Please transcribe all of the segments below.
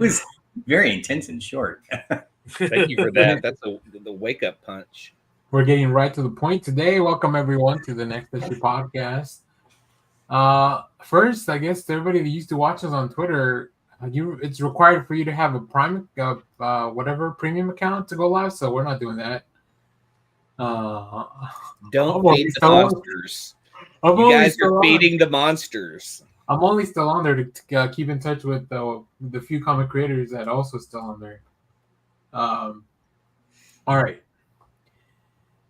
was very intense and short. Thank you for that. That's the wake-up punch. We're getting right to the point today. Welcome everyone to the Next Issue podcast. First, I guess to everybody that used to watch us on Twitter, it's required for you to have a Prime, whatever premium account to go live. So we're not doing that. Don't feed the monsters. You guys are feeding the monsters. I'm only still on there to keep in touch with the few comic creators that also still on there. All right.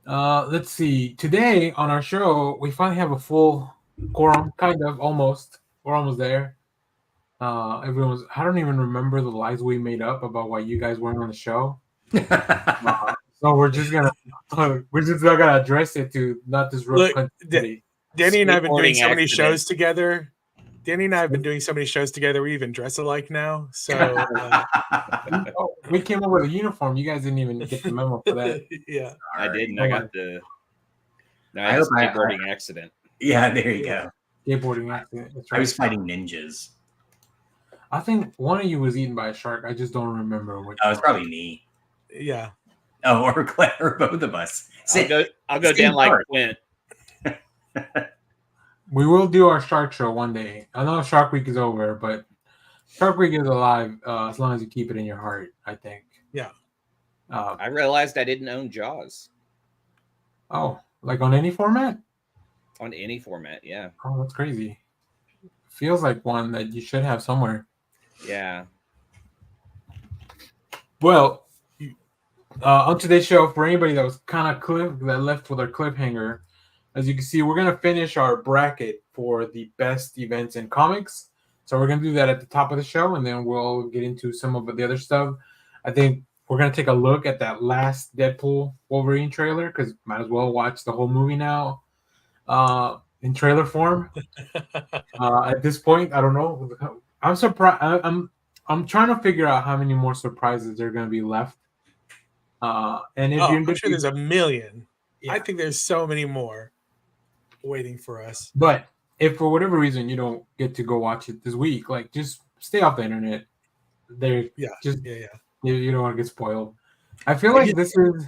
Let's see. Today on our show, we finally have a full quorum, kind of, almost. We're almost there. I don't even remember the lies we made up about why you guys weren't on the show. So we're just not gonna address it to not this real. Look, Danny and I have been doing so many shows together. We even dress alike now. So we came up with a uniform. You guys didn't even get the memo for that. Yeah, I didn't. I got the. No, I had a skateboarding accident. Yeah, there you go. Skateboarding accident. That's right. I was fighting ninjas. I think one of you was eaten by a shark. I just don't remember which. Oh, it's probably me. Yeah. Oh, or Claire, or both of us. I'll go down like Quint. We will do our Shark Show one day. I know Shark Week is over, but Shark Week is alive as long as you keep it in your heart, I think. Yeah. I realized I didn't own Jaws. Oh, like on any format? On any format, yeah. Oh, that's crazy. Feels like one that you should have somewhere. Yeah. Well, on today's show, for anybody that was kind of that left with our cliffhanger, as you can see, we're going to finish our bracket for the best events in comics. So we're going to do that at the top of the show, and then we'll get into some of the other stuff. I think we're going to take a look at that last Deadpool Wolverine trailer, because might as well watch the whole movie now in trailer form. At this point, I don't know. I'm surprised. I'm trying to figure out how many more surprises there are going to be left. And if I'm sure there's a million. Yeah. I think there's so many more waiting for us. But if for whatever reason you don't get to go watch it this week, like just stay off the internet. You don't want to get spoiled. I feel like this is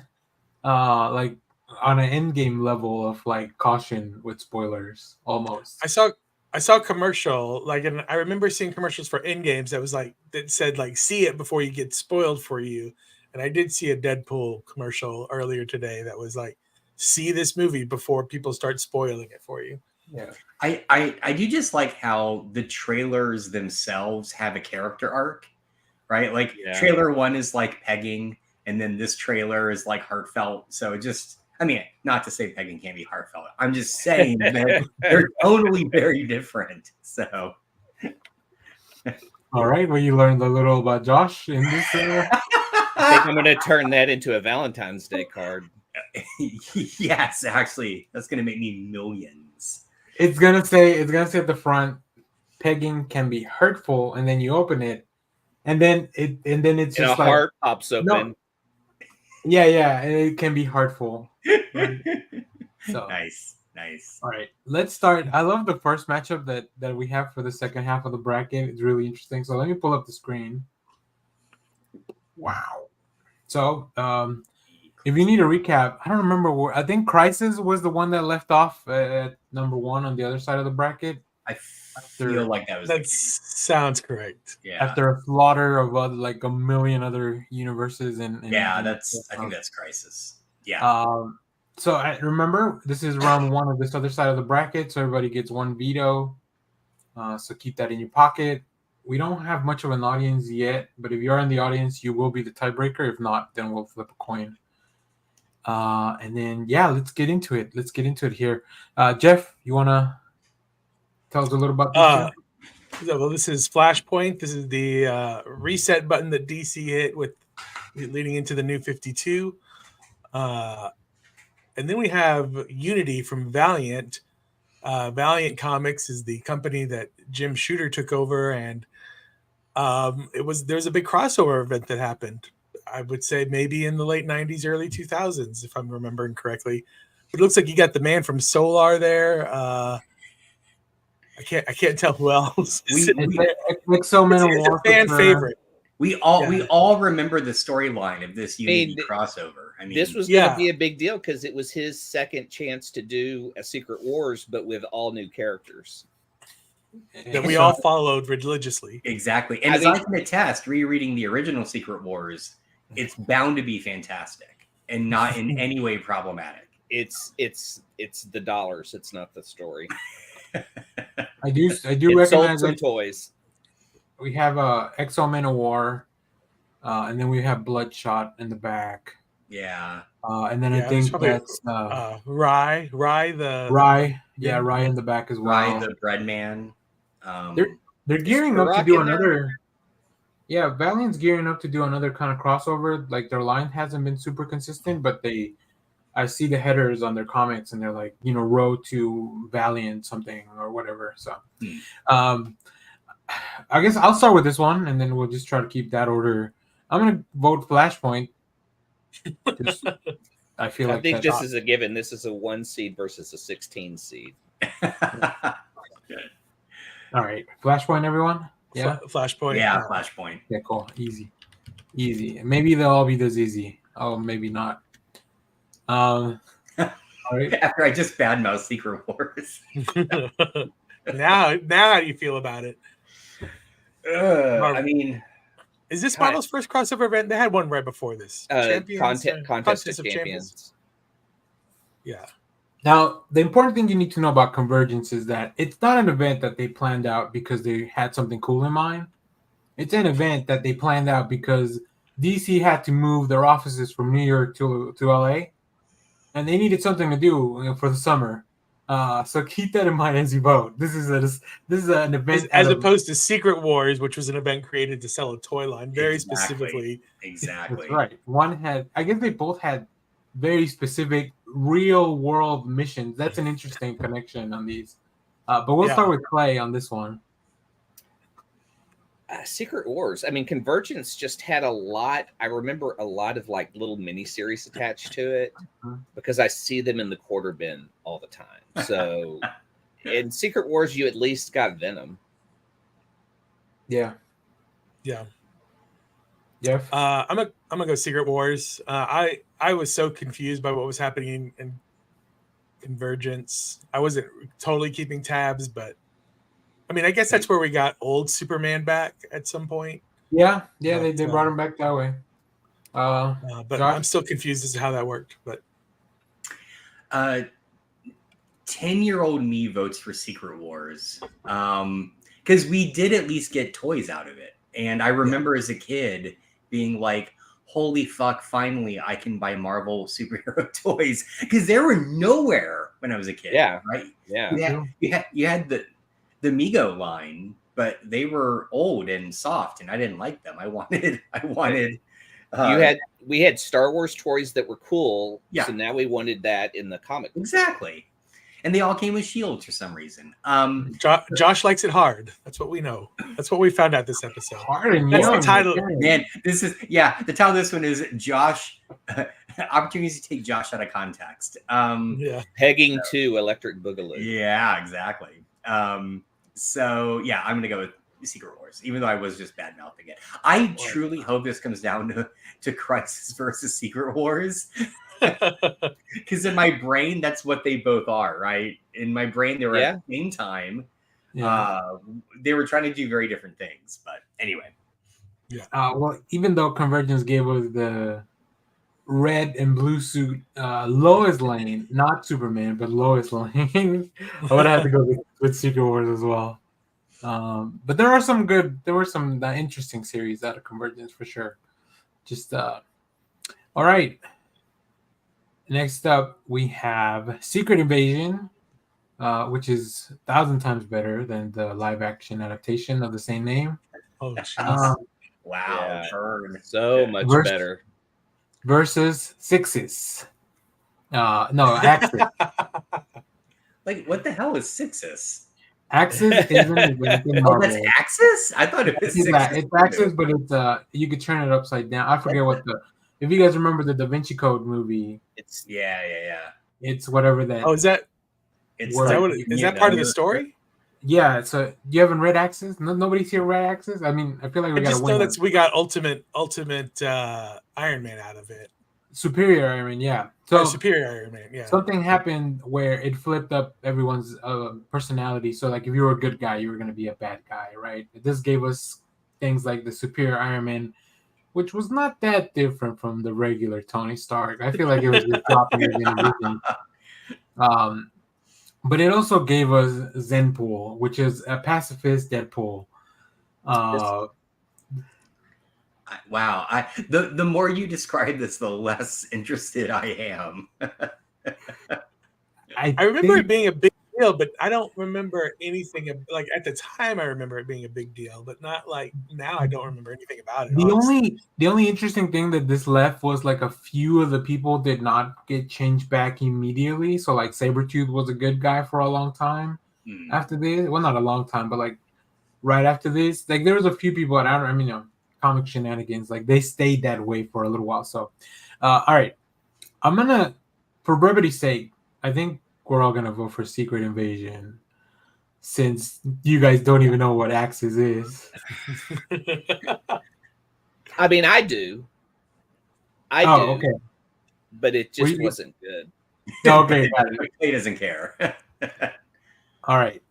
like on an end game level of like caution with spoilers almost. I saw a commercial, and I remember seeing commercials for end games that said see it before you get spoiled for you. And I did see a Deadpool commercial earlier today that was see this movie before people start spoiling it for you. Yeah. I do just like how the trailers themselves have a character arc, right? Trailer 1 is pegging, and then this trailer is heartfelt. So not to say pegging can't be heartfelt. I'm just saying that they're totally very different. So. All right. Well, you learned a little about Josh in this. I think I'm going to turn that into a Valentine's Day card. Yes, actually, that's going to make me millions. It's going to say at the front, pegging can be hurtful, and then you open it, and then it's just a heart pops open. No. Yeah, and it can be hurtful. So nice. All right, let's start. I love the first matchup that we have for the second half of the bracket. It's really interesting. So let me pull up the screen. Wow. So, if you need a recap, I don't remember I think Crisis was the one that left off at number 1 on the other side of the bracket. I feel like that sounds correct. Yeah. After a slaughter of a million other universes and I think that's Crisis. Yeah. So I remember this is round 1 of this other side of the bracket, so everybody gets 1 veto. So keep that in your pocket. We don't have much of an audience yet, but if you are in the audience, you will be the tiebreaker. If not, then we'll flip a coin. And then, let's get into it. Here. Jeff, you want to tell us a little about this? Well, this is Flashpoint. This is the reset button that DC hit with leading into the New 52. And then we have Unity from Valiant. Valiant Comics is the company that Jim Shooter took over, and there's a big crossover event that happened. I would say maybe in the late 90s, early 2000s, if I'm remembering correctly. It looks like you got the man from Solar there. I can't tell who else. It's a fan favorite. We all remember the storyline of this Unity crossover. I mean, this was going to be a big deal because it was his second chance to do a Secret Wars, but with all new characters that we all followed religiously. Exactly, and I can attest, rereading the original Secret Wars, it's bound to be fantastic and not in any way problematic. It's the dollars. It's not the story. I do recognize some toys. We have Exo Men of War, and then we have Bloodshot in the back. Yeah. And then I think that's Rye in the back as well. Rye the Bread Man. They're gearing up to do another. Yeah, Valiant's gearing up to do another kind of crossover. Like their line hasn't been super consistent, but I see the headers on their comics and they're like, Road to Valiant something or whatever. So, I guess I'll start with this one, and then we'll just try to keep that order. I'm gonna vote Flashpoint. I think this is a given. This is a 1 seed versus a 16 seed. All right, Flashpoint, everyone. Yeah, Flashpoint. Yeah, Flashpoint. Yeah, cool. Easy. Maybe they'll all be this easy. Oh, maybe not. All right. After I just badmouthed Secret Wars. now how do you feel about it? I mean, is this Marvel's first crossover event? They had one right before this. Contest of Champions. Yeah. Now, the important thing you need to know about Convergence is that it's not an event that they planned out because they had something cool in mind. It's an event that they planned out because DC had to move their offices from New York to LA, and they needed something to do for the summer. So keep that in mind as you vote. This is an event as opposed to Secret Wars, which was an event created to sell a toy line very specifically. Exactly. That's right. I guess they both had very specific real world missions. That's an interesting connection on these. But we'll start with Clay on this one. Secret Wars. I mean, Convergence just had a lot. I remember a lot of like little miniseries attached to it because I see them in the quarter bin all the time. So in Secret Wars, you at least got Venom. Yeah. Jeff? I'm gonna go Secret Wars. I was so confused by what was happening in Convergence. I wasn't totally keeping tabs, but I mean, I guess that's where we got old Superman back at some point. Yeah, they brought him back that way. But Josh? I'm still confused as to how that worked. But 10-year-old me votes for Secret Wars because we did at least get toys out of it. And I remember as a kid being like, holy fuck, finally I can buy Marvel superhero toys because they were nowhere when I was a kid. Yeah. Right? Yeah. You had the Mego line, but they were old and soft and I didn't like them. I wanted we had Star Wars toys that were cool. Yeah. So now we wanted that in the comic book. Exactly. And they all came with shields for some reason. Josh likes it hard. That's what we know. That's what we found out this episode. Hard and That's young. the title. Man, the title of this one is Josh. Opportunities to take Josh out of context. Pegging to Electric Boogaloo. Yeah, exactly. So yeah, I'm gonna go with Secret Wars, even though I was just bad mouthing it. I truly hope this comes down to Crisis versus Secret Wars. Because in my brain, that's what they both are, right? In my brain, they were at the same time. They were trying to do very different things, but anyway. Well, even though Convergence gave us the red and blue suit, Lois Lane, not Superman, but Lois Lane, I would have to go with Secret Wars as well. But there were some interesting series out of Convergence for sure. All right. Next up, we have Secret Invasion, which is 1,000 times better than the live-action adaptation of the same name. Oh, jeez. Wow. So much better. Versus Sixes. Axis. Like, what the hell is Sixes? Axis isn't in Marvel. Oh, that's Axis? I thought it was Sixes. It's Axis, but it's you could turn it upside down. I forget what if you guys remember the Da Vinci Code movie. It's It's whatever that. Oh, is that part of the story? Yeah, so you haven't read Axis? No, nobody's here Red Axis? I mean, I feel like we I got to just know win. that we got ultimate Iron Man out of it. Superior Iron Man, yeah. Or So superior Iron Man, yeah. something happened where it flipped up everyone's personality. So, like, if you were a good guy, you were going to be a bad guy, right? This gave us things like the Superior Iron Man, which was not that different from the regular Tony Stark. I feel like it was just dropping his inhibition. But it also gave us Zenpool, which is a pacifist Deadpool. Wow. The more you describe this, the less interested I am. I remember it being a big deal, but I don't remember anything like at the time. I remember it being a big deal, but not like now. I don't remember anything about it. The only interesting thing that this left was like a few of the people did not get changed back immediately. So like Sabretooth was a good guy for a long time after this. Well, not a long time, but like right after this, like there was a few people that I mean, comic shenanigans, like they stayed that way for a little while. So, all right, I'm gonna, for brevity's sake, I think we're all gonna vote for Secret Invasion, since you guys don't even know what Axis is. I mean, I do. I do. Okay. But it just wasn't good. Okay, He doesn't care. All right.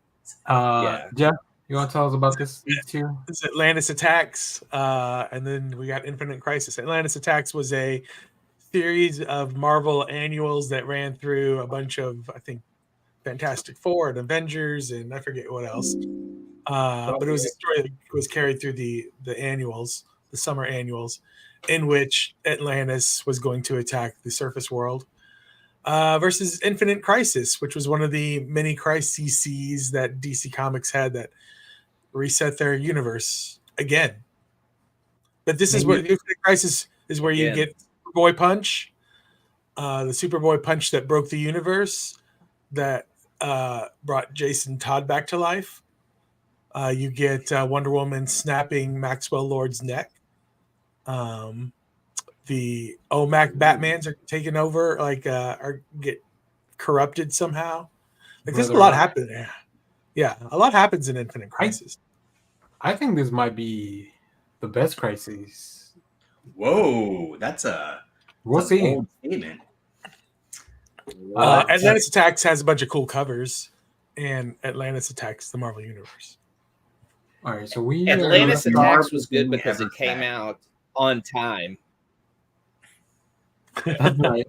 Jeff, you want to tell us about this? It's Atlantis Attacks, and then we got Infinite Crisis. Atlantis Attacks was a series of Marvel annuals that ran through a bunch of, I think, Fantastic Four and Avengers, and I forget what else. But it was a story that was carried through the annuals, the summer annuals, in which Atlantis was going to attack the surface world. Versus Infinite Crisis, which was one of the many crises that DC Comics had that reset their universe again. But this is where Infinite Crisis is where you get Superboy Punch, the Superboy Punch that broke the universe, that brought Jason Todd back to life. You get Wonder Woman snapping Maxwell Lord's neck. The OMAC Batmans are taken over, like are get corrupted somehow. Like there's a lot happening there. Yeah, a lot happens in Infinite Crisis. I think this might be the best Crisis. Whoa, that's a bold statement. Atlantis Attacks has a bunch of cool covers, and Atlantis Attacks the Marvel Universe. All right, so Atlantis Attacks was good because it came out on time. That's right.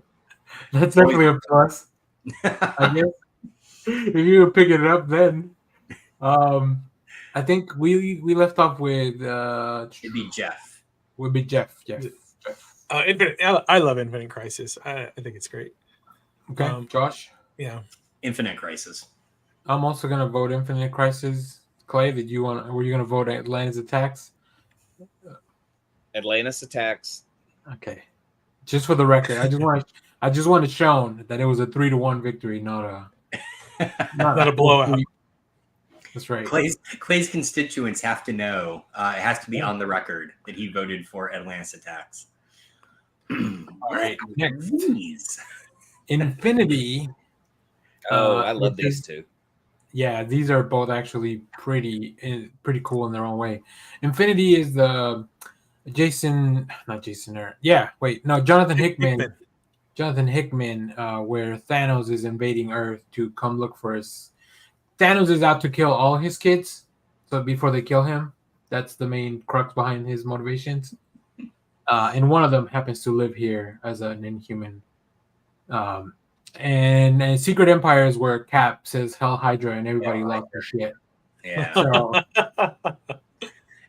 That's definitely a plus. I guess if you were picking it up, then I think we left off with it'd be Jeff. Would be Jeff. I love Infinite Crisis. I think it's great. Okay, Josh. Yeah, Infinite Crisis. I'm also gonna vote Infinite Crisis. Clay, were you gonna vote Atlantis Attacks? Atlantis Attacks. Okay. Just for the record, I just want it shown that it was a 3-1 victory, not a blowout. That's right. Clay's constituents have to know. It has to be on the record that he voted for Atlantis Attacks. All right. Next, Infinity. I love these two. Yeah, these are both actually pretty cool in their own way. Infinity is the Jonathan Hickman. Jonathan Hickman, where Thanos is invading Earth to come look for us. Thanos is out to kill all his kids, so before they kill him, that's the main crux behind his motivations. And one of them happens to live here as an Inhuman. And Secret Empire is where Cap says Hell Hydra and everybody likes their shit. Yeah. So,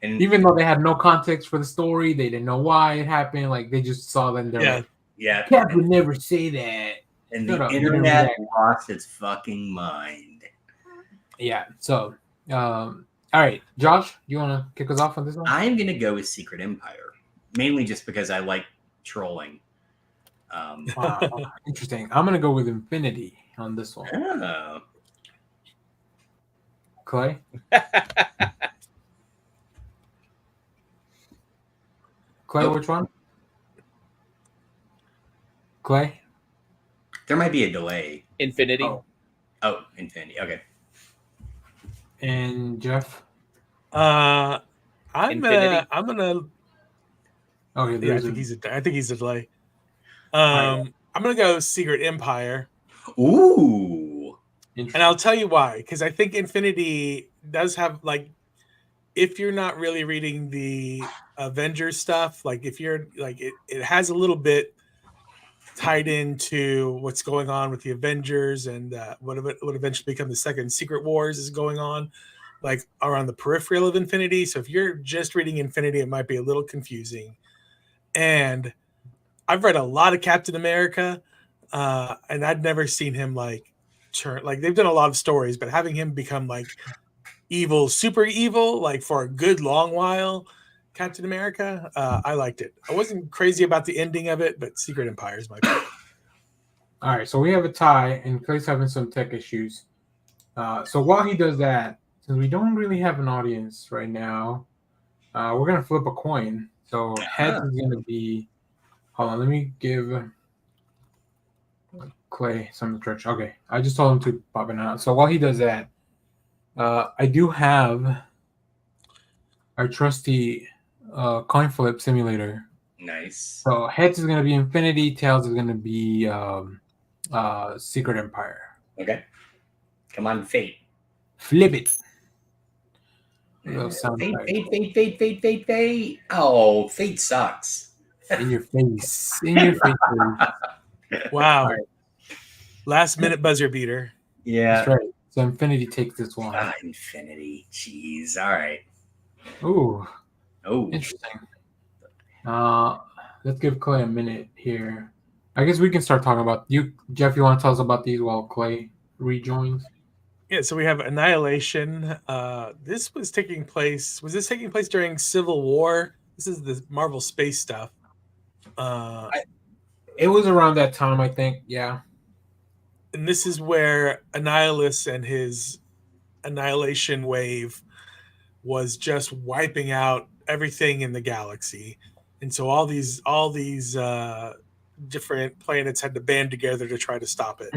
and even though they had no context for the story, they didn't know why it happened. Like they just saw them. Yeah. Cap would never say that. And the internet lost its fucking mind. Yeah. So, all right, Josh, you want to kick us off on this one? I'm gonna go with Secret Empire, mainly just because I like trolling. Wow, interesting. I'm gonna go with Infinity on this one. Oh. Clay. Clay, which one? Clay? There might be a delay. Infinity. Oh, Infinity. Okay. And Jeff? I'm Infinity? gonna. Okay, Yeah, there's I think he's a delay. Alright. I'm gonna go Secret Empire, Ooh. and I'll tell you why. Because I think Infinity does have like, if you're not really reading the Avengers stuff, like if you're like it has a little bit tied into what's going on with the Avengers and what would eventually become the second Secret Wars is going on, like around the peripheral of Infinity. So if you're just reading Infinity, it might be a little confusing. And I've read a lot of Captain America, and I'd never seen him like turn. Like they've done a lot of stories, but having him become like evil, super evil, like for a good long while, Captain America, I liked it. I wasn't crazy about the ending of it, but Secret Empire is my pick. All right, so we have a tie, and Clay's having some tech issues. So while he does that, since we don't really have an audience right now, we're gonna flip a coin. So heads is gonna be. Hold on, let me give Clay some direction. Okay, I just told him to pop it out. So while he does that, I do have our trusty coin flip simulator. Nice. So heads is gonna be Infinity, tails is gonna be Secret Empire. Okay. Come on, fate. Flip it. Fate. Oh, fate sucks. In your face. In your face. Wow. Right. Last minute buzzer beater. Yeah. That's right. So Infinity takes this one. Infinity. Jeez. All right. Ooh. Oh. Interesting. Let's give Clay a minute here. I guess we can start talking about you, Jeff. You want to tell us about these while Clay rejoins? Yeah, so we have Annihilation. This was taking place. Was this taking place during Civil War? This is the Marvel space stuff. It was around that time, I think. Yeah. And this is where Annihilus and his Annihilation Wave was just wiping out everything in the galaxy, and so all these different planets had to band together to try to stop it.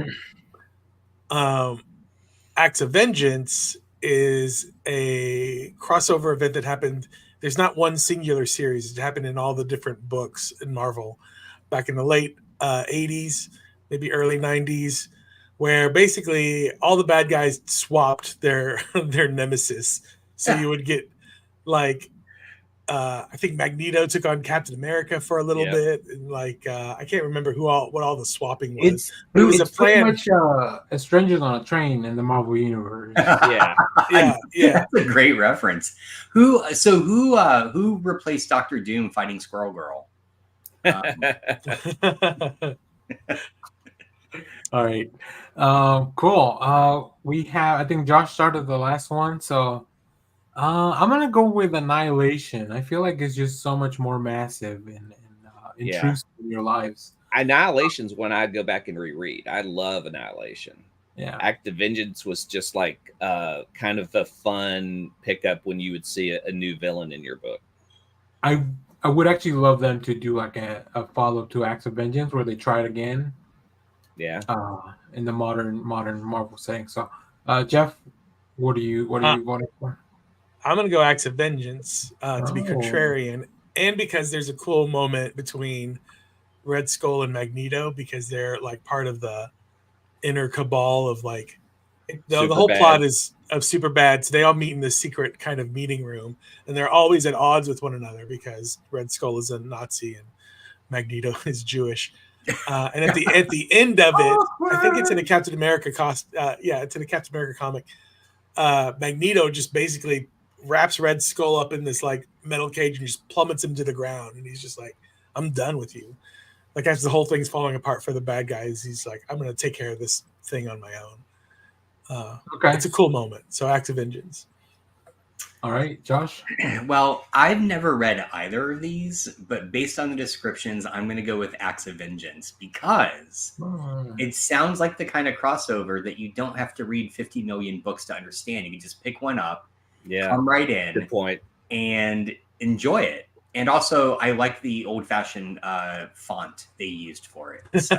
Acts of Vengeance is a crossover event that happened. There's not one singular series. It happened in all the different books in Marvel back in the late 80s, maybe early 90s, where basically all the bad guys swapped their nemesis. So you would get like I think Magneto took on Captain America for a little bit, and like I can't remember what all the swapping was. But it was a plan. Pretty much Strangers on a Train in the Marvel universe. yeah. That's a great reference. Who replaced Doctor Doom fighting Squirrel Girl? All right, cool. We have. I think Josh started the last one, so. I'm gonna go with Annihilation. I feel like it's just so much more massive and intrusive in your lives. Annihilation's one I'd go back and reread. I love Annihilation. Yeah. Act of Vengeance was just like kind of a fun pickup when you would see a new villain in your book. I would actually love them to do like a follow-up to Acts of Vengeance where they try it again. Yeah. In the modern Marvel setting. So, Jeff, what are you voting for? I'm going to go Acts of Vengeance to be contrarian, and because there's a cool moment between Red Skull and Magneto because they're like part of the inner cabal of like the whole plot is of Superbad. So they all meet in this secret kind of meeting room, and they're always at odds with one another because Red Skull is a Nazi and Magneto is Jewish. And at the end of it, I think it's in a Captain America it's in a Captain America comic. Magneto just basically wraps Red Skull up in this like metal cage and just plummets him to the ground, and he's just like, "I'm done with you." Like as the whole thing's falling apart for the bad guys, he's like, "I'm gonna take care of this thing on my own." Okay, it's a cool moment. So, Acts of Vengeance. All right, Josh. Well, I've never read either of these, but based on the descriptions, I'm going to go with Acts of Vengeance because it sounds like the kind of crossover that you don't have to read 50 million books to understand. You can just pick one up, come right in, good point, and enjoy it. And also, I like the old-fashioned font they used for it. So,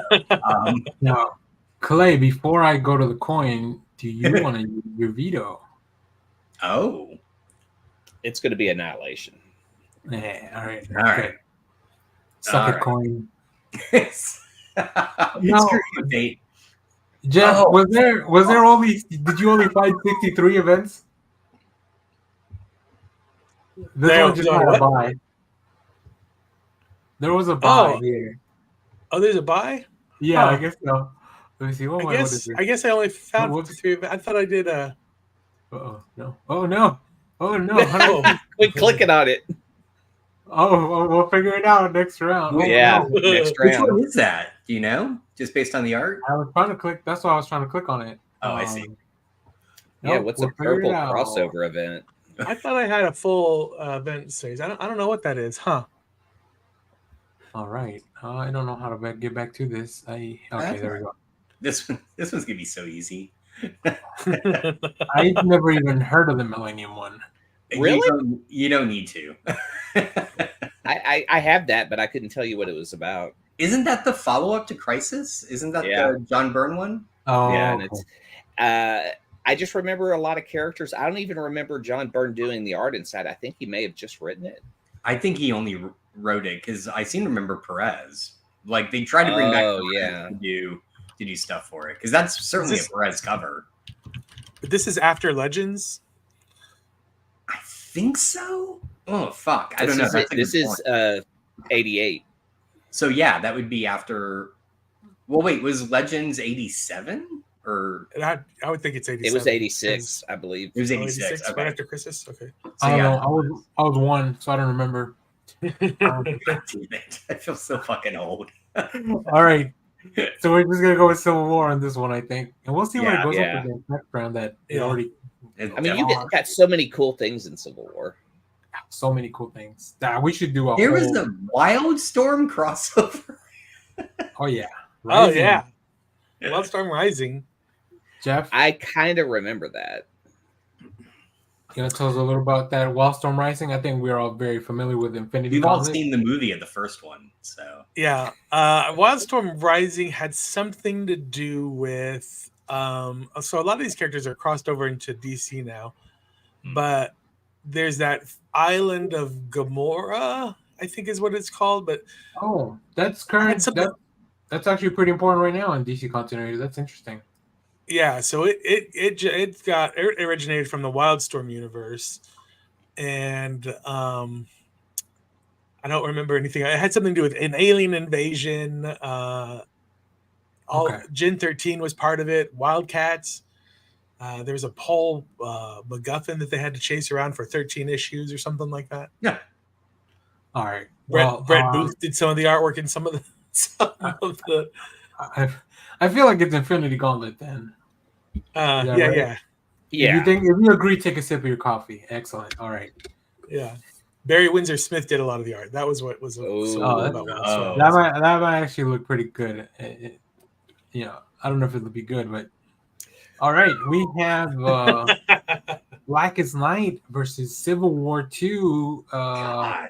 now, Clay, before I go to the coin, do you want to use your veto? Oh, It's going to be Annihilation. Yeah, all right. all right. Okay. Suck All it, right. coin. Screw you, Pete. Jeff, Oh. was there only did you only find 63 events? This There- one just there had a what? buy. There was a buy here. Oh, there's a buy? Yeah, I Huh. guess so. Let me see. What is this? I guess I only found Whoops. 53. I thought I did Oh no! Oh no! Oh no! No. Quit clicking on it. Oh, we'll figure it out next round. Oh, Yeah, no. next Which one round. is that? Do you know? Just based on the art? I was trying to click. That's why I was trying to click on it. Oh, I see. Yeah, Nope, what's we'll a figure it purple out. crossover event? I thought I had a full event series. I don't know what that is, huh? All right. I don't know how to get back to this. Okay, there we go. This one's gonna be so easy. I've never even heard of the Millennium one. Really? You don't need to. I have that, but I couldn't tell you what it was about. Isn't that the follow-up to Crisis? Isn't that the John Byrne one? Oh, Yeah, okay. and it's I just remember a lot of characters. I don't even remember John Byrne doing the art inside. I think he may have just written it. I think he only wrote it because I seem to remember Perez. Like they tried to bring back Perez to do stuff for it because that's certainly a Perez cover. But this is after Legends. I think so. Oh fuck! I don't know. This is 88. So yeah, that would be after. Well, wait, was Legends 87 or? I would think it's 87. It was 86, I believe. It was 86. Right after Crisis. Okay. So, I don't know. I was one, so I don't remember. God damn it. I feel so fucking old. All right. So we're just gonna go with Civil War on this one, I think, and we'll see what it goes up Yeah. against next round. That it already. I mean, you got so many cool things in Civil War. So many cool things. We should do a. There was a Wildstorm crossover. Oh yeah. Oh yeah. Wildstorm Rising. Jeff, I kind of remember that. You know, tell us a little about that Wildstorm Rising. I think we're all very familiar with Infinity We've all Gauntlet. seen the movie of the first one, so yeah. Wildstorm Rising had something to do with so a lot of these characters are crossed over into DC now, but there's that island of Gamora, I think is what it's called. But that's current. That's actually pretty important right now in DC continuity. That's interesting. Yeah, so it originated from the Wildstorm universe, and I don't remember anything. It had something to do with an alien invasion. Gen 13 was part of it. Wildcats. There was a Paul MacGuffin that they had to chase around for 13 issues or something like that. Yeah. All right. Brett Booth did some of the artwork in some of the. I feel like it's Infinity Gauntlet then. Yeah. If you agree, take a sip of your coffee. Excellent. All right. Yeah. Barry Windsor Smith did a lot of the art. That was what was so cool about Wildstorm. That might actually look pretty good. I don't know if it'll be good, but all right. We have Blackest Night versus Civil War 2. God.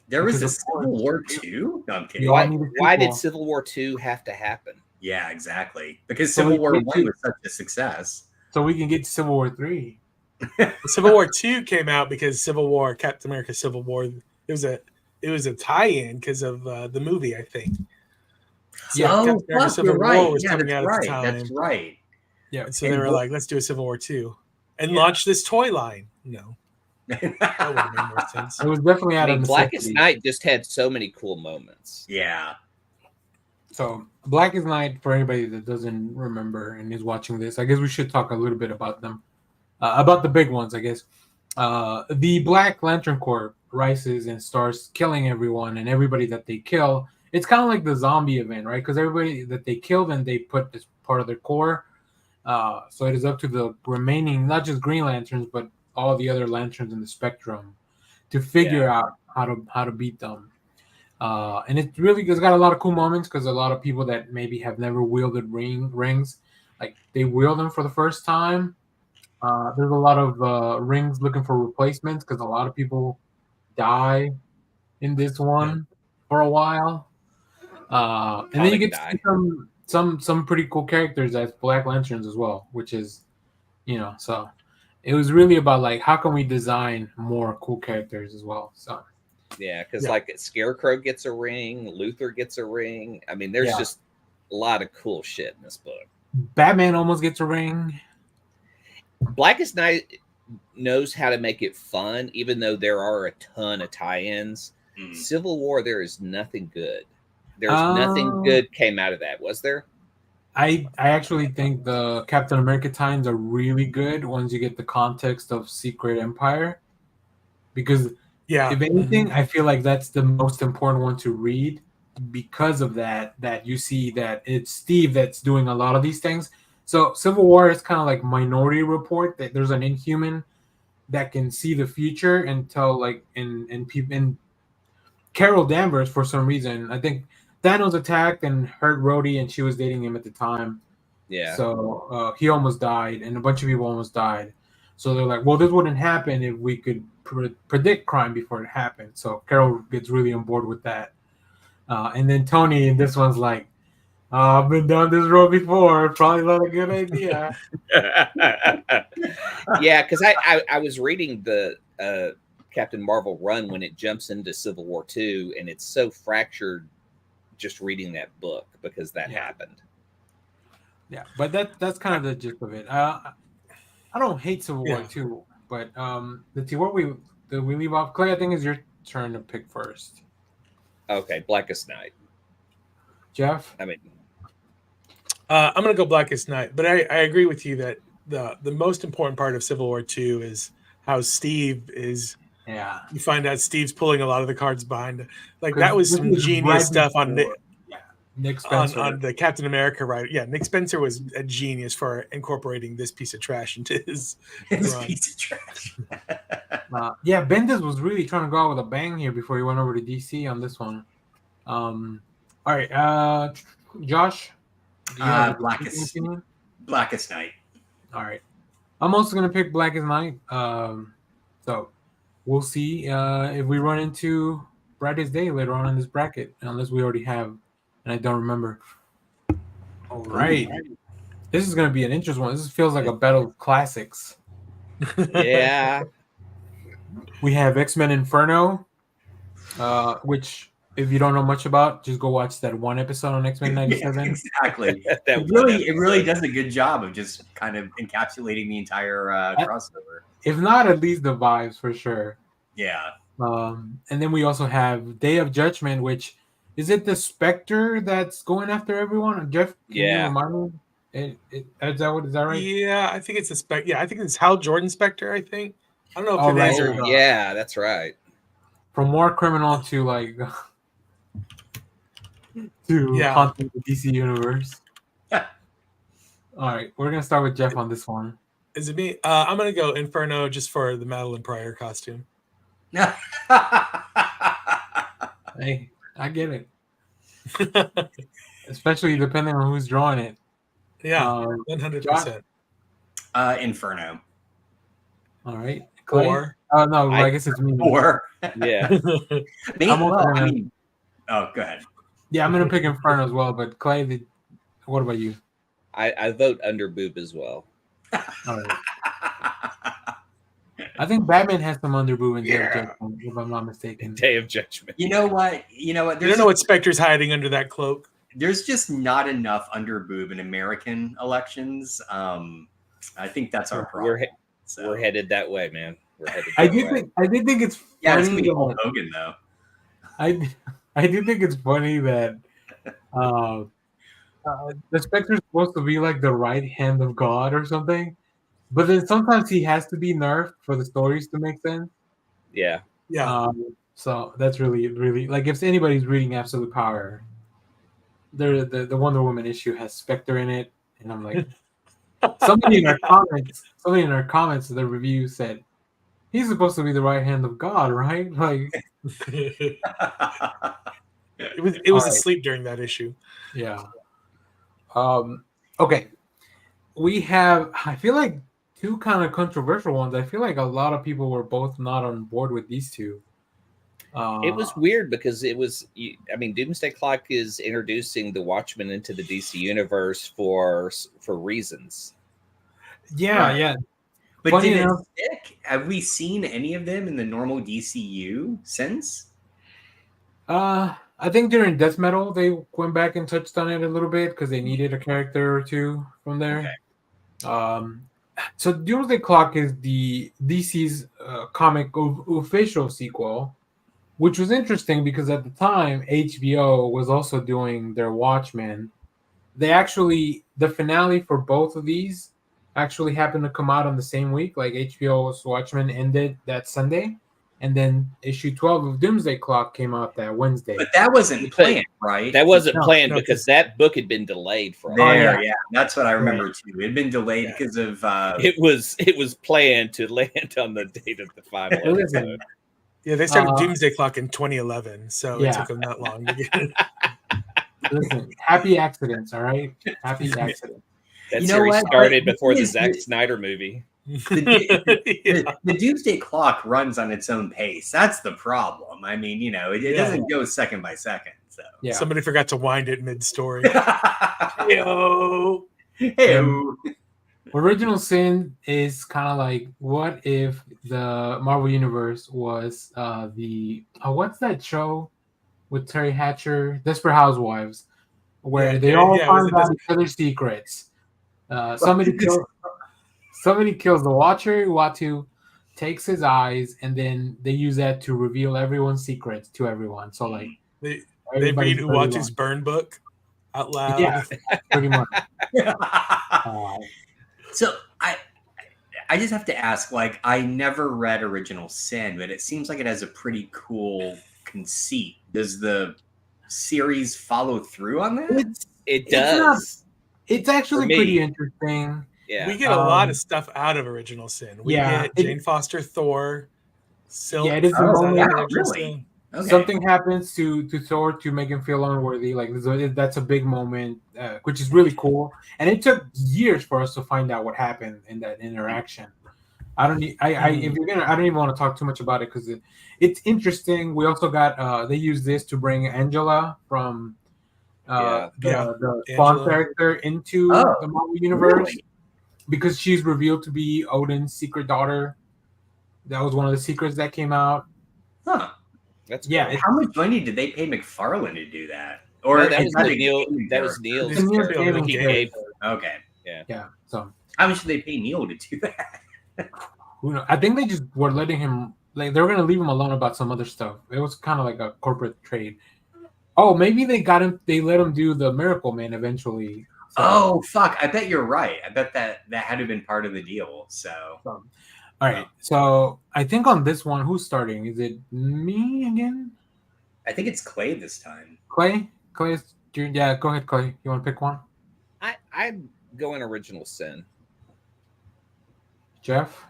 There was a Civil War 2? No, I'm kidding. Why did Civil War 2 have to happen? Yeah, exactly. Because Civil War 1 was such a success. So we can get to Civil War 3. Civil War 2 came out because Captain America Civil War, it was a tie-in because of the movie, I think. So Captain America Civil War was coming out at the time. That's right. Yeah. And so they were like, let's do a Civil War 2 and launch this toy line. No. That would have made more sense. It was definitely out of Blackest Night just had so many cool moments. Yeah. So Blackest Night, for anybody that doesn't remember and is watching this, I guess we should talk a little bit about them. About the big ones, I guess. The Black Lantern Corps rises and starts killing everyone, and everybody that they kill. It's kind of like the zombie event, right? Because everybody that they kill, then they put as part of their core. So it is up to the remaining, not just Green Lanterns, but all the other lanterns in the spectrum to figure out how to beat them. And it's got a lot of cool moments because a lot of people that maybe have never wielded rings, like they wield them for the first time. There's a lot of rings looking for replacements because a lot of people die in this one for a while. And then you get to see some pretty cool characters as Black Lanterns as well, which is, so it was really about like how can we design more cool characters as well. So Yeah, because like Scarecrow gets a ring, Luther gets a ring. I mean, there's just a lot of cool shit in this book. Batman almost gets a ring. Blackest Night knows how to make it fun, even though there are a ton of tie-ins. Civil War, there is nothing good. There's nothing good came out of that, was there? I actually think the Captain America tie-ins are really good once you get the context of Secret Empire, because if anything, I feel like that's the most important one to read because of that you see that it's Steve that's doing a lot of these things. So Civil War is kind of like Minority Report, that there's an Inhuman that can see the future and tell like and people and Carol Danvers, for some reason, I think Thanos attacked and hurt Rhodey, and she was dating him at the time. Yeah. So he almost died, and a bunch of people almost died. So they're like, well, this wouldn't happen if we could predict crime before it happened. So Carol gets really on board with that. And then Tony, and this one's like, I've been down this road before. Probably not a good idea. Yeah, because I was reading the Captain Marvel run when it jumps into Civil War 2, and it's so fractured just reading that book because that happened. Yeah, but that's kind of the gist of it. I don't hate Civil War 2, but let's see, did we leave off? Clay, I think it's your turn to pick first. Okay, Blackest Night. Jeff? I mean, I'm going to go Blackest Night, but I agree with you that the most important part of Civil War 2 is how Steve is. Yeah, you find out Steve's pulling a lot of the cards behind. Like that was some genius stuff on Nick Spencer on the Captain America, right? Yeah, Nick Spencer was a genius for incorporating this piece of trash into his piece of trash. Yeah, Bendis was really trying to go out with a bang here before he went over to DC on this one. All right, Josh. Blackest Night. All right, I'm also gonna pick Blackest Night. So we'll see if we run into Brightest Day later on in this bracket, unless we already have, and I don't remember. All right, this is gonna be an interesting one. This feels like a battle of classics. Yeah, we have X-Men Inferno, which, if you don't know much about, just go watch that one episode on X-Men 97. Yeah, exactly. It really does a good job of just kind of encapsulating the entire crossover. If not, at least the vibes for sure. Yeah. And then we also have Day of Judgment, which is it the Spectre that's going after everyone? Jeff, can you remind me? Is that right? Yeah, I think it's the Spectre. Yeah, I think it's Hal Jordan Spectre. I think. I don't know if it is or not. Yeah, that's right. From War Criminal to like haunting the DC universe. All right, we're gonna start with Jeff on this one. Is it me? I'm gonna go Inferno just for the Madeline Pryor costume. Hey, I get it. Especially depending on who's drawing it. Yeah, 100%. Inferno. All right. Clay? Or no, I guess it's me. Or yeah. Go ahead. Yeah, I'm gonna pick Inferno as well. But Clay, what about you? I vote under boob as well. All right. I think Batman has some under boob in Day of Judgment, if I'm not mistaken. Day of Judgment. You know what? You don't know what Spectre's hiding under that cloak. There's just not enough under boob in American elections. I think that's our problem. We're headed that way, man. I did think it's funny. Yeah, it's gonna be Hulk Hogan though. I do think it's funny that the Spectre's supposed to be like the right hand of God or something, but then sometimes he has to be nerfed for the stories to make sense. Yeah. So that's really like if anybody's reading Absolute Power, the Wonder Woman issue has Spectre in it, and I'm like, somebody in our comments of the review said he's supposed to be the right hand of God, right? Like it was asleep during that issue. Yeah. Okay. We have, I feel like, two kind of controversial ones. I feel like a lot of people were both not on board with these two. It was weird because Doomsday Clock is introducing the Watchmen into the DC universe for reasons. Yeah. But Funny did it enough- stick? Have we seen any of them in the normal DCU since? I think during Death Metal they went back and touched on it a little bit because they needed a character or two from there. So Doomsday Clock is the DC's comic official sequel, which was interesting because at the time HBO was also doing their Watchmen. The finale for both of these actually happened to come out on the same week. Like HBO's Watchmen ended that Sunday, and then issue 12 of Doomsday Clock came out that Wednesday. But that wasn't planned, right? That wasn't No, planned no, because that book had been delayed for a There, while. yeah, that's what I remember too. It had been delayed because of It was planned to land on the date of the 5/11. Listen, Yeah, they started Doomsday Clock in 2011, so it took them that long to get it. listen, happy accidents, all right? Happy accidents. That You know series what? started But before the is Zack it- Snyder movie. the Doomsday Clock runs on its own pace. That's the problem. I mean, it doesn't go second by second. So Yeah. Somebody forgot to wind it mid-story. Hey, Yo. Original Sin is kind of like, what if the Marvel Universe was what's that show with Terry Hatcher, Desperate Housewives, where they all find out each other's secrets. Somebody kills the Watcher. Uatu takes his eyes, and then they use that to reveal everyone's secrets to everyone. So like They read Uatu's burn book out loud. Yeah, pretty much. So I just have to ask, like, I never read Original Sin, but it seems like it has a pretty cool conceit. Does the series follow through on that? It does. It's actually pretty interesting. Yeah. We get a lot of stuff out of Original Sin. We get Jane Foster Thor, Silk. Yeah, it is really? Okay. Something happens to Thor to make him feel unworthy. Like that's a big moment, which is really cool. And it took years for us to find out what happened in that interaction. I don't even want to talk too much about it because it's interesting. We also got they use this to bring Angela from the Spawn character into the Marvel Universe. Really? Because she's revealed to be Odin's secret daughter. That was one of the secrets that came out. Huh. That's cool. Yeah. How much money did they pay McFarlane to do that? Or No, that was is that Neil. a That was character? Neil's Neil character. Gaiman He character. gave. Okay. Yeah. So How much did they pay Neil to do that? who knows? I think they just were letting him, like, they were gonna leave him alone about some other stuff. It was kind of like a corporate trade. Oh, maybe they got him. They let him do the Miracle Man eventually. So, Oh fuck! I bet you're right. I bet that had to have been part of the deal. So all right. So I think on this one, who's starting? Is it me again? I think it's Clay this time. Clay? Yeah. Go ahead, Clay. You want to pick one? I'm going Original Sin. Jeff?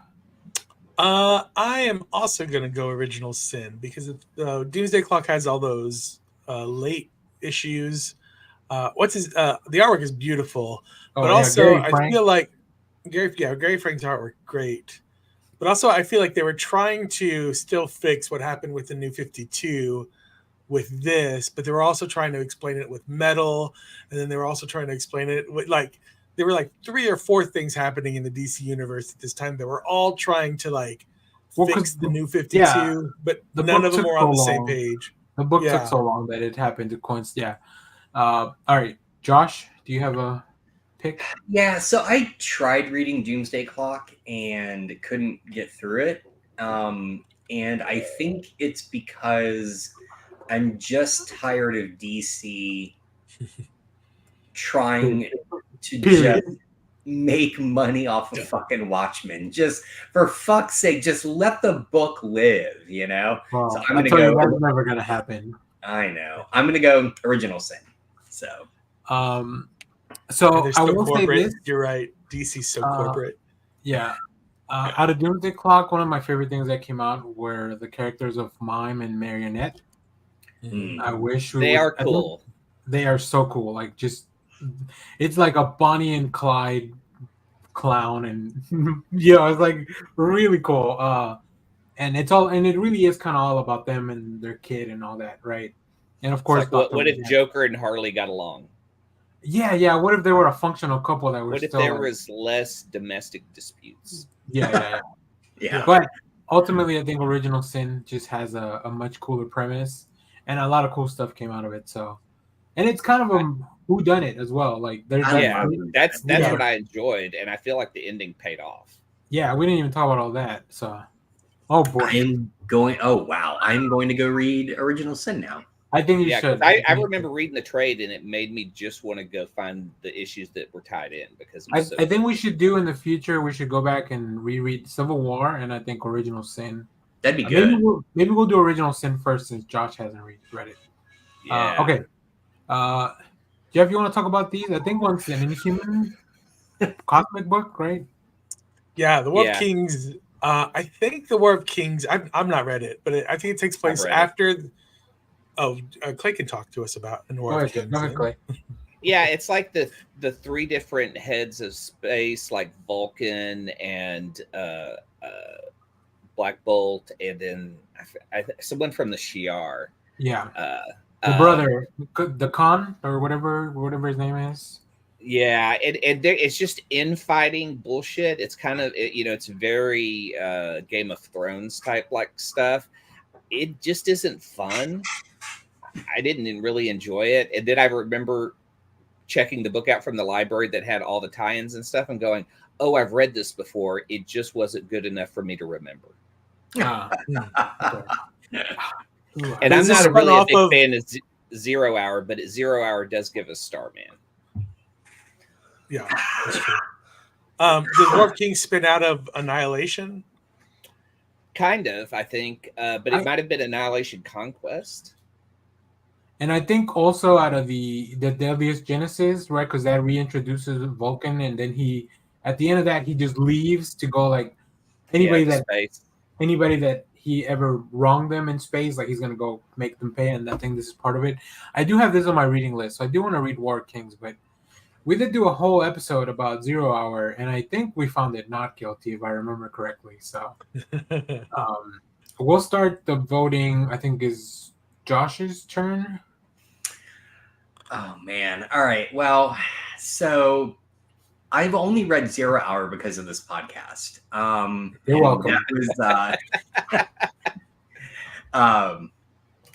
I am also going to go Original Sin because Doomsday Clock has all those late issues. The artwork is beautiful, but also I feel like Gary Frank's artwork great, but also I feel like they were trying to still fix what happened with the New 52 with this, but they were also trying to explain it with Metal, and then they were also trying to explain it with there were 3 or 4 things happening in the DC universe at this time that were all trying to fix the New 52, but none of them were on the same page. The book took so long that it happened to coincide. Yeah. All right, Josh, do you have a pick? Yeah, so I tried reading Doomsday Clock and couldn't get through it. And I think it's because I'm just tired of DC trying to just make money off of fucking Watchmen. Just for fuck's sake, just let the book live, Well, So I'm gonna go. That's never gonna happen. I know. I'm gonna go Original Sin. So so They're I so will say corporate. this. You're right. DC's so corporate. Yeah. Out of Doomsday Clock, one of my favorite things that came out were the characters of Mime and Marionette. I wish They are cool. They are so cool. Like, just it's like a Bonnie and Clyde clown, and it's like really cool. And it really is kind of all about them and their kid and all that, right? And of course, What if Joker and Harley got along? Yeah. What if they were a functional couple that were What if still there like, was less domestic disputes? yeah. Yeah. But ultimately, I think Original Sin just has a much cooler premise, and a lot of cool stuff came out of it. So, and it's kind of a who done it as well. Like Yeah, that's Yeah. what I enjoyed, and I feel like the ending paid off. Yeah, we didn't even talk about all that. So, oh boy, I'm going. Oh wow, I'm going to go read Original Sin now. I think you Yeah, because should. I remember reading the trade, and it made me just want to go find the issues that were tied in because it was so I think we should do in the future. We should go back and reread Civil War, and I think Original Sin. That'd be good. Maybe we'll do Original Sin first since Josh hasn't read it. Yeah. Okay. Jeff, you want to talk about these? I think one's an Inhuman cosmic book, right? Yeah, the War Yeah. of Kings. I think the War of Kings. I've not read it, but I think it takes place read it. after. Oh, Clay can talk to us about the War Go of ahead, Kings. go ahead, then. Clay. Yeah, it's like the three different heads of space, like Vulcan and Black Bolt, and then someone from the Shi'ar. Yeah, The brother, the Khan or whatever his name is. Yeah, it's just infighting bullshit. It's kind of it's very Game of Thrones type like stuff. It just isn't fun. I didn't really enjoy it, and then I remember checking the book out from the library that had all the tie-ins and stuff, and going, "Oh, I've read this before. It just wasn't good enough for me to remember." Okay. And I'm not really a big fan of Zero Hour, but 0 Hour does give us Starman. Yeah, that's true. Did War of Kings spin out of Annihilation? Kind of, I think, but it might have been Annihilation Conquest. And I think also out of the Deadliest Genesis, right? Because that reintroduces Vulcan, and then at the end of that he just leaves to go like anybody that he ever wronged them in space, like he's gonna go make them pay, and I think this is part of it. I do have this on my reading list, so I do want to read War of Kings, but we did do a whole episode about 0 Hour, and I think we found it not guilty if I remember correctly. So we'll start the voting. I think is Josh's turn. Oh man! All right. Well, so I've only read 0 Hour because of this podcast. You're welcome. That was,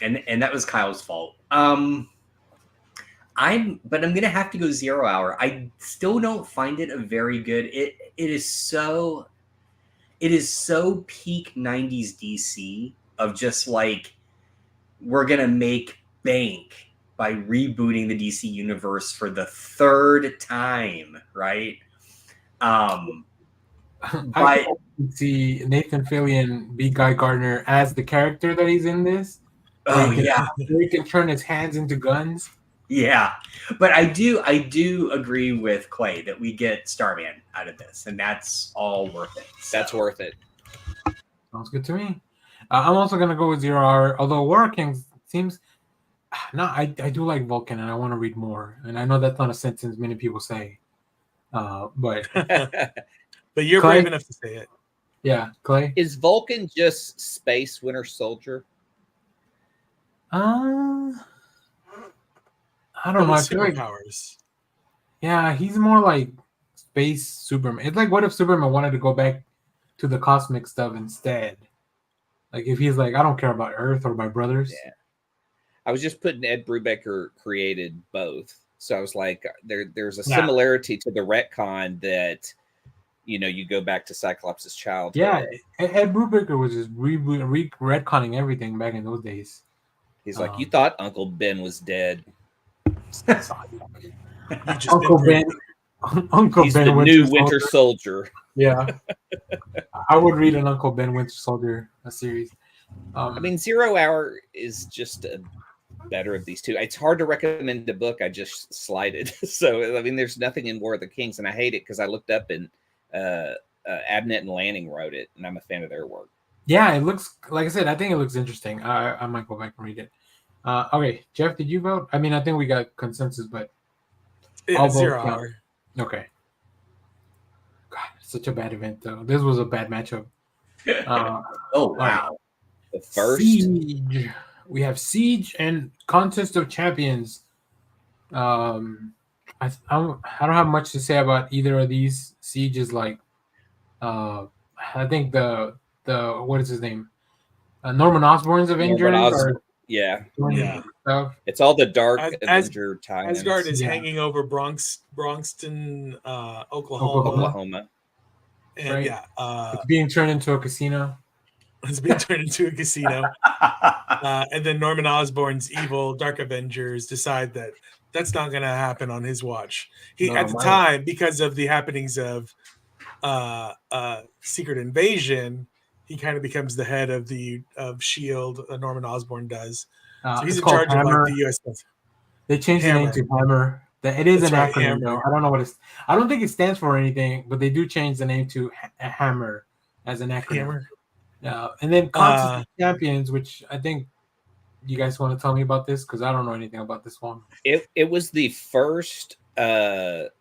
and that was Kyle's fault. I'm gonna have to go 0 Hour. I still don't find it a very good. It is so peak 90s DC of just like we're gonna make bank by rebooting the DC universe for the third time, right? I see Nathan Fillion be Guy Gardner as the character that he's in this. Oh he can turn his hands into guns. Yeah, but I do agree with Clay that we get Starman out of this, and that's all worth it. So. That's worth it. Sounds good to me. I'm also gonna go with 0 Hour, although War of Kings seems. No, I do like Vulcan, and I want to read more. And I know that's not a sentence many people say, but but you're brave enough to say it. Yeah, Clay. Is Vulcan just Space Winter Soldier? I don't know. I feel like powers. Yeah, he's more like space Superman. It's like, what if Superman wanted to go back to the cosmic stuff instead? Like if he's like, I don't care about Earth or my brothers. Yeah. I was just putting Ed Brubaker created both. So I was like, there's a similarity to the retcon that, you go back to Cyclops' childhood. Yeah, Ed Brubaker was just retconning everything back in those days. He's like, you thought Uncle Ben was dead. Uncle Ben. He's the new Winter Soldier. Yeah. I would read an Uncle Ben Winter Soldier series. 0 Hour is just a better of these two. It's hard to recommend a book. I just slide it. So, there's nothing in War of the Kings, and I hate it because I looked up and Abnett and Lanning wrote it, and I'm a fan of their work. Yeah, it looks, like I said, I think it looks interesting. I might go back and read it. Okay, Jeff, did you vote? I think we got consensus, but I'll 0 Hour. Okay. God, such a bad event, though. This was a bad matchup. Oh, wow. The first Siege. We have Siege and Contest of Champions. I don't have much to say about either of these. Siege is like, I think the what is his name? Norman Osborn's Avengers or yeah. stuff. It's all the Dark As- Avenger tie-ins. Asgard is Yeah. hanging over Bronxton, Oklahoma. Oklahoma. And Right. yeah, It's being turned into a casino. it's being turned into a casino. And then Norman Osborn's evil Dark Avengers decide that that's not going to happen on his watch. He at the time, because of the happenings of Secret Invasion, he kind of becomes the head of Shield. Norman Osborn does. So he's in charge of like the U.S. They changed the name to Hammer. It is an acronym, Hammer. though. I don't know what it's. I don't think it stands for anything, but they do change the name to Hammer as an acronym. Hammer. And then Contest of Champions, which I think you guys want to tell me about this because I don't know anything about this one. It was the first event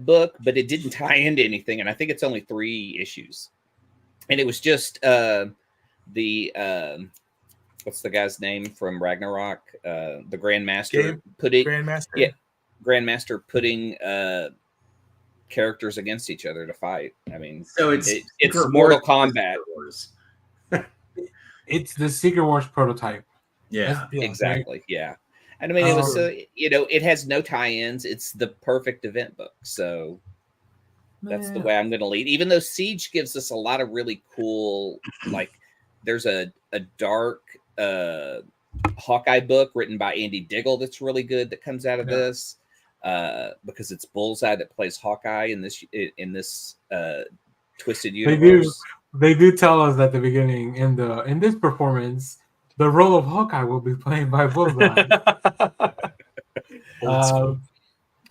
book, but it didn't tie into anything, and I think it's only 3 issues. And it was just the what's the guy's name from Ragnarok? The Grandmaster Grandmaster putting characters against each other to fight. I mean, so it's Mortal Kombat. It's the Secret Wars prototype. Yeah, exactly. Right? Yeah. And I mean, it was, it has no tie-ins. It's the perfect event book. So that's the way I'm going to lead. Even though Siege gives us a lot of really cool, like there's a dark Hawkeye book written by Andy Diggle that's really good that comes out of this because it's Bullseye that plays Hawkeye in this Twisted Universe. They do tell us at the beginning in this performance, the role of Hawkeye will be played by Bullseye.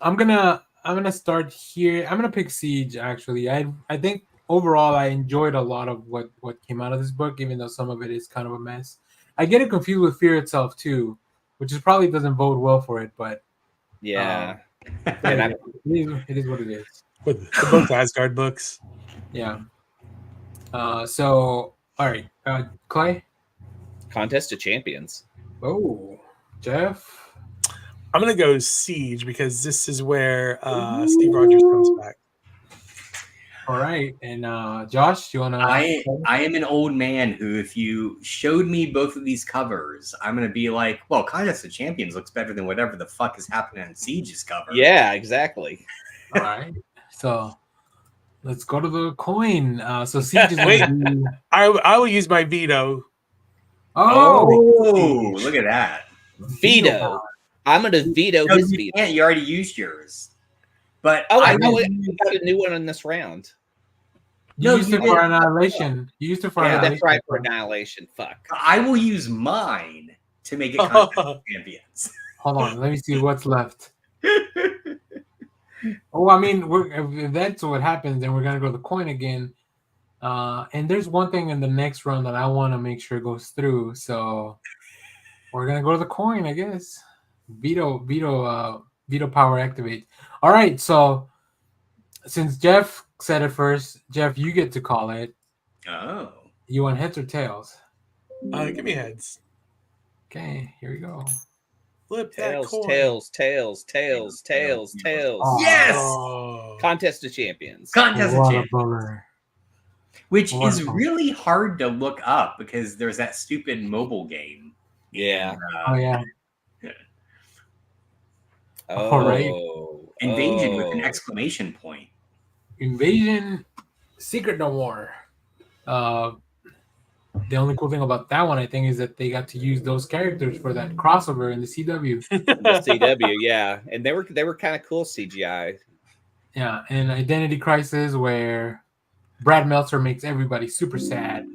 I'm gonna start here. I'm gonna pick Siege. Actually, I think overall I enjoyed a lot of what came out of this book, even though some of it is kind of a mess. I get it confused with Fear itself too, which is probably doesn't bode well for it. But yeah, it is what it is. With both Asgard books. Yeah. So all right, Clay. Contest of Champions. Oh, Jeff. I'm gonna go Siege because this is where Steve Rogers comes back. All right, and Josh, you wanna? I am an old man who, if you showed me both of these covers, I'm gonna be like, well, Contest of Champions looks better than whatever the fuck is happening on Siege's cover. Yeah, exactly. All right, so let's go to the coin. So Siege is I will use my veto. Oh, look at that. Veto. I'm going to veto his veto. You already used yours. But I got a new one in this round. You used it for Annihilation. That's right, for Annihilation. Fuck. I will use mine to make it Contest of Champions. Hold on. Let me see what's left. Oh, I mean, if that's what happens, then we're going to go to the coin again. And there's one thing in the next round that I want to make sure goes through. So we're going to go to the coin, I guess. Veto power activate. All right. So since Jeff said it first, Jeff, you get to call it. Oh. You want heads or tails? Give me heads. Okay, here we go. Flip tails, that coin. Tails. Oh. Yes! Contest of Champions. Contest of Champions. Bummer. Which is really hard to look up because there's that stupid mobile game. Yeah. Yeah. All right. Invasion with an exclamation point. Invasion, Secret No More. The only cool thing about that one, I think, is that they got to use those characters for that crossover in the CW. The CW, yeah, and they were kind of cool CGI. Yeah, and Identity Crisis, where Brad Meltzer makes everybody super sad.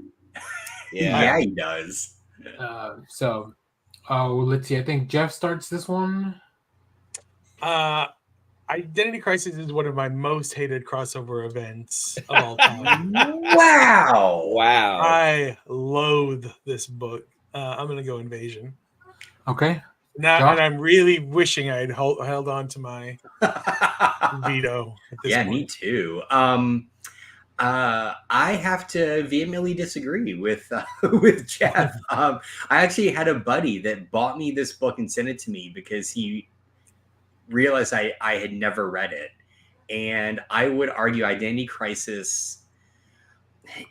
Yeah, he does. So let's see. I think Jeff starts this one. Identity Crisis is one of my most hated crossover events of all time. Wow. I loathe this book. I'm going to go Invasion. Okay. Now, and I'm really wishing I had held on to my veto. At this point. Me too. I have to vehemently disagree with Jeff. I actually had a buddy that bought me this book and sent it to me because he realized I had never read it. And I would argue Identity Crisis,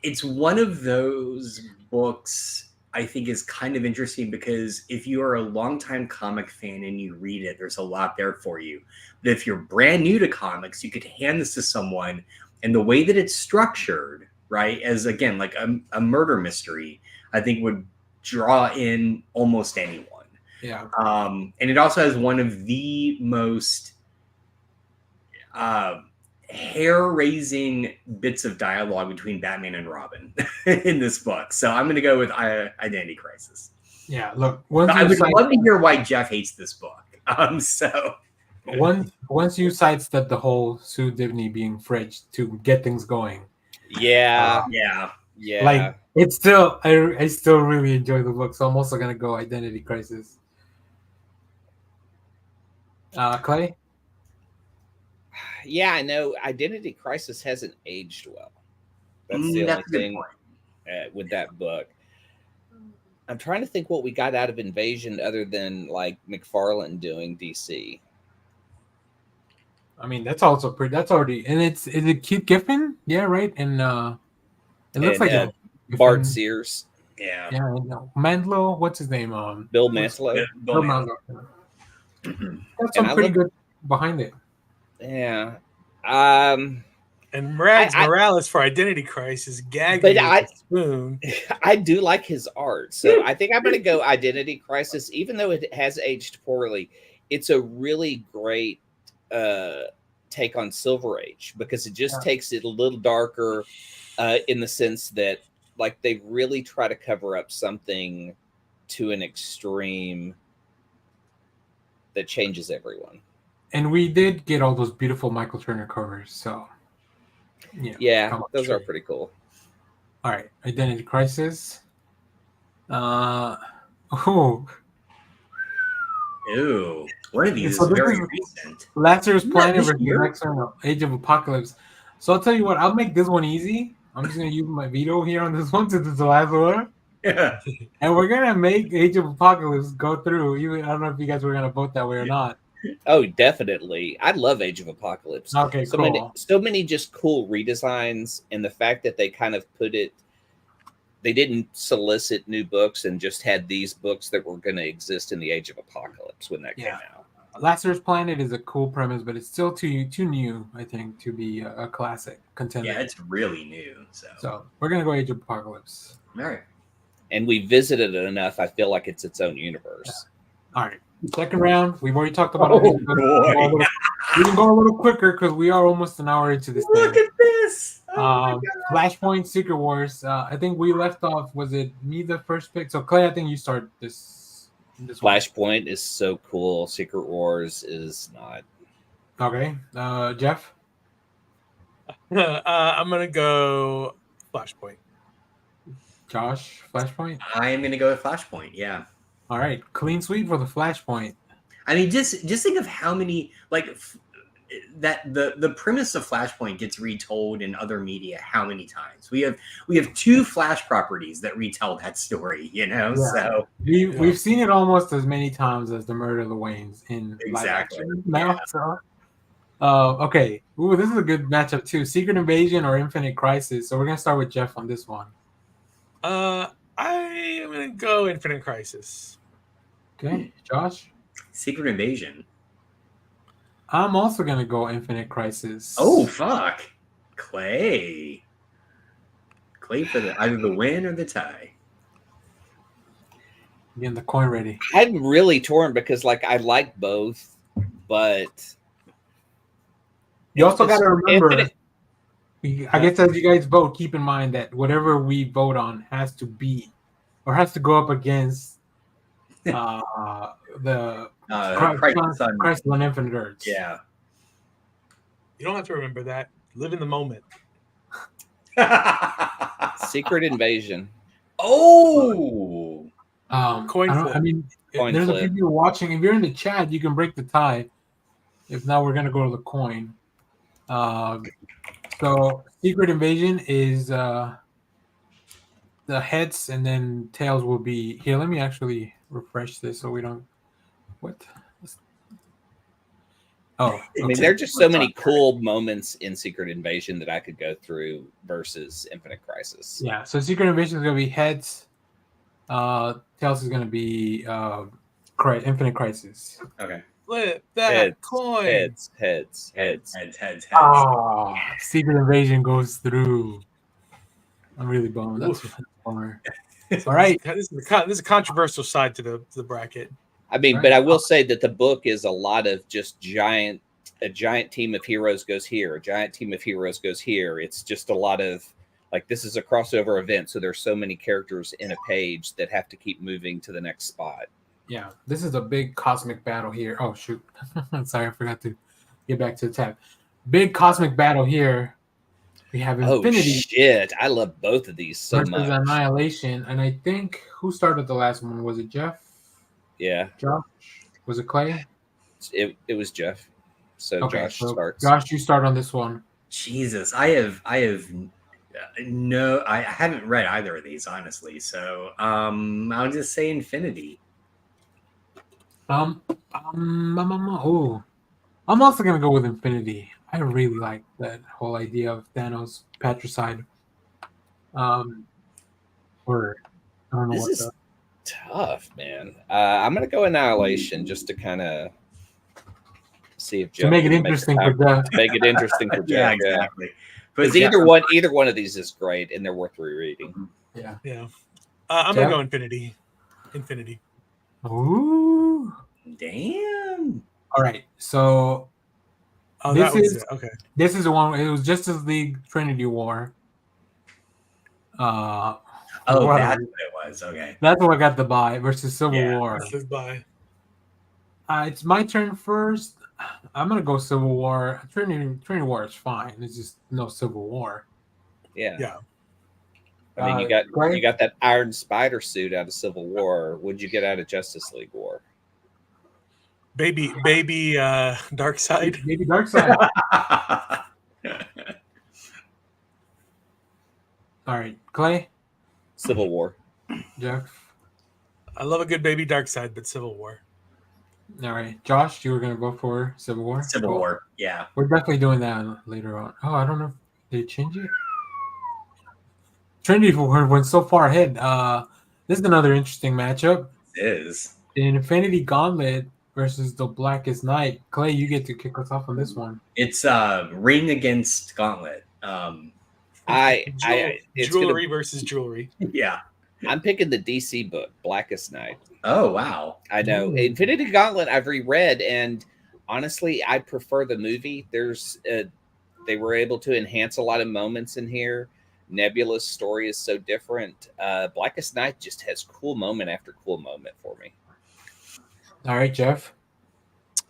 it's one of those books I think is kind of interesting because if you are a longtime comic fan and you read it, there's a lot there for you. But if you're brand new to comics, you could hand this to someone, and the way that it's structured, right, as again, like a murder mystery, I think would draw in almost anyone. Yeah. And it also has one of the most hair-raising bits of dialogue between Batman and Robin in this book. So I'm going to go with Identity Crisis. Yeah, look. I would love to hear why Jeff hates this book. So once you sidestep the whole Sue Dibney being fridged to get things going. Yeah. Yeah. Like it's still, I still really enjoy the book, so I'm also gonna go Identity Crisis. Clay? Yeah, I know Identity Crisis hasn't aged well. That's the only thing with that book. I'm trying to think what we got out of Invasion other than like McFarlane doing DC. I mean, that's also pretty. That's already, and is it Keith Giffen? Yeah, right. And it looks like Bart Sears. Yeah. Yeah. Mantlo. What's his name? Bill Mantlo. Bill Mantlo. That's some pretty good behind it. Yeah. And Morales for Identity Crisis gagged with a spoon. I do like his art, so I think I'm going to go Identity Crisis, even though it has aged poorly. It's a really great take on Silver Age because it just takes it a little darker in the sense that, like, they really try to cover up something to an extreme that changes everyone. And we did get all those beautiful Michael Turner covers, so yeah, those are pretty cool. All right, Identity Crisis. Ooh, one of these is very recent. Lazarus Planet versus Age of Apocalypse. So I'll tell you what, I'll make this one easy. I'm just gonna use my veto here on this one since it's the last one. Yeah. And we're gonna make Age of Apocalypse go through. I don't know if you guys were gonna vote that way or not. Oh, definitely. I love Age of Apocalypse. Okay, cool. So many just cool redesigns, and the fact that they kind of put it, they didn't solicit new books and just had these books that were going to exist in the Age of Apocalypse when that came out. Lazarus Planet is a cool premise, but it's still too new, I think, to be a classic contender. Yeah, it's really new. So we're gonna go Age of Apocalypse. All right. And we visited it enough. I feel like it's its own universe. Yeah. All right. Second round. We've already talked about it. We can go a little quicker because we are almost an hour into this. Look at this. Flashpoint Secret Wars. I think we left off. Was it me the first pick? So Clay, I think you start this Flashpoint is so cool. Secret Wars is not. Okay. Jeff? I'm going to go Flashpoint. Josh, Flashpoint? I am going to go with Flashpoint, yeah. All right. Clean sweep for the Flashpoint. I mean, just think of how many, like, that the premise of Flashpoint gets retold in other media how many times. We have two Flash properties that retell that story, so we've seen it almost as many times as the Murder of the Waynes in live action now. So okay. Ooh, this is a good matchup too. Secret Invasion or Infinite Crisis. So we're gonna start with Jeff on this one. I am gonna go Infinite Crisis. Okay, Josh? Secret Invasion. I'm also going to go Infinite Crisis. Oh, fuck. Clay for either the win or the tie. Getting the coin ready. I'm really torn because, like, I like both, but... You also got to remember, I guess as you guys vote, keep in mind that whatever we vote on has to go up against the Crisis on Infinite Earths. Yeah. You don't have to remember that. Live in the moment. Secret Invasion. Oh. Coin flip. I mean, there's a few people watching. If you're in the chat, you can break the tie. If not, we're going to go to the coin. So Secret Invasion is the heads, and then tails will be here. Let me actually refresh this so we don't. What? Oh, I mean, there are just so many cool moments in Secret Invasion that I could go through versus Infinite Crisis. Yeah, so Secret Invasion is going to be heads. Tails is going to be Infinite Crisis. Okay. Flip that Heads, coin. heads. Oh, Secret Invasion goes through. I'm really bummed. That's a bummer. All right. This is a controversial side to the bracket. I mean, Right. but I will say that the book is a lot of just a giant team of heroes goes here, a giant team of heroes goes here. It's just a lot of like, this is a crossover event, so there's so many characters in a page that have to keep moving to the next spot. Yeah, this is a big cosmic battle here. Oh shoot, sorry, I forgot to get back to the tab. Big cosmic battle here. We have Infinity. Oh shit! I love both of these so much. Annihilation, and I think who started the last one? Was it Jeff? Yeah. Josh? Was it Clay? It was Jeff. So okay, Josh starts. Josh, you start on this one. Jesus, I haven't read either of these honestly. So I'll just say Infinity. I'm also gonna go with Infinity. I really like that whole idea of Thanos patricide. Or I don't know this what is tough, man. I'm gonna go Annihilation just to kind of see if Jeff to make it interesting for Jeff. Make it interesting for Jeff. Yeah, exactly. Because either one of these is great and they're worth rereading. Yeah. I'm gonna go Infinity. Infinity. Ooh. Damn. All right. So this is the one. It was Justice League Trinity War. That's what it was. Okay. That's what I got the buy versus Civil War. This is buy. It's my turn first. I'm gonna go Civil War. Trinity War is fine. It's just no Civil War. Yeah. I mean, you got that Iron Spider suit out of Civil War. What'd you get out of Justice League War? Baby Darkseid. Baby Darkseid. All right, Clay. Civil War. Jeff. I love a good Baby Darkseid, but Civil War. All right, Josh, you were gonna go for Civil War. Civil War. Yeah, we're definitely doing that later on. Oh, I don't know if they change it. Trinity War went so far ahead. This is another interesting matchup. It is. The Infinity Gauntlet versus the Blackest Night. Clay, you get to kick us off on this one. It's Ring against Gauntlet. Jewelry versus jewelry. Yeah. I'm picking the DC book, Blackest Night. Oh, wow. I know. Infinity Gauntlet I've reread, and honestly, I prefer the movie. They were able to enhance a lot of moments in here. Nebula's story is so different. Blackest Night just has cool moment after cool moment for me. All right, Jeff.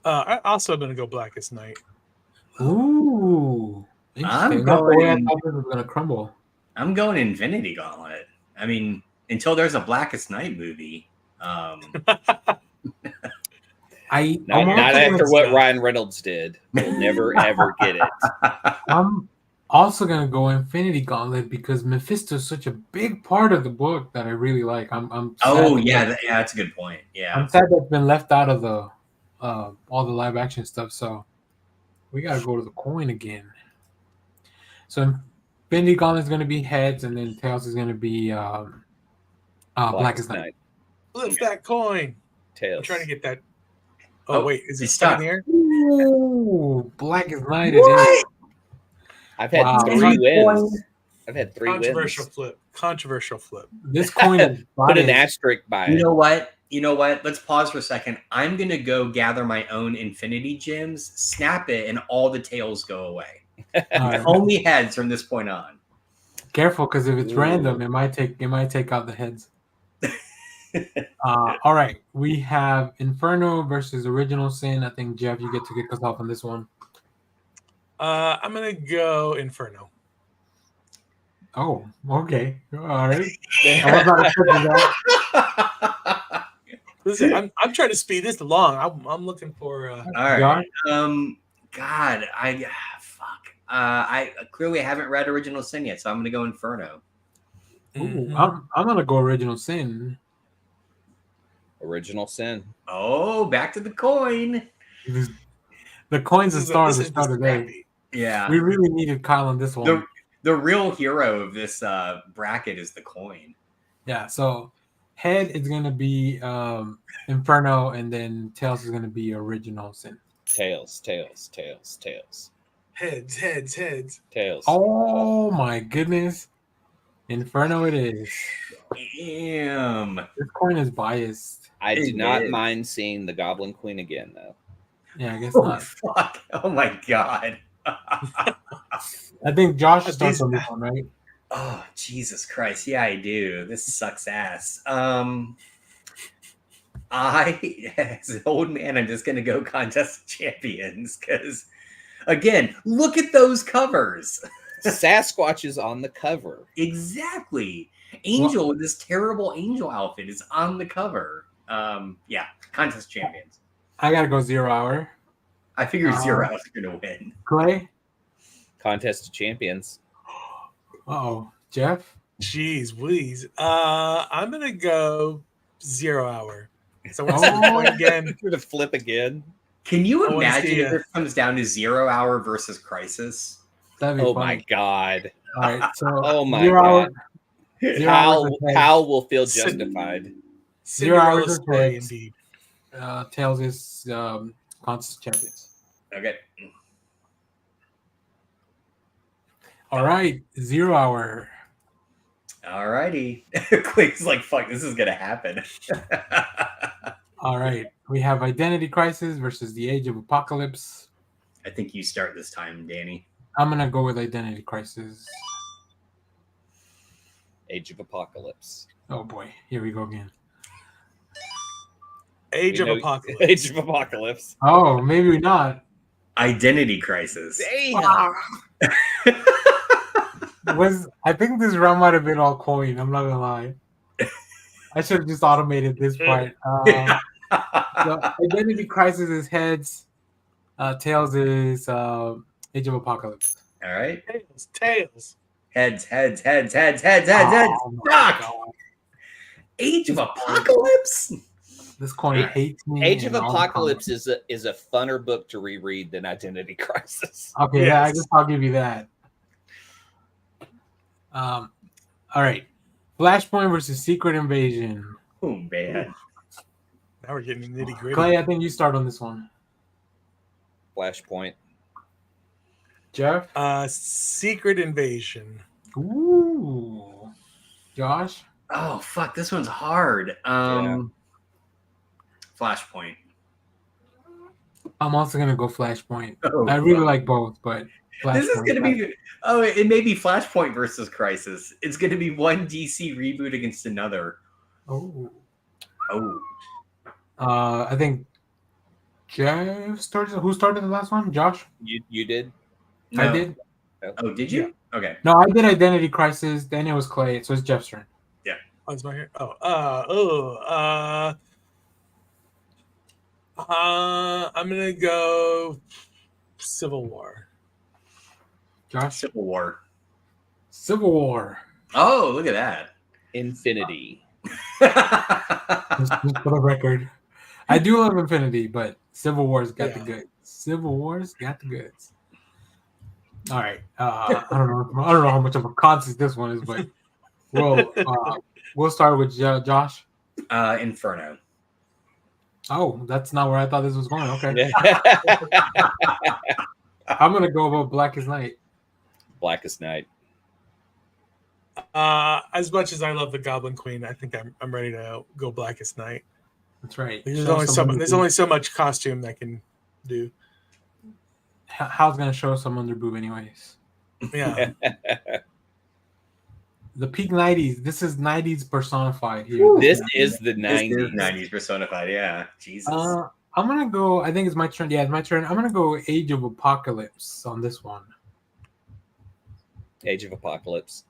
I also going to go Blackest Night. Ooh. I'm going to crumble. I'm going Infinity Gauntlet. I mean, until there's a Blackest Night movie. Not after what Ryan Reynolds did. We'll never ever get it. I'm also gonna go Infinity Gauntlet because Mephisto is such a big part of the book that I really like. I'm that's a good point. Yeah, I'm sad that's been left out of the all the live action stuff. So we gotta go to the coin again. So Infinity Gauntlet is gonna be heads, and then tails is gonna be Blackest Night. Flip that coin. Tails. I'm trying to get that. Oh wait, is it stuck in there? Ooh, Blackest Night. It is. I've had 3 wins. I've had 3 Controversial wins. Controversial flip. This coin is put an asterisk by it. You know what? Let's pause for a second. I'm gonna go gather my own Infinity Gems, snap it, and all the tails go away. Right. Only heads from this point on. Careful, because if it's random, it might take out the heads. All right, we have Inferno versus Original Sin. I think Jeff, you get to kick us off on this one. I'm gonna go Inferno. Oh, okay, all right. I was not expecting that. Listen, I'm trying to speed this along. I'm looking for. All right. God, I clearly haven't read Original Sin yet, so I'm gonna go Inferno. Ooh, I'm gonna go Original Sin. Original Sin. Oh, back to the coin. This The coin's the star of this the is show today. scrappy. Yeah. We really needed Kyle on this one. The real hero of this bracket is the coin. Yeah, so head is going to be Inferno, and then tails is going to be Originals. And Tails. Heads. oh my goodness, Inferno it is. Damn. This coin is biased. I do It not is. mind seeing the Goblin Queen again, though. Yeah, I guess Oh, not. fuck. Oh my god. I think Josh starts on this one, right? Oh, Jesus Christ. Yeah, I do. This sucks ass. I, as an old man, I'm just going to go Contest of Champions because, again, look at those covers. Sasquatch is on the cover. Exactly. Angel with this terrible angel outfit is on the cover. Yeah, Contest of Champions. I got to go 0 hour. I figured Zero was going to win. Clay? Contest of Champions. Uh-oh. Jeff? Jeez, please. I'm gonna go 0 hour. So what's the point again? To flip again. Can you I wanna imagine see if this comes down to 0 hour versus Crisis? That'd be Oh funny. my god. All right, so Oh my 0 hour. god. 0 hours is head. How will feel justified. 0 hours Cinderella is story, heads. indeed. Tails is Contest of Champions. Okay. All right, 0 hour. Alrighty. Clay's like, fuck, this is going to happen. All right, we have Identity Crisis versus the Age of Apocalypse. I think you start this time, Danny. I'm gonna go with Identity Crisis. Age of Apocalypse. Oh boy, here we go again. Age We of know- Apocalypse. Age of Apocalypse. Oh, maybe not. Identity Crisis. Damn. I think this round might have been all coin. I'm not gonna lie. I should have just automated this part. The Identity Crisis is heads. Tails is Age of Apocalypse. All right. Tails. Heads. Oh my Fuck! God. Age of Apocalypse? This coin hates me. Age of and all the Apocalypse is a funner book to reread than Identity Crisis. comments. Okay, Yes. yeah, I guess I'll give you that. All right. Flashpoint versus Secret Invasion. Oh, man. Now we're getting nitty gritty. Clay, I think you start on this one. Flashpoint. Jeff? Secret Invasion. Ooh. Josh? Oh, fuck. This one's hard. Flashpoint. I'm also going to go Flashpoint. Oh, I really fuck. like both, but Flashpoint. This is going to be... Oh, it may be Flashpoint versus Crisis. It's going to be one DC reboot against another. Oh. Oh. I think Jeff started. Who started the last one? Josh? You did? No. I did. Oh, did you? Okay. No, I did Identity Crisis. Then it was Clay. So it's Jeff's turn. Oh, it's my hair. I'm gonna go Civil War. Josh? Civil War. Civil War. Oh, look at that. Infinity. Just for the record. I do love Infinity, but Civil War's got the goods. Civil War's got the goods. All right. I don't know how much of a contest this one is, but we'll start with Josh. Inferno. Oh, that's not where I thought this was going. Okay. Yeah. I'm gonna go about Blackest Night. Blackest Night. As much as I love the Goblin Queen, I think I'm ready to go Blackest Night. That's right. There's only so much costume that can do. Hal's gonna show some under boob anyways. Yeah. The peak 90s. This is 90s personified here. This is the This is 90s. 90s personified, yeah. Jesus. I'm gonna go. I think it's my turn. Yeah, it's my turn. I'm gonna go Age of Apocalypse on this one. Age of Apocalypse.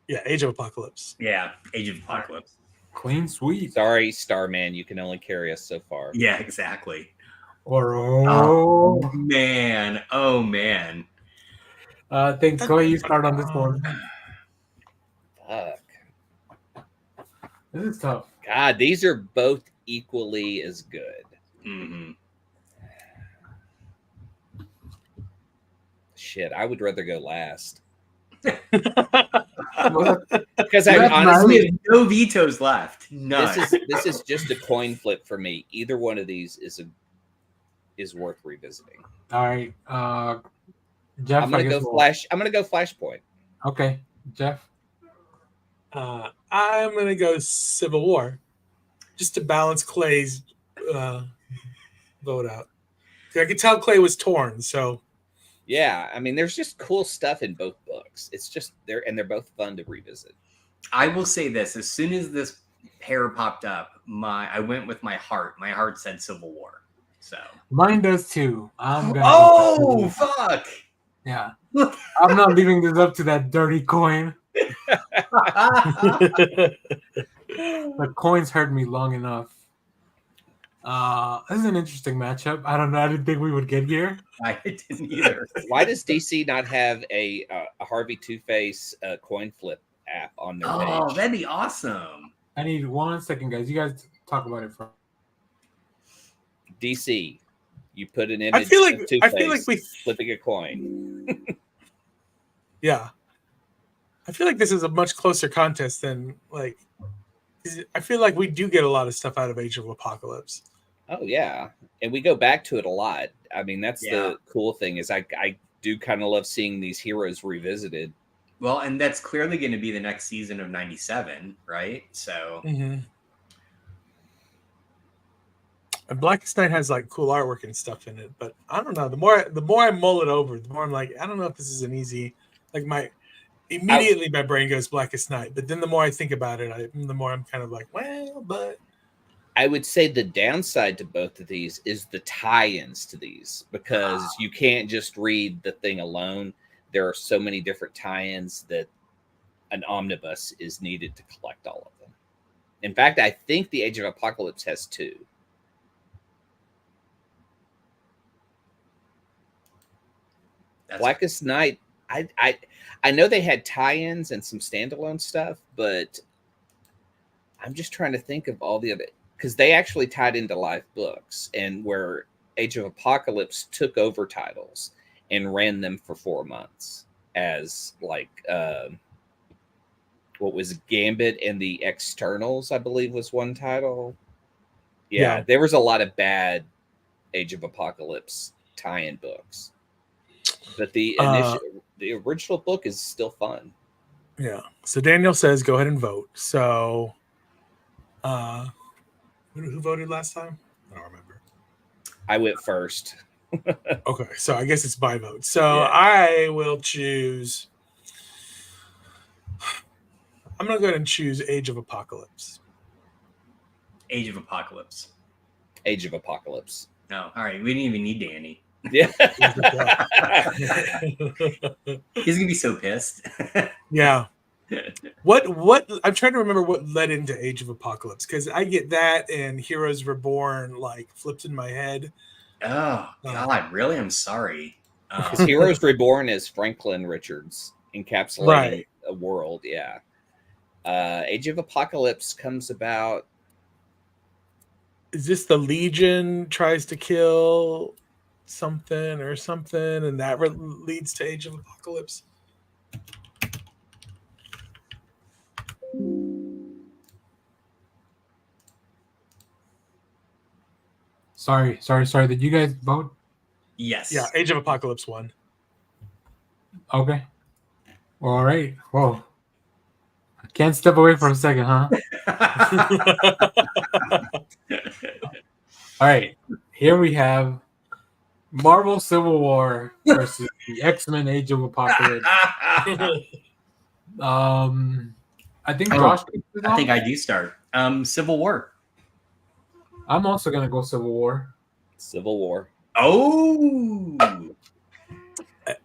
Yeah, Age of Apocalypse. Yeah, Age of Apocalypse. Clean sweep. Sorry, Starman, you can only carry us so far. Yeah, exactly. Or Oh, man. Oh, man. thanks. Go ahead. You start on this one. Fuck. This is tough. God, these are both equally as good. Mm-hmm. Shit, I would rather go last Well, because That's honestly, We have no vetoes left. None. this is just a coin flip for me. Either one of these is worth revisiting. all right, Jeff. I'm gonna I guess go Flash. I'm gonna go Flashpoint. Okay, Jeff. I'm gonna go Civil War, just to balance Clay's vote out. I could tell Clay was torn, so Yeah, I mean, there's just cool stuff in both books. It's just they're both fun to revisit. I will say this: as soon as this pair popped up, I went with my heart. My heart said Civil War. So Mine does too. I'm gonna. oh fuck! Yeah, I'm not leaving this up to that dirty coin. The coins hurt me long enough. This is an interesting matchup. I don't know. I didn't think we would get here. I didn't either. Why does DC not have a Harvey Two-Face coin flip app on their Oh, page? that'd be awesome. I need 1 second, guys. You guys talk about it first. DC, you put an image. I feel like of Two-Face I feel like we flipping a coin. yeah. I feel like this is a much closer contest than like. I feel like we do get a lot of stuff out of Age of Apocalypse. Oh yeah, and we go back to it a lot. I mean, that's Yeah. the cool thing is I do kind of love seeing these heroes revisited. Well, and that's clearly going to be the next season of '97, right? So Mm-hmm. And Blackest Night has like cool artwork and stuff in it, but I don't know. The more I mull it over, the more I'm like, I don't know if this is an easy. Like my brain goes Blackest Night, but then the more I think about it, the more I'm kind of like, well, but I would say the downside to both of these is the tie-ins to these because you can't just read the thing alone. There are so many different tie-ins that an omnibus is needed to collect all of them. In fact, I think the Age of Apocalypse has 2. Blackest Night, I know they had tie-ins and some standalone stuff, but I'm just trying to think of all the other because they actually tied into live books and where Age of Apocalypse took over titles and ran them for 4 months as like what was Gambit and the Externals, I believe was one title. Yeah, there was a lot of bad Age of Apocalypse tie-in books. But the original book is still fun. Yeah. So Daniel says go ahead and vote. So who voted last time? I don't remember. I went first. Okay, so I guess it's my vote. So Yeah. I will choose. I'm gonna go ahead and choose Age of Apocalypse. Age of Apocalypse. Age of Apocalypse. No, all right. We didn't even need Danny. Yeah. He's gonna be so pissed. Yeah. What I'm trying to remember what led into Age of Apocalypse because I get that and Heroes Reborn like flipped in my head. Oh God, really? I'm sorry. Because Heroes Reborn is Franklin Richards encapsulating a world. Yeah. Age of Apocalypse comes about. Is this the Legion tries to kill something or something, and that leads to Age of Apocalypse? Sorry. Did you guys vote? Yes. Yeah, Age of Apocalypse won. Okay. All right. Whoa. I can't step away for a second, huh? All right. Here we have Marvel Civil War versus the X-Men Age of Apocalypse. I think Josh. I think I do start. Civil War. I'm also gonna go Civil War. Civil War. Oh,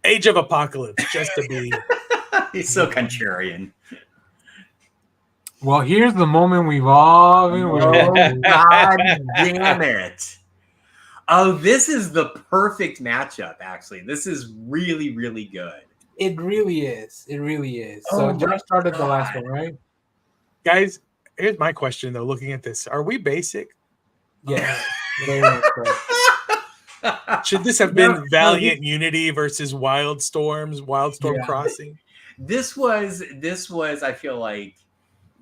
Age of Apocalypse, just to be. he's so contrarian. Well, here's the moment we've all been waiting. Oh, God damn it. Oh, this is the perfect matchup, actually. This is really, really good. It really is. It really is. Oh So my Josh started the last God. one, right? Guys, here's my question though. Looking at this, are we basic? Yeah. Very much so. Should this have been Valiant Unity versus Wildstorm Crossing? This was I feel like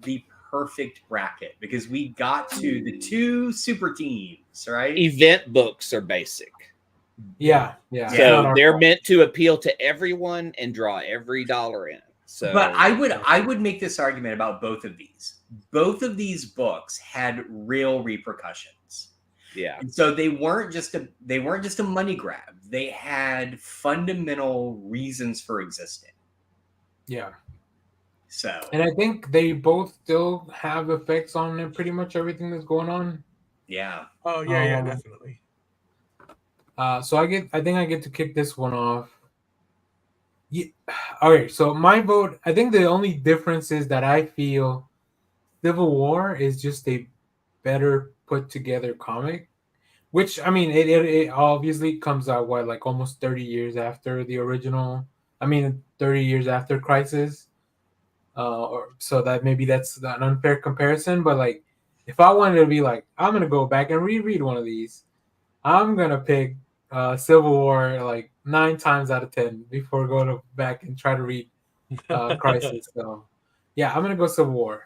the perfect bracket because we got to the two super teams, right? Event books are basic. Yeah. So they're meant to appeal to everyone and draw every dollar in. So, but I would make this argument about both of these. Both of these books had real repercussions. Yeah. And so they weren't just a money grab. They had fundamental reasons for existing. Yeah. So, and I think they both still have effects on pretty much everything that's going on. Yeah. Oh yeah, definitely. So I think I get to kick this one off. Yeah. Okay, so my vote, I think the only difference is that I feel Civil War is just a better put together comic, which I mean it obviously comes out like almost 30 years after the original. 30 years after Crisis. Or so that maybe that's an unfair comparison, but like if I wanted to be like I'm gonna go back and reread one of these, I'm gonna pick Civil War like 9 times out of 10 before going back and try to read Crisis. So yeah, I'm gonna go Civil War.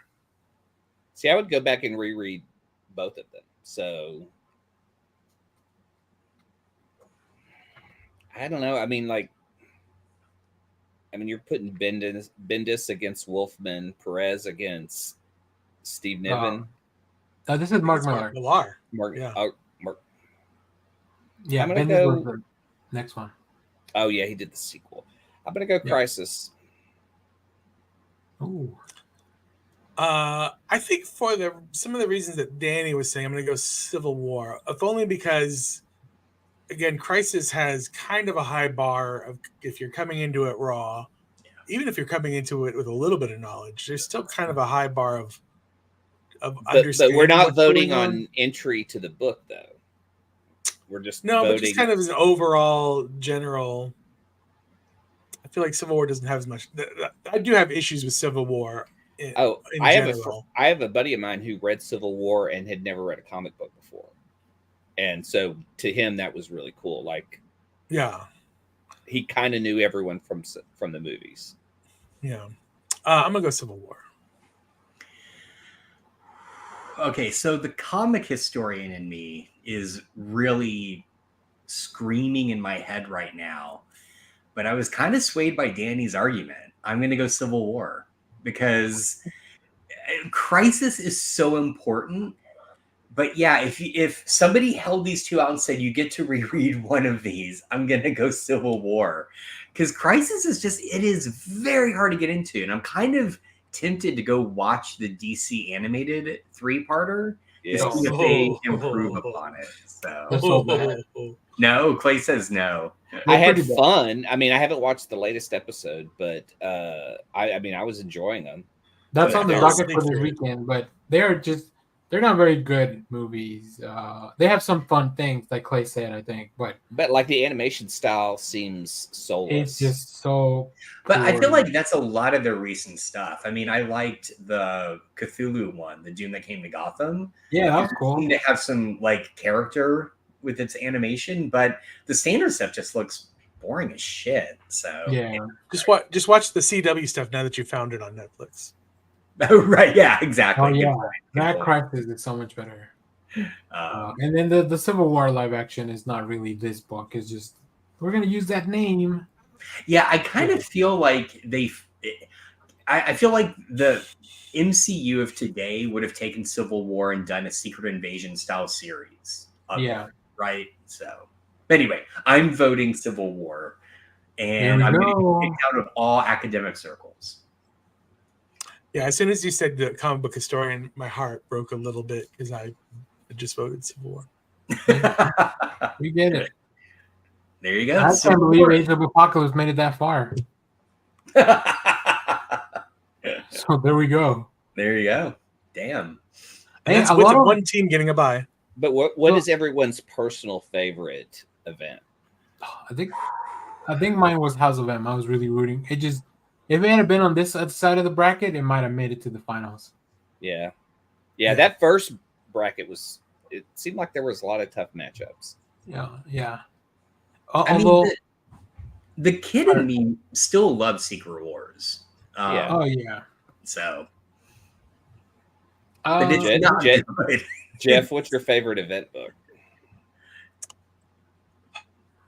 See, I would go back and reread both of them. So I don't know. You're putting Bendis against Wolfman, Perez against Steve Niven. This is Mark Millar. Mark. Yeah. Mark. Yeah, I'm gonna Bendis go. was the next one. Oh yeah, he did the sequel. I'm gonna go Crisis. Ooh. I think for some of the reasons that Danny was saying, I'm going to go Civil War, if only because, again, Crisis has kind of a high bar of if you're coming into it raw, even if you're coming into it with a little bit of knowledge, there's still kind of a high bar of understanding. But we're not voting on entry to the book, though. We're just voting. But just kind of as an overall general. I feel like Civil War doesn't have as much. I do have issues with Civil War. I have a buddy of mine who read Civil War and had never read a comic book before, and so to him that was really cool. Like, yeah, he kind of knew everyone from the movies. Yeah, I'm gonna go Civil War. Okay, so the comic historian in me is really screaming in my head right now, but I was kind of swayed by Danny's argument. I'm going to go Civil War because Crisis is so important. But yeah, if somebody held these two out and said you get to reread one of these, I'm going to go Civil War because Crisis is very hard to get into. And I'm kind of tempted to go watch the DC animated 3-parter to see if they improve upon it. So no, Clay says no. I had fun. I haven't watched the latest episode, but I was enjoying them. That's on the docket for this weekend, but they're not very good movies. They have some fun things, like Clay said, I think, but like the animation style seems soulless. It's just so. But I feel like that's a lot of their recent stuff. I liked the Cthulhu one, the Doom That Came to Gotham. Yeah, that was cool. It seemed to have some character with its animation, but the standard stuff just looks boring as shit. So yeah, just watch the CW stuff now that you found it on Netflix. Right? Yeah, exactly. Oh yeah, that Crisis is so much better. And then the Civil War live action is not really this book. It's just we're gonna use that name. Yeah, I kind of feel like I feel like the MCU of today would have taken Civil War and done a Secret Invasion style series. Right. So, but anyway, I'm voting Civil War, and I'm going to get kicked out of all academic circles. Yeah, as soon as you said the comic book historian, my heart broke a little bit because I just voted Civil War. We get it. There you go. I can't believe Age of Apocalypse made it that far. So there we go. There you go. Damn. And that's with one team getting a bye. But what is everyone's personal favorite event? I think mine was House of M. I was really rooting. If it had been on this side of the bracket, it might have made it to the finals. Yeah. That first bracket it seemed like there was a lot of tough matchups. Yeah. I mean, Although, the kid in me still loves Secret Wars. Yeah. oh yeah. So, but it's Jet- not Jet- good. Jeff, what's your favorite event book?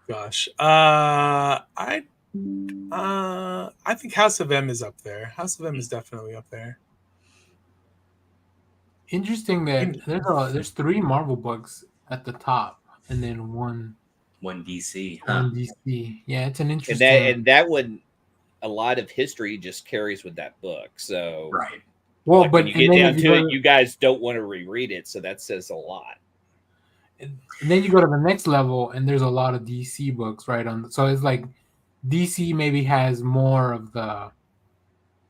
Gosh, I think House of M is up there. House of M is definitely up there. Interesting that there's 3 Marvel books at the top, and then one DC, huh? one DC. Yeah, it's an And interesting. that would a lot of history just carries with that book. So Right. Well, like, but when you get then down if you to go it, you guys don't want to reread it, so that says a lot. and then you go to the next level, and there's a lot of DC books right on. So it's like DC maybe has more of the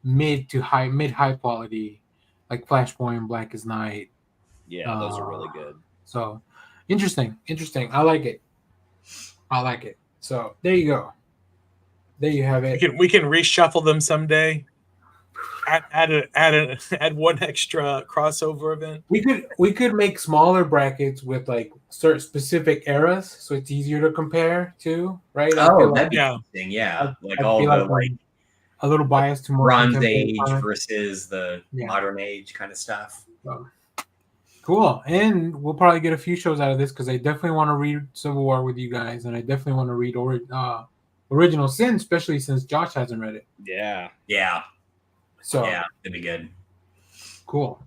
mid high quality, like Flashpoint, Blackest Night. Yeah, those are really good. So interesting. I like it. So there you go. There you have it. We can reshuffle them someday. Add one extra crossover event. We could make smaller brackets with like certain specific eras, so it's easier to compare to, right? I feel that'd like be interesting. Yeah, like I all feel the like a little biased to more Bronze contemporary Age comics. versus the Yeah. Modern Age kind of stuff. Cool, and we'll probably get a few shows out of this because I definitely want to read Civil War with you guys, and I definitely want to read Original Sin, especially since Josh hasn't read it. Yeah. So yeah, that'd be good. Cool.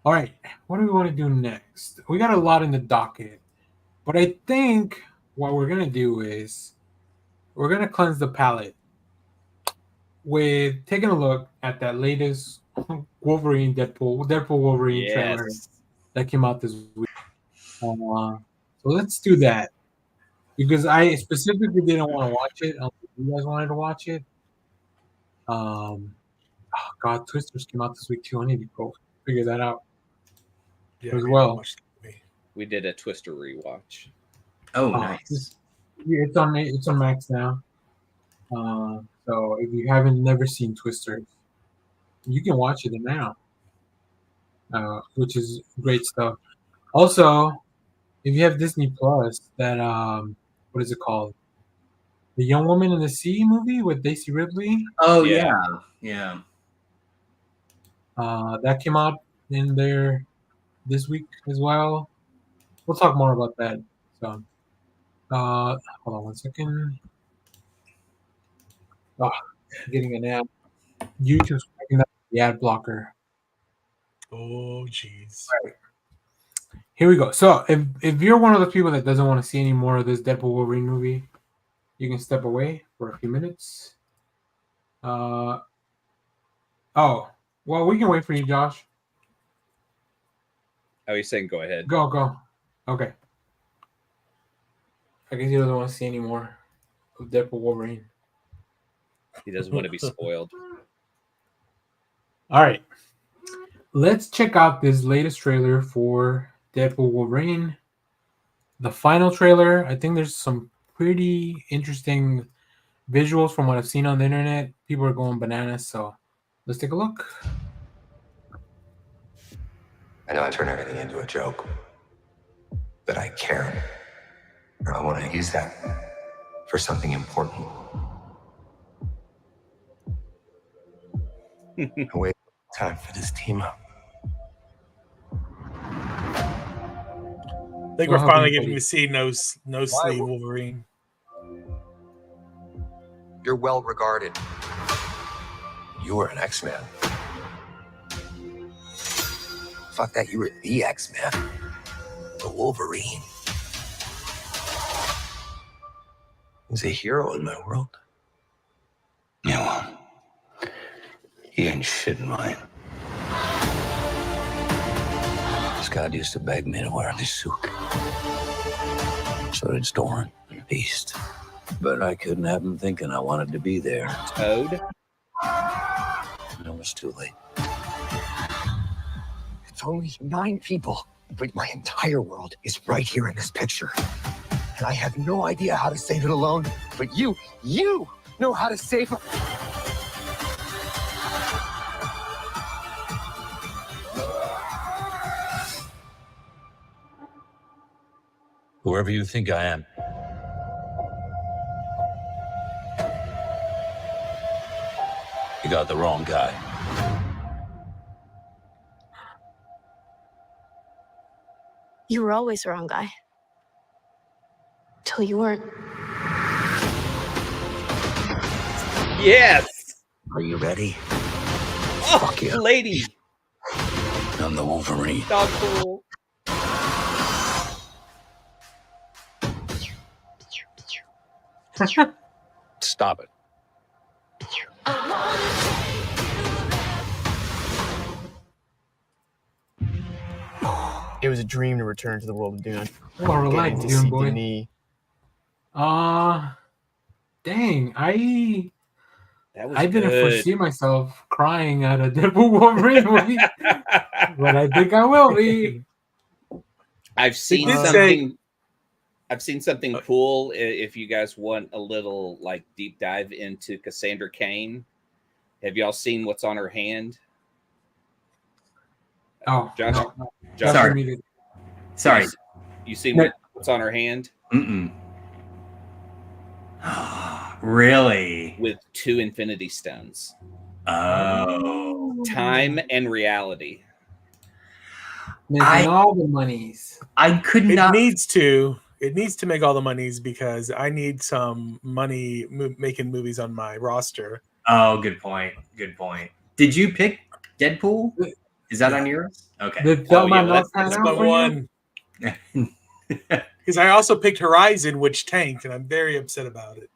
All right, what do we want to do next? We got a lot in the docket, but I think what we're gonna do is we're gonna cleanse the palate with taking a look at that latest Deadpool Wolverine trailer Yes. that came out this week. So let's do that because I specifically didn't want to watch it. I don't think you guys wanted to watch it. Oh God, Twisters came out this week too. I need to go figure that out as well. We did a Twister rewatch. Oh, nice. It's on Max now. So if you haven't never seen Twisters, you can watch it now, which is great stuff. Also, if you have Disney Plus, that what is it called? The Young Woman in the Sea movie with Daisy Ridley. Oh Yeah. yeah. That came out in there this week as well. We'll talk more about that. So, hold on one second. Oh, getting an ad. YouTube's picking up the ad blocker. Oh, jeez. Right. Here we go. So, if you're one of those people that doesn't want to see any more of this Deadpool Wolverine movie, you can step away for a few minutes. Oh, well, we can wait for you, Josh. Oh, he's saying go ahead. Go. Okay. I guess he doesn't want to see any more of Deadpool Wolverine. He doesn't want to be spoiled. All right. Let's check out this latest trailer for Deadpool Wolverine. The final trailer, I think there's some pretty interesting visuals from what I've seen on the internet. People are going bananas, so let's take a look. I know I turn everything into a joke, but I care. Or I want to use that for something important. I wait time for this team up. I think we're finally getting to see no sleeve Wolverine. You're well regarded. You were an X-Man. Fuck that, you were the X-Man. The Wolverine. He's a hero in my world. Yeah, well, he ain't shit in mine. Scott used to beg me to wear this suit. So did Storm and Beast. But I couldn't have him thinking I wanted to be there. Toad? And it was too late. It's only 9 people, but my entire world is right here in this picture. And I have no idea how to save it alone, but you know how to save it. Whoever you think I am. You got the wrong guy. You were always the wrong guy. Till you weren't. Yes. Are you ready? Oh, Fuck you. lady. I'm the Wolverine. Dog cool. Stop it. It was a dream to return to the world of Dune. Oh, relax, Getting to Dune see boy. Denis. Dang, I That was didn't good. foresee myself crying at a Deadpool Wolverine movie, but I think I will be. I've seen did something. I've seen something cool. If you guys want a little like deep dive into Cassandra Cain, have y'all seen what's on her hand? Oh, Josh, no. Josh, Sorry. Muted. Sorry. You seen what's on her hand Mm-mm. Really? with 2 Infinity Stones? Oh. Time and reality. Making all the monies. I could It not. needs to make all the monies because I need some money making movies on my roster. Oh, good point. Good point. Did you pick Deadpool? Is that on yours? Okay. Did Thelma yeah, not that's- pan That's out my for you? one. Because I also picked Horizon, which tanked, and I'm very upset about it.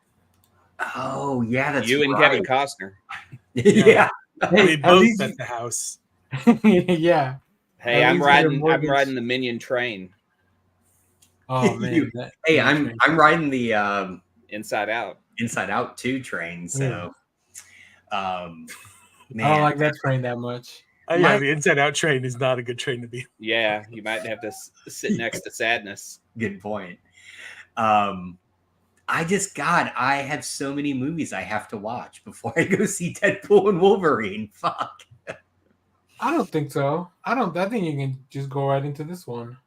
Oh, yeah, that's You and right. Kevin Costner. Yeah. Hey, We at both least at the house. yeah. Hey, At I'm least get a riding. I'm mortgage. riding the Minion train. Oh man. You- that- Hey, that I'm train. riding the Inside Out. Inside Out 2 train, so I man. don't like that train that much. Yeah, the Inside Out train is not a good train to be. Yeah, you might have to sit next to Sadness. Good point. I have so many movies I have to watch before I go see Deadpool and Wolverine. Fuck. I don't think so. I think you can just go right into this one.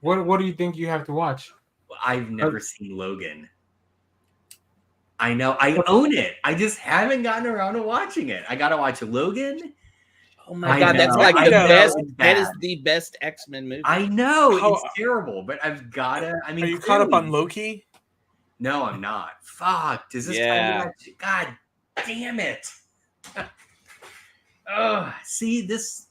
What do you think you have to watch? I've never seen Logan. I know. I own it. I just haven't gotten around to watching it. I got to watch Logan. Oh my I god, that's know. like I the know. best. It's That is bad. the best X-Men movie. I know. How- It's terrible, but I've got to. I mean, Are you caught up clearly- on Loki? No, I'm not. Fuck. Does this Yeah. time to God damn it. Oh, see this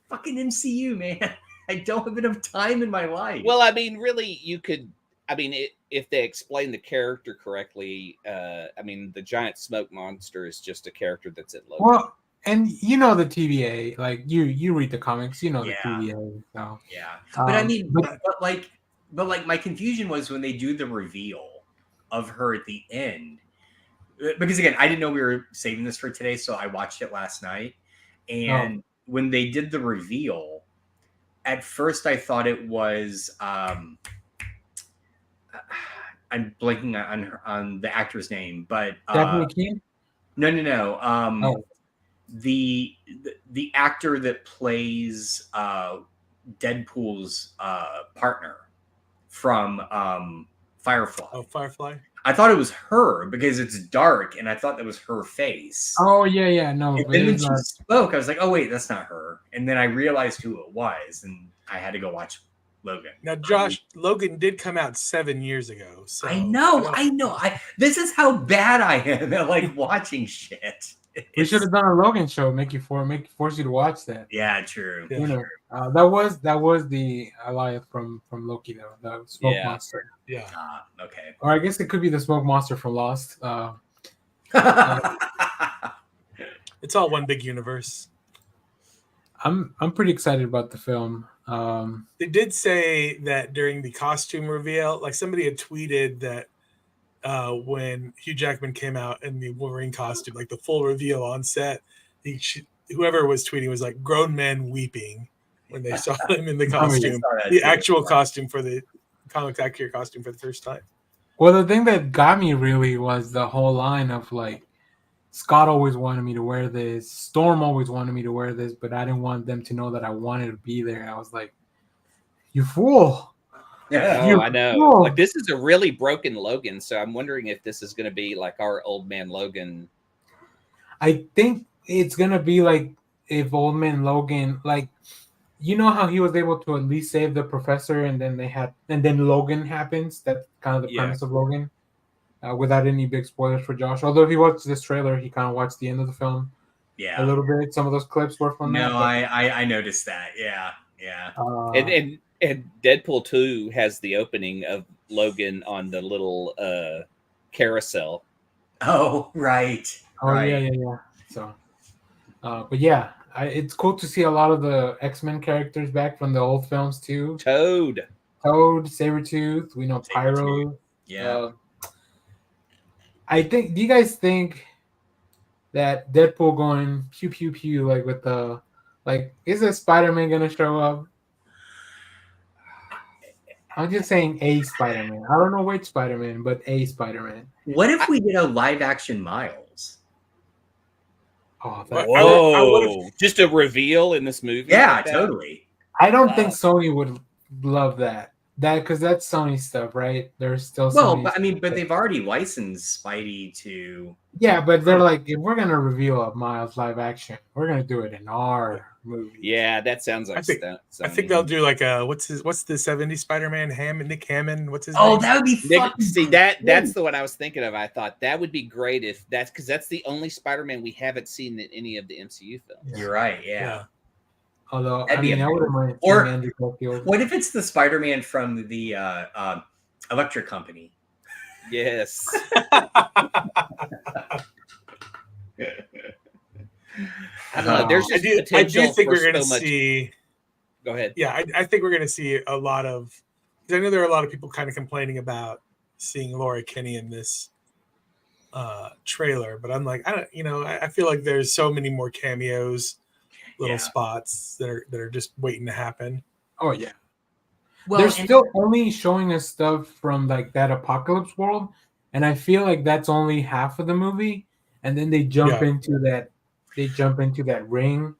fucking MCU, man. I don't have enough time in my life. Well, I mean, really, you could. I mean, if they explain the character correctly, I mean, the giant smoke monster is just a character that's at Loki. Well, and you know the TVA, like you read the comics, you know Yeah. the TVA. So yeah. But I mean, but- but like my confusion was when they do the reveal of her at the end. Because again, I didn't know we were saving this for today, so I watched it last night. And when they did the reveal, at first I thought it was I'm blanking on the actor's name, but Daphne Keane? no. The actor that plays Deadpool's partner from Firefly. Oh, Firefly. I thought it was her because it's dark, and I thought that was her face. Oh yeah, no. And but then when it's she not- spoke, I was like, "Oh wait, that's not her." And then I realized who it was, and I had to go watch Logan. Now, Josh, Logan did come out 7 years ago. So I know. don't- This is how bad I am at like watching shit. we It's- should have done a Logan show, force you to watch that. Yeah, true. Yeah. You know, that was the Alliance from Loki though, the smoke Yeah. monster. Yeah. Okay. Or I guess it could be the smoke monster from Lost. It's all one big universe. I'm pretty excited about the film. They did say that during the costume reveal, like somebody had tweeted that when Hugh Jackman came out in the Wolverine costume, like the full reveal on set, whoever was tweeting was like grown men weeping when they saw him in the costume, the actual costume for the comic accurate costume for the first time. Well, the thing that got me really was the whole line of like, Scott always wanted me to wear this, Storm always wanted me to wear this, but I didn't want them to know that I wanted to be there. I was like, you fool. Yeah. Oh, I know. No. Like this is a really broken Logan, so I'm wondering if this is going to be like our old man Logan. I think it's gonna be like if Old Man Logan, like, you know how he was able to at least save the professor, and then Logan happens. That's kind of the Yeah. premise of Logan. Without any big spoilers for Josh, although if he watched this trailer, he kind of watched the end of the film a Yeah. little bit. Some of those clips were from that. No, I noticed that. Yeah. Yeah. And Deadpool 2 has the opening of Logan on the little carousel. Oh, right. Oh right. yeah. So, but yeah, it's cool to see a lot of the X-Men characters back from the old films too. Toad, Sabretooth, we know Pyro. Yeah. I think. Do you guys think that Deadpool going pew pew pew like with the is a Spider-Man gonna show up? I'm just saying a Spider-Man. I don't know which Spider-Man, but a Spider-Man. What if we did a live action Miles? Oh, whoa! Just a reveal in this movie. Yeah, like that? totally. I don't think Sony would love that. Because that's Sony stuff, right? There's still Well, Sony but I mean, stuff. but they've already licensed Spidey to. Yeah, but they're like, if we're gonna reveal a Miles live action, we're gonna do it in our movie. Yeah, that sounds like I think they'll do like a what's the 70s Spider-Man Nick Hammond? What's his name? Oh, that would be fucking See that's the one I was thinking of. I thought that would be great if that's because that's the only Spider-Man we haven't seen in any of the MCU films. You're right. Yeah. Although That'd I be mean, I wouldn't mind Or- seeing Andrew Garfield. What if it's the Spider-Man from the Electric Company? Yes. I don't know. There's just I potential do think for we're going to so much. see. Go ahead. Yeah, I think we're going to see a lot of. Because I know there are a lot of people kind of complaining about seeing Laura Kinney in this trailer, but I'm like, I feel like there's so many more cameos, little spots that are just waiting to happen. Oh yeah. Well, They're still only showing us stuff from like that apocalypse world, and I feel like that's only half of the movie. And then they jump into that. They jump into that ring,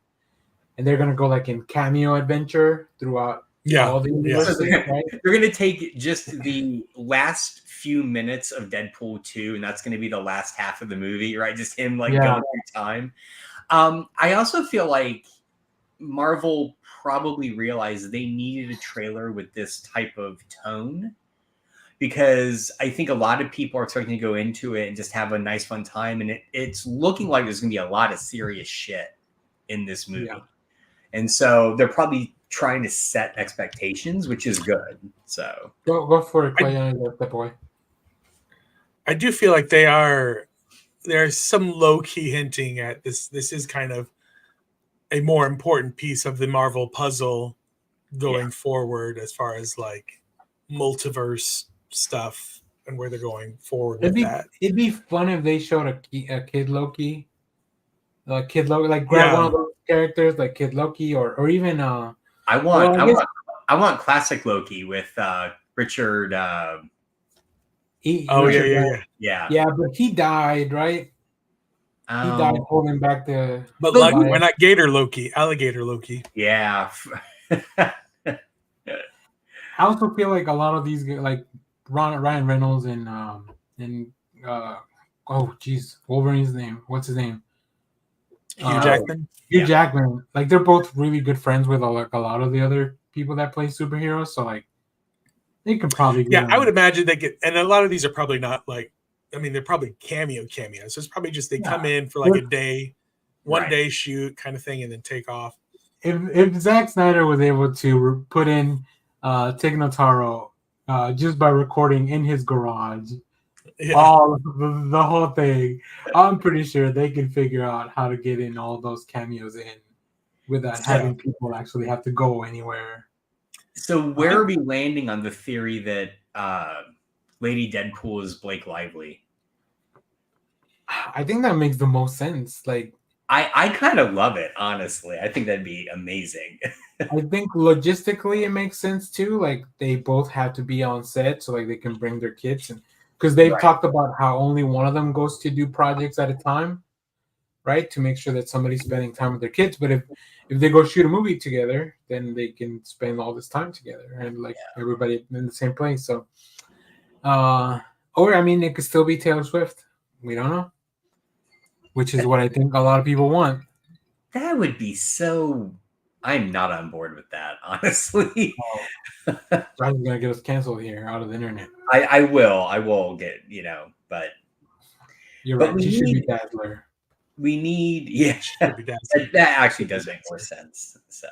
and they're gonna go like in cameo adventure throughout all the universes. Right? They're gonna take just the last few minutes of Deadpool 2, and that's gonna be the last half of the movie, right? Just him going through time. I also feel like Marvel probably realized they needed a trailer with this type of tone, because I think a lot of people are starting to go into it and just have a nice fun time, and it's looking like there's going to be a lot of serious shit in this movie. And so they're probably trying to set expectations, which is good. So go for it, that boy. I do feel like there's some low-key hinting at this. This is kind of a more important piece of the Marvel puzzle going forward, as far as like multiverse stuff and where they're going forward with that. It'd be fun if they showed a Kid Loki, like grab one of those characters like Kid Loki, or even I want classic Loki with Richard. Yeah, but he died, right? He died holding back the. But like, we're not Gator Loki, Alligator Loki. Yeah. I also feel like a lot of these, like Ryan Reynolds and Wolverine's name. What's his name? Hugh Jackman. Hugh Jackman. Like, they're both really good friends with a lot of the other people that play superheroes. So like, they could probably. I would imagine they could, and a lot of these are probably not like. I mean, they're probably cameos. So it's probably just they come in for like a day, one day shoot kind of thing, and then take off. If Zack Snyder was able to put in Tig Notaro just by recording in his garage, all the whole thing, I'm pretty sure they can figure out how to get in all those cameos in without having people actually have to go anywhere. So where are we landing on the theory that Lady Deadpool is Blake Lively? I think that makes the most sense. Like, I kind of love it, honestly. I think that'd be amazing. I think logistically it makes sense too. Like, they both have to be on set, so like they can bring their kids, and because they've talked about how only one of them goes to do projects at a time, right? To make sure that somebody's spending time with their kids. But if they go shoot a movie together, then they can spend all this time together and like everybody in the same place. So, or I mean, it could still be Taylor Swift. We don't know, which is what I think a lot of people want. That would be so. I'm not on board with that, honestly. Brian's gonna get us canceled here out of the internet. I will get, but You're but right. we She should be need, Dazzler. we need, yeah, Should be Dazzler. that actually does make more sense. So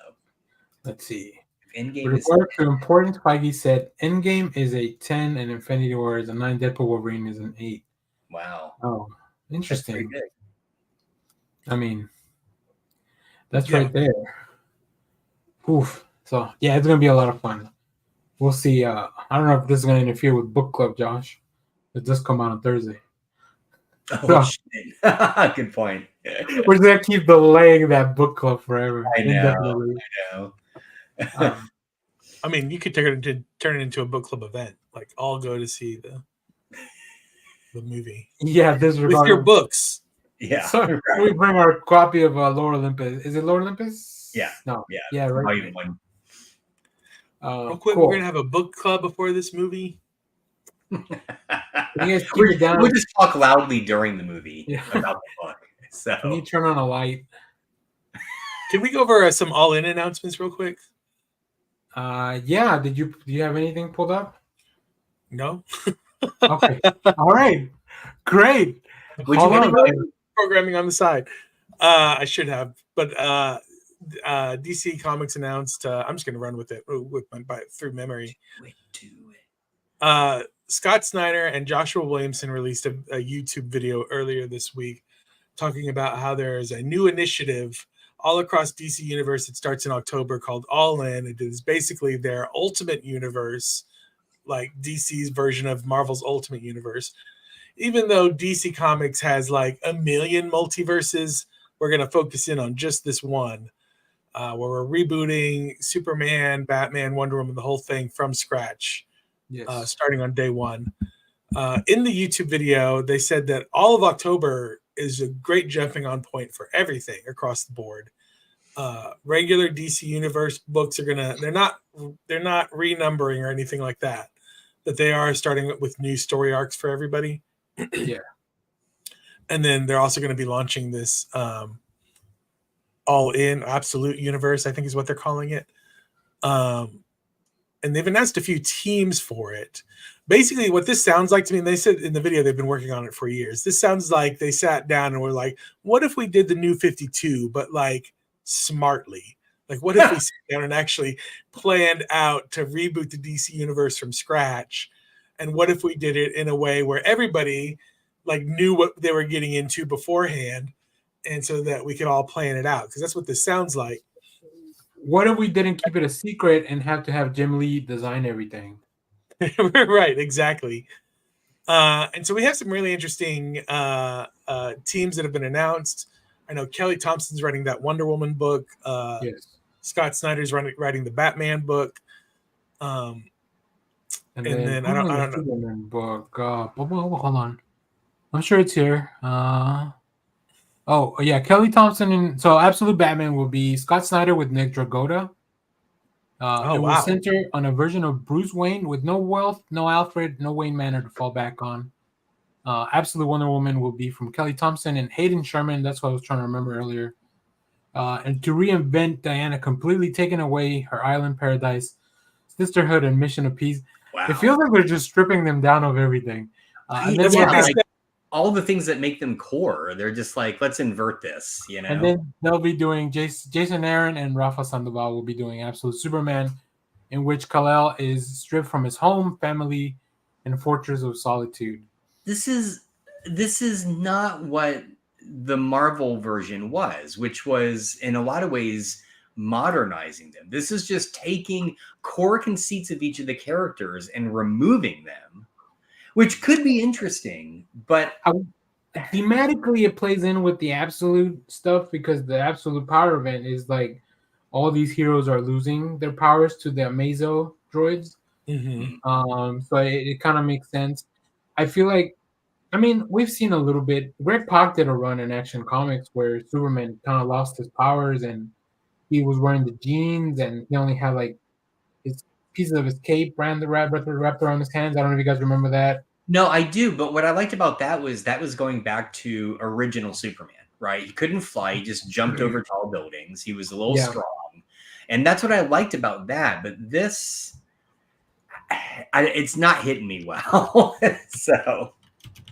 Let's see. Endgame With is regard to importance, Feige said Endgame is a 10 and Infinity War is a 9. Deadpool Wolverine is an 8. wow. Oh, That's interesting. pretty good. I mean, that's right there. Oof. So yeah, it's gonna be a lot of fun. We'll see. I don't know if this is gonna interfere with book club, Josh. It does come out on Thursday. Oh, shit. Good point. We're gonna keep delaying that book club forever. I know. Indefinitely. I know. I mean, you could turn it into a book club event. Like, all go to see the movie. Yeah, this with your books. Yeah. So we bring our copy of Lord Olympus. Is it Lord Olympus? Yeah. No. Yeah. Yeah. Right. Volume 1. Real quick, cool. we're gonna have a book club before this movie. You guys keep it down. We'll just talk loudly during the movie about the book. So Can you turn on a light? Can we go over some all-in announcements real quick? Yeah. Do you have anything pulled up? No. Okay. All right. Great. Would you Hold on. Programming on the side. I should have, but DC Comics announced. I'm just going to run with it through memory. Do it. Scott Snyder and Joshua Williamson released a YouTube video earlier this week talking about how there is a new initiative all across DC Universe. It starts in October called All In. It is basically their Ultimate Universe, like DC's version of Marvel's Ultimate Universe. Even though DC Comics has like a million multiverses, we're going to focus in on just this one, where we're rebooting Superman, Batman, Wonder Woman, the whole thing from scratch, starting on day one. In the YouTube video, they said that all of October is a great jumping on point for everything across the board. Regular DC Universe books they're not renumbering or anything like that, but they are starting with new story arcs for everybody. Yeah. And then they're also going to be launching this all-in absolute universe, I think is what they're calling it. And they've announced a few teams for it. Basically, what this sounds like to me, and they said in the video they've been working on it for years. This sounds like they sat down and were like, what if we did the new 52, but like smartly? Like, what if we sat down and actually planned out to reboot the DC universe from scratch? And what if we did it in a way where everybody like knew what they were getting into beforehand, and so that we could all plan it out? Because that's what this sounds like. What if we didn't keep it a secret and have to have Jim Lee design everything? Right, exactly. And so we have some really interesting teams that have been announced. I know Kelly Thompson's writing that Wonder Woman book. Yes. Scott Snyder's writing the Batman book. And then I don't know. Book. Hold on. I'm sure it's here. Oh yeah, Kelly Thompson. So Absolute Batman will be Scott Snyder with Nick Dragotta. It will center on a version of Bruce Wayne with no wealth, no Alfred, no Wayne Manor to fall back on. Absolute Wonder Woman will be from Kelly Thompson and Hayden Sherman. That's what I was trying to remember earlier. And to reinvent Diana, completely taking away her island paradise, sisterhood, and mission of peace. Wow. It feels like they're just stripping them down of everything. And then all the things that make them core, they're just like, let's invert this, And then they'll be doing Jason Aaron and Rafa Sandoval will be doing Absolute Superman, in which Kal-El is stripped from his home, family, and fortress of solitude. This is not what the Marvel version was, which was in a lot of ways modernizing them. This is just taking core conceits of each of the characters and removing them, which could be interesting, but thematically it plays in with the Absolute stuff, because the Absolute Power event is like all these heroes are losing their powers to the Amazo droids. Mm-hmm. So it kind of makes sense. I feel like I mean, we've seen a little bit. Greg Pak did a run in Action Comics where Superman kind of lost his powers and he was wearing the jeans and he only had like his pieces of his cape wrapped around his hands. I don't know if you guys remember that. No, I do. But what I liked about that was going back to original Superman, right? He couldn't fly. He just jumped over tall buildings. He was a little Yeah. strong. And that's what I liked about that. But this, it's not hitting me well.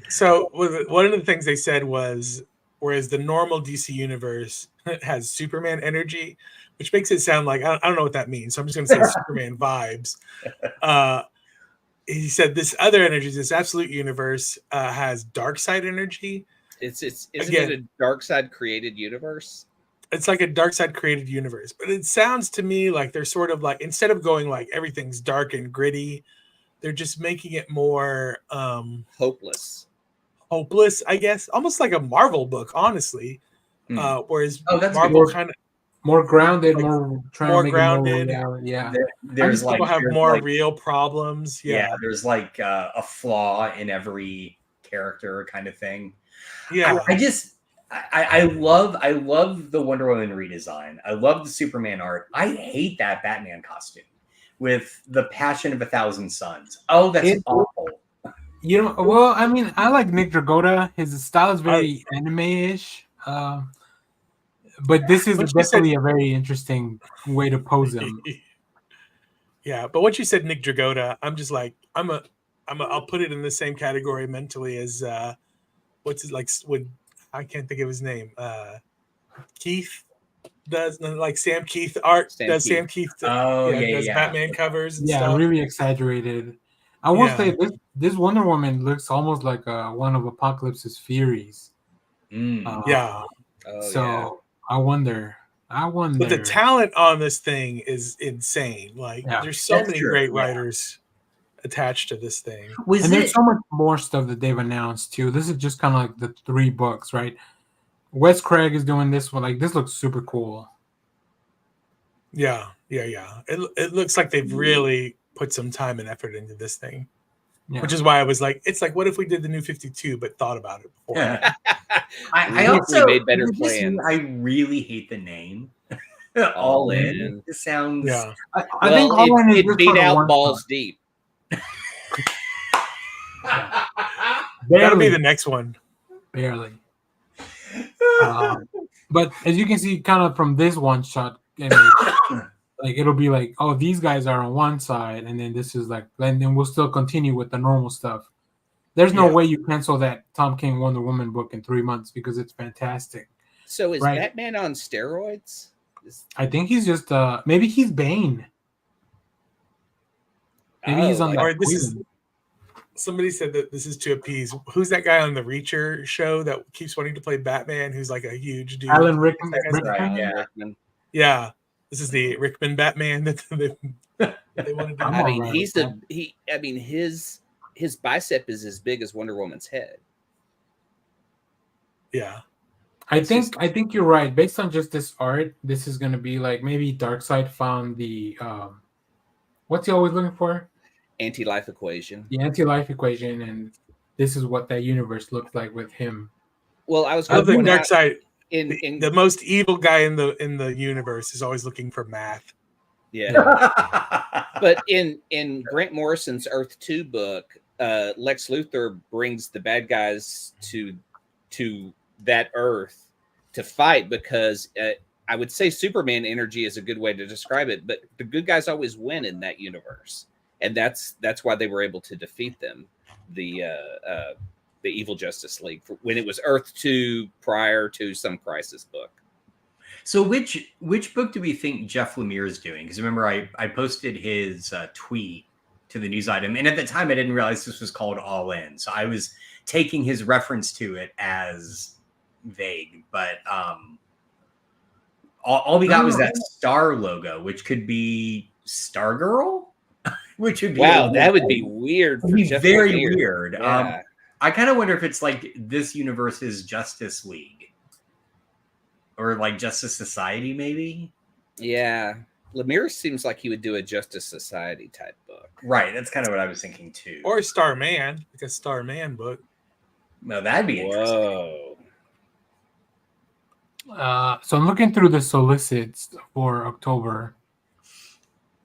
So one of the things they said was, whereas the normal DC universe has Superman energy, which makes it sound like I don't know what that means. So I'm just going to say Superman vibes. He said this other energy, this absolute universe, has dark side energy. Isn't it a dark side created universe? It's like a dark side created universe, but it sounds to me like they're sort of like, instead of going like everything's dark and gritty, they're just making it more hopeless, I guess, almost like a Marvel book, honestly. Whereas that's Marvel kind of more grounded, like, more trying more to make grounded. it more yeah. There's people have more real problems. Yeah, there's like a flaw in every character kind of thing. Yeah, I love the Wonder Woman redesign. I love the Superman art. I hate that Batman costume with the Passion of 1,000 Suns. Oh, that's awful. You know, well, I mean, I like Nick Dragotta. His style is very anime-ish. But this is definitely a very interesting way to pose him. Yeah, but once you said Nick Dragotta, I'm just like I'll put it in the same category mentally as what's his, like, when I can't think of his name. Keith does, like, Sam Keith art. Sam Keith does Batman covers and stuff. Really exaggerated. I will say this Wonder Woman looks almost like one of Apocalypse's Furies. I wonder. But the talent on this thing is insane. Like, there's so many great writers attached to this thing. There's so much more stuff that they've announced too. This is just kind of like the 3 books, right? Wes Craig is doing this one. Like, this looks super cool. Yeah. It looks like they've really put some time and effort into this thing. Yeah. Which is why I was like, it's like, what if we did the New 52 but thought about it before? Yeah. I also made better plans. I really hate the name. All in. It sounds. Yeah. I think all in it beat out balls deep. That'll be the next one. Barely. But as you can see, kind of from this one shot image, like, it'll be like, oh, these guys are on one side, and then this is like, and then we'll still continue with the normal stuff. There's no way you cancel that Tom King Wonder Woman book in 3 months because it's fantastic. So is Batman on steroids? I think he's just maybe he's Bane. Maybe he's on that. Somebody said that this is to appease. Who's that guy on the Reacher show that keeps wanting to play Batman? Who's like a huge dude. Alan Rickman. Rickman. Yeah, this is the Rickman Batman that they want to do. I mean, his bicep is as big as Wonder Woman's head. Yeah. I think you're right. Based on just this art, this is going to be like, maybe Darkseid found the what's he always looking for? Anti-life equation. The anti-life equation, and this is what that universe looks like with him. Well, I think Darkseid, in the most evil guy in the universe, is always looking for math. Yeah. But in Grant Morrison's Earth 2 book, Lex Luthor brings the bad guys to that Earth to fight because I would say Superman energy is a good way to describe it, but the good guys always win in that universe, and that's why they were able to defeat them, the Evil Justice League, when it was Earth 2 prior to some Crisis book. So which book do we think Jeff Lemire is doing? Because remember, I posted his tweet to the news item, and at the time I didn't realize this was called All In, so I was taking his reference to it as vague. But all we got was that star logo, which could be Stargirl, which would be that would be weird. Would be very weird. Yeah. I kind of wonder if it's like this universe's Justice League. Or like Justice Society, maybe? Yeah. Lemire seems like he would do a Justice Society type book. Right. That's kind of what I was thinking too. Or Starman, like a Starman book. No, that'd be interesting. Whoa. So I'm looking through the solicits for October,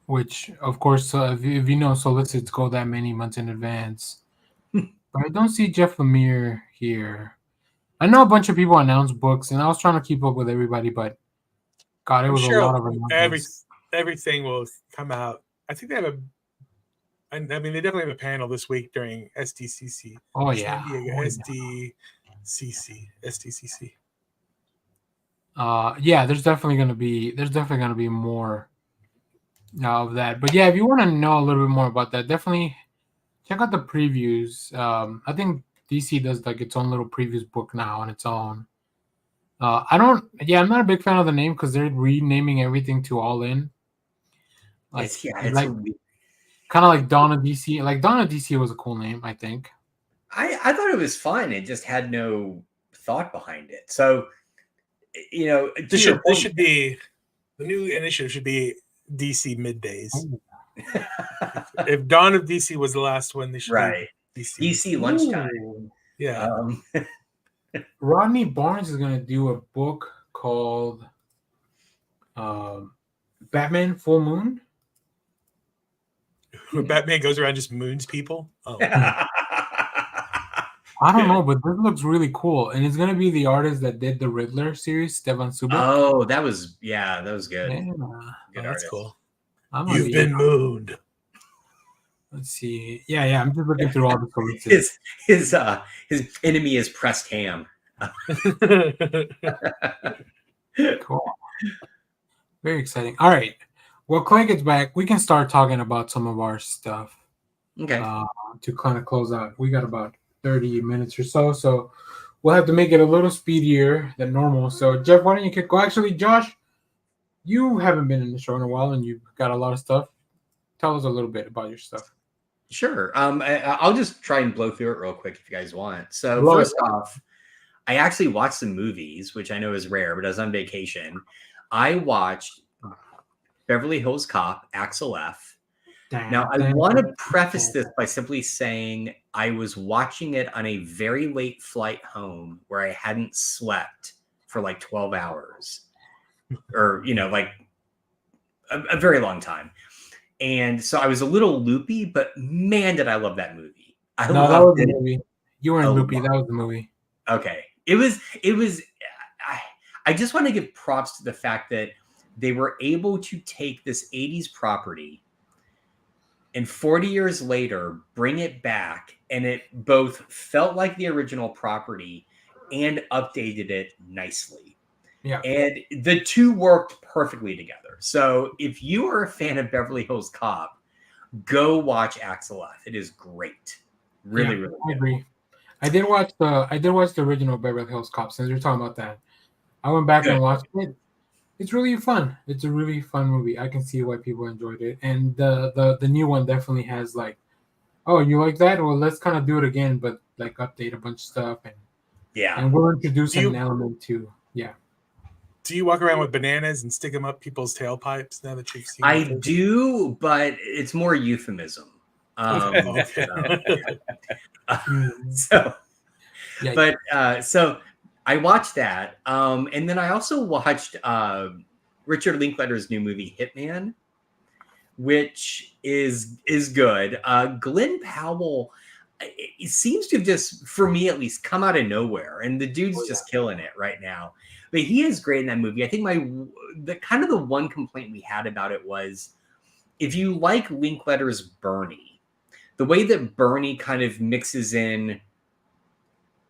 which, of course, if you know, solicits go that many months in advance. But I don't see Jeff Lemire here. I know a bunch of people announce books, and I was trying to keep up with everybody, but God, it I'm was sure a lot of announcements. everything will come out. I think they have a. I mean, they definitely have a panel this week during SDCC. Oh yeah, San Diego SDCC. Yeah. There's definitely gonna be more of that. But yeah, if you want to know a little bit more about that, definitely check out the previews. I think DC does like its own little previews book now on its own. I'm not a big fan of the name because they're renaming everything to All In. Like, It's like kind of like Dawn of DC. Like Dawn of DC was a cool name, I think. I thought it was fun. It just had no thought behind it. So, This should be the new initiative. Should be DC Middays. If Dawn of DC was the last one, they should be DC Lunchtime. Ooh. Yeah. Rodney Barnes is gonna do a book called Batman Full Moon. Where Batman goes around just moons people. Oh. I don't know, but this looks really cool, and it's gonna be the artist that did the Riddler series, Stefan Subik. Oh, that was good. Yeah. Good That's artist. cool. You've been mooned. Let's see. Yeah. I'm just looking through all the solicits. His enemy is pressed ham. Cool. Very exciting. All right. Well, Clay gets back. We can start talking about some of our stuff. Okay. To kind of close out. We got about 30 minutes or so we'll have to make it a little speedier than normal. So Jeff, why don't you kick? Well, actually, Josh, you haven't been in the show in a while, and you've got a lot of stuff. Tell us a little bit about your stuff. Sure. I'll just try and blow through it real quick if you guys want. So first off, I actually watched some movies, which I know is rare, but I was on vacation. I watched Beverly Hills Cop, Axel F. Now, I want to preface this by simply saying I was watching it on a very late flight home where I hadn't slept for like 12 hours or, like a very long time. And so I was a little loopy, but man, did I love that movie. That was the movie. You weren't loopy. That was the movie. Okay. It was, I just want to give props to the fact that they were able to take this 80s property and 40 years later, bring it back, and it both felt like the original property and updated it nicely. Yeah. And the two worked perfectly together. So if you are a fan of Beverly Hills Cop, go watch Axel F. It is great. Really good. I agree. I did watch the original Beverly Hills Cop. Since you're talking about that, I went back and watched it. It's really fun. It's a really fun movie. I can see why people enjoyed it. And the new one definitely has like, oh, you like that? Well, let's kind of do it again, but like update a bunch of stuff and we'll introduce an element too. Yeah. Do you walk around with bananas and stick them up people's tailpipes now that you've seen? I do, but it's more euphemism. So I watched that, and then I also watched Richard Linklater's new movie Hitman, which is good. Glenn Powell, it seems to have just, for me at least, come out of nowhere, and the dude's just killing it right now. But he is great in that movie. I think the one complaint we had about it was, if you like Linklater's Bernie, the way that Bernie kind of mixes in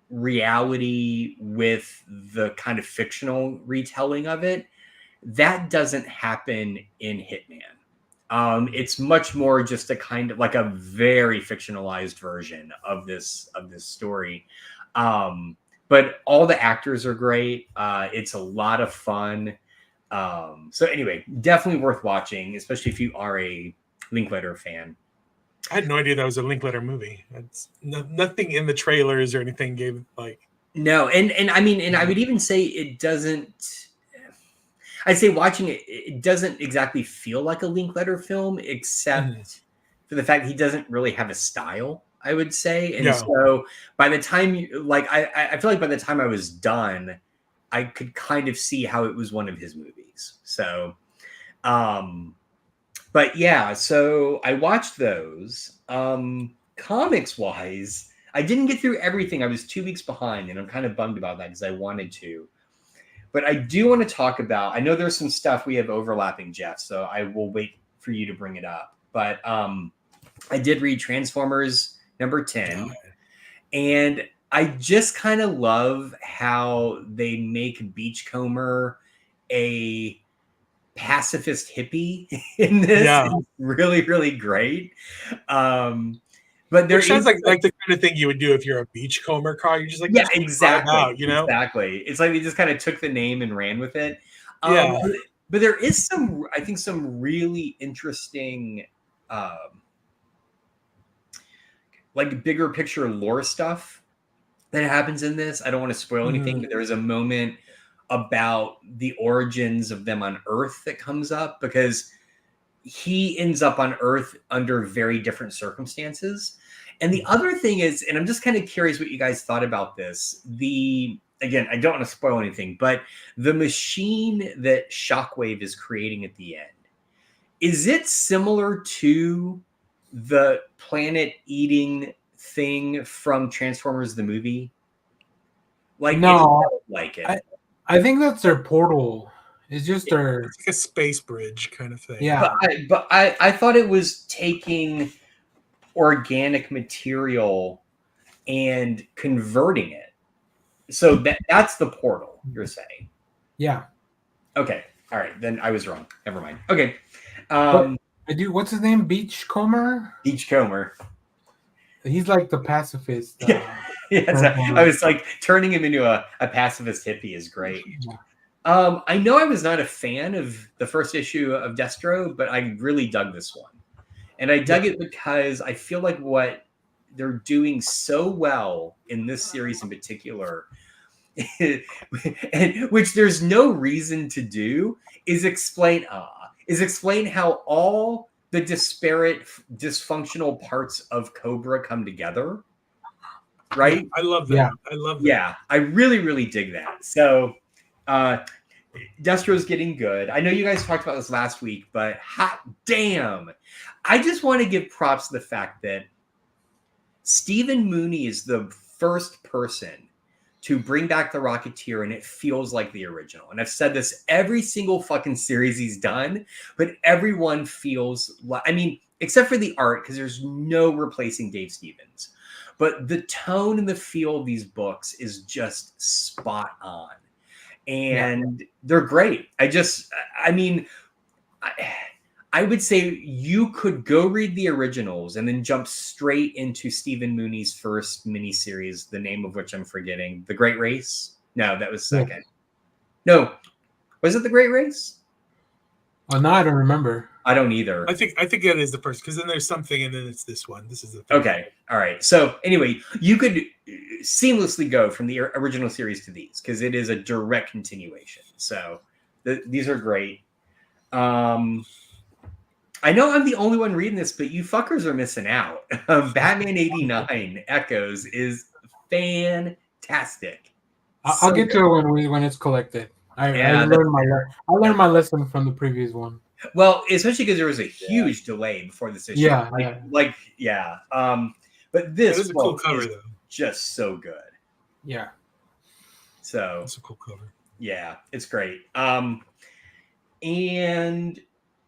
reality with the kind of fictional retelling of it, that doesn't happen in Hitman. It's much more just a kind of like a very fictionalized version of this story. But all the actors are great. It's a lot of fun. So anyway, definitely worth watching, especially if you are a Linklater fan. I had no idea that was a Linklater movie. It's nothing in the trailers or anything gave like. No, and I mean, and I would even say it doesn't. I'd say watching it, it doesn't exactly feel like a Linklater film, except for the fact he doesn't really have a style. I would say. And Yeah. so by the time I feel like by the time I was done, I could kind of see how it was one of his movies. So, but yeah, so I watched those. Comics wise, I didn't get through everything. I was 2 weeks behind, and I'm kind of bummed about that because I wanted to. But I do want to talk about, I know there's some stuff we have overlapping, Jeff, so I will wait for you to bring it up. But I did read Transformers number 10, and I just kind of love how they make Beachcomber a pacifist hippie in this. Yeah. It's really, really great. But there Which sounds is like the kind of thing you would do if you're a beachcomber car. You're just like, yeah, just vibe exactly. out, you know? Exactly. It's like they just kind of took the name and ran with it. Yeah. But there is some, I think, some really interesting, like bigger picture lore stuff that happens in this. I don't want to spoil anything, but there's a moment about the origins of them on Earth that comes up because he ends up on Earth under very different circumstances. And the other thing is, and I'm just kind of curious what you guys thought about this. Again, I don't want to spoil anything, but the machine that Shockwave is creating at the end, is it similar to the planet eating thing from Transformers the movie? Like, No, like it. I think that's their portal. It's just their It's like a space bridge kind of thing. yeah. But I thought it was taking organic material and converting it. So that's the portal, you're saying? Yeah. Okay. All right. Then I was wrong. Never mind. Okay. I do. What's his name? Beachcomber. Beachcomber. He's like the pacifist. Yeah, I was like turning him into a pacifist hippie is great. I know I was not a fan of the first issue of Destro, but I really dug this one. And I dug it because I feel like what they're doing so well in this series in particular, and which there's no reason to do, is explain how all the disparate, dysfunctional parts of Cobra come together. Right? I love that. Yeah. I love that. Yeah, I really, really dig that. So Destro's getting good. I know you guys talked about this last week, but hot damn. I just want to give props to the fact that Stephen Mooney is the first person to bring back the Rocketeer, and it feels like the original. And I've said this every single fucking series he's done, but everyone feels like, I mean, except for the art, because there's no replacing Dave Stevens. But the tone and the feel of these books is just spot on. And they're great. I would say you could go read the originals and then jump straight into Stephen Mooney's first miniseries, the name of which I'm forgetting. The Great Race? No, that was second. No. Was it The Great Race? Oh, no, I don't remember. I don't either. I think that is the first, because then there's something and then it's this one. This is the third. Okay. All right. So anyway, you could seamlessly go from the original series to these because it is a direct continuation. So these are great. I know I'm the only one reading this, but you fuckers are missing out. Batman 89 Echoes is fantastic. I'll get to it when it's collected. I learned my lesson from the previous one. Well, especially because there was a huge delay before this issue. But this is a cool cover, though. Just so good. Yeah. So that's a cool cover. Yeah, it's great. And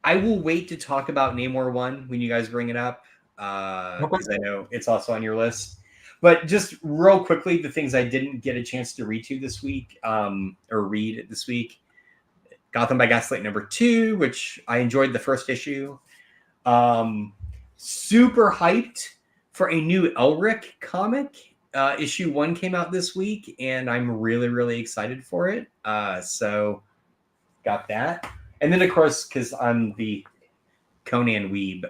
I will wait to talk about Namor 1 when you guys bring it up, because I know it's also on your list. But just real quickly, the things I didn't get a chance to read this week. Gotham by Gaslight number 2, which I enjoyed the first issue. Super hyped for a new Elric comic. Issue 1 came out this week, and I'm really, really excited for it. So got that. And then, of course, because I'm the Conan weeb,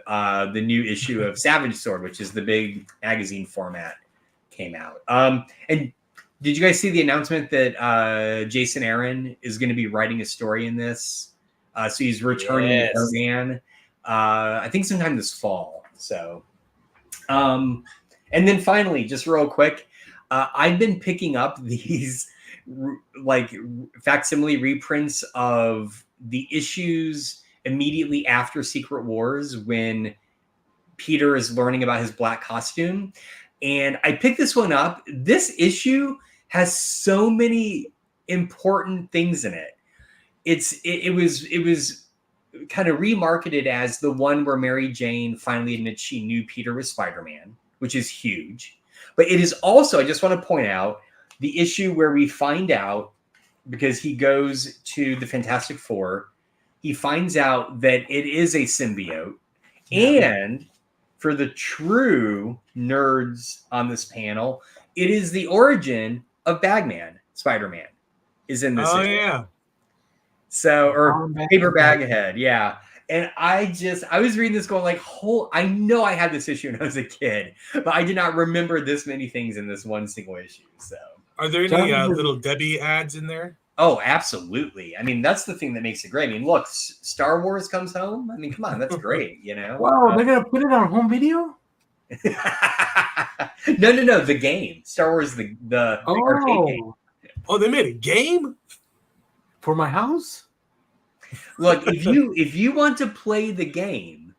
the new issue of Savage Sword, which is the big magazine format, came out. And did you guys see the announcement that Jason Aaron is going to be writing a story in this? So he's returning to Conan, I think sometime this fall. So, and And then finally, just real quick, I've been picking up these like facsimile reprints of the issues immediately after Secret Wars when Peter is learning about his black costume. And I picked this one up. This issue has so many important things in it. It was kind of remarketed as the one where Mary Jane finally admits she knew Peter was Spider-Man, which is huge. But it is also, I just want to point out, the issue where we find out, because he goes to the Fantastic Four, he finds out that it is a symbiote. Yeah. And for the true nerds on this panel, it is the origin of Bagman, Spider-Man, is in this issue. Yeah. So, or Paper Baghead, yeah. And I was reading this going like, I know I had this issue when I was a kid, but I did not remember this many things in this one single issue. So, are there any Little Debbie ads in there? Oh, absolutely. I mean, that's the thing that makes it great. I mean, look, Star Wars comes home. I mean, come on, that's great, you know? Wow, they're going to put it on home video? No, the game. Star Wars, the arcade game. Oh, they made a game? For my house? Look, if you want to play the game,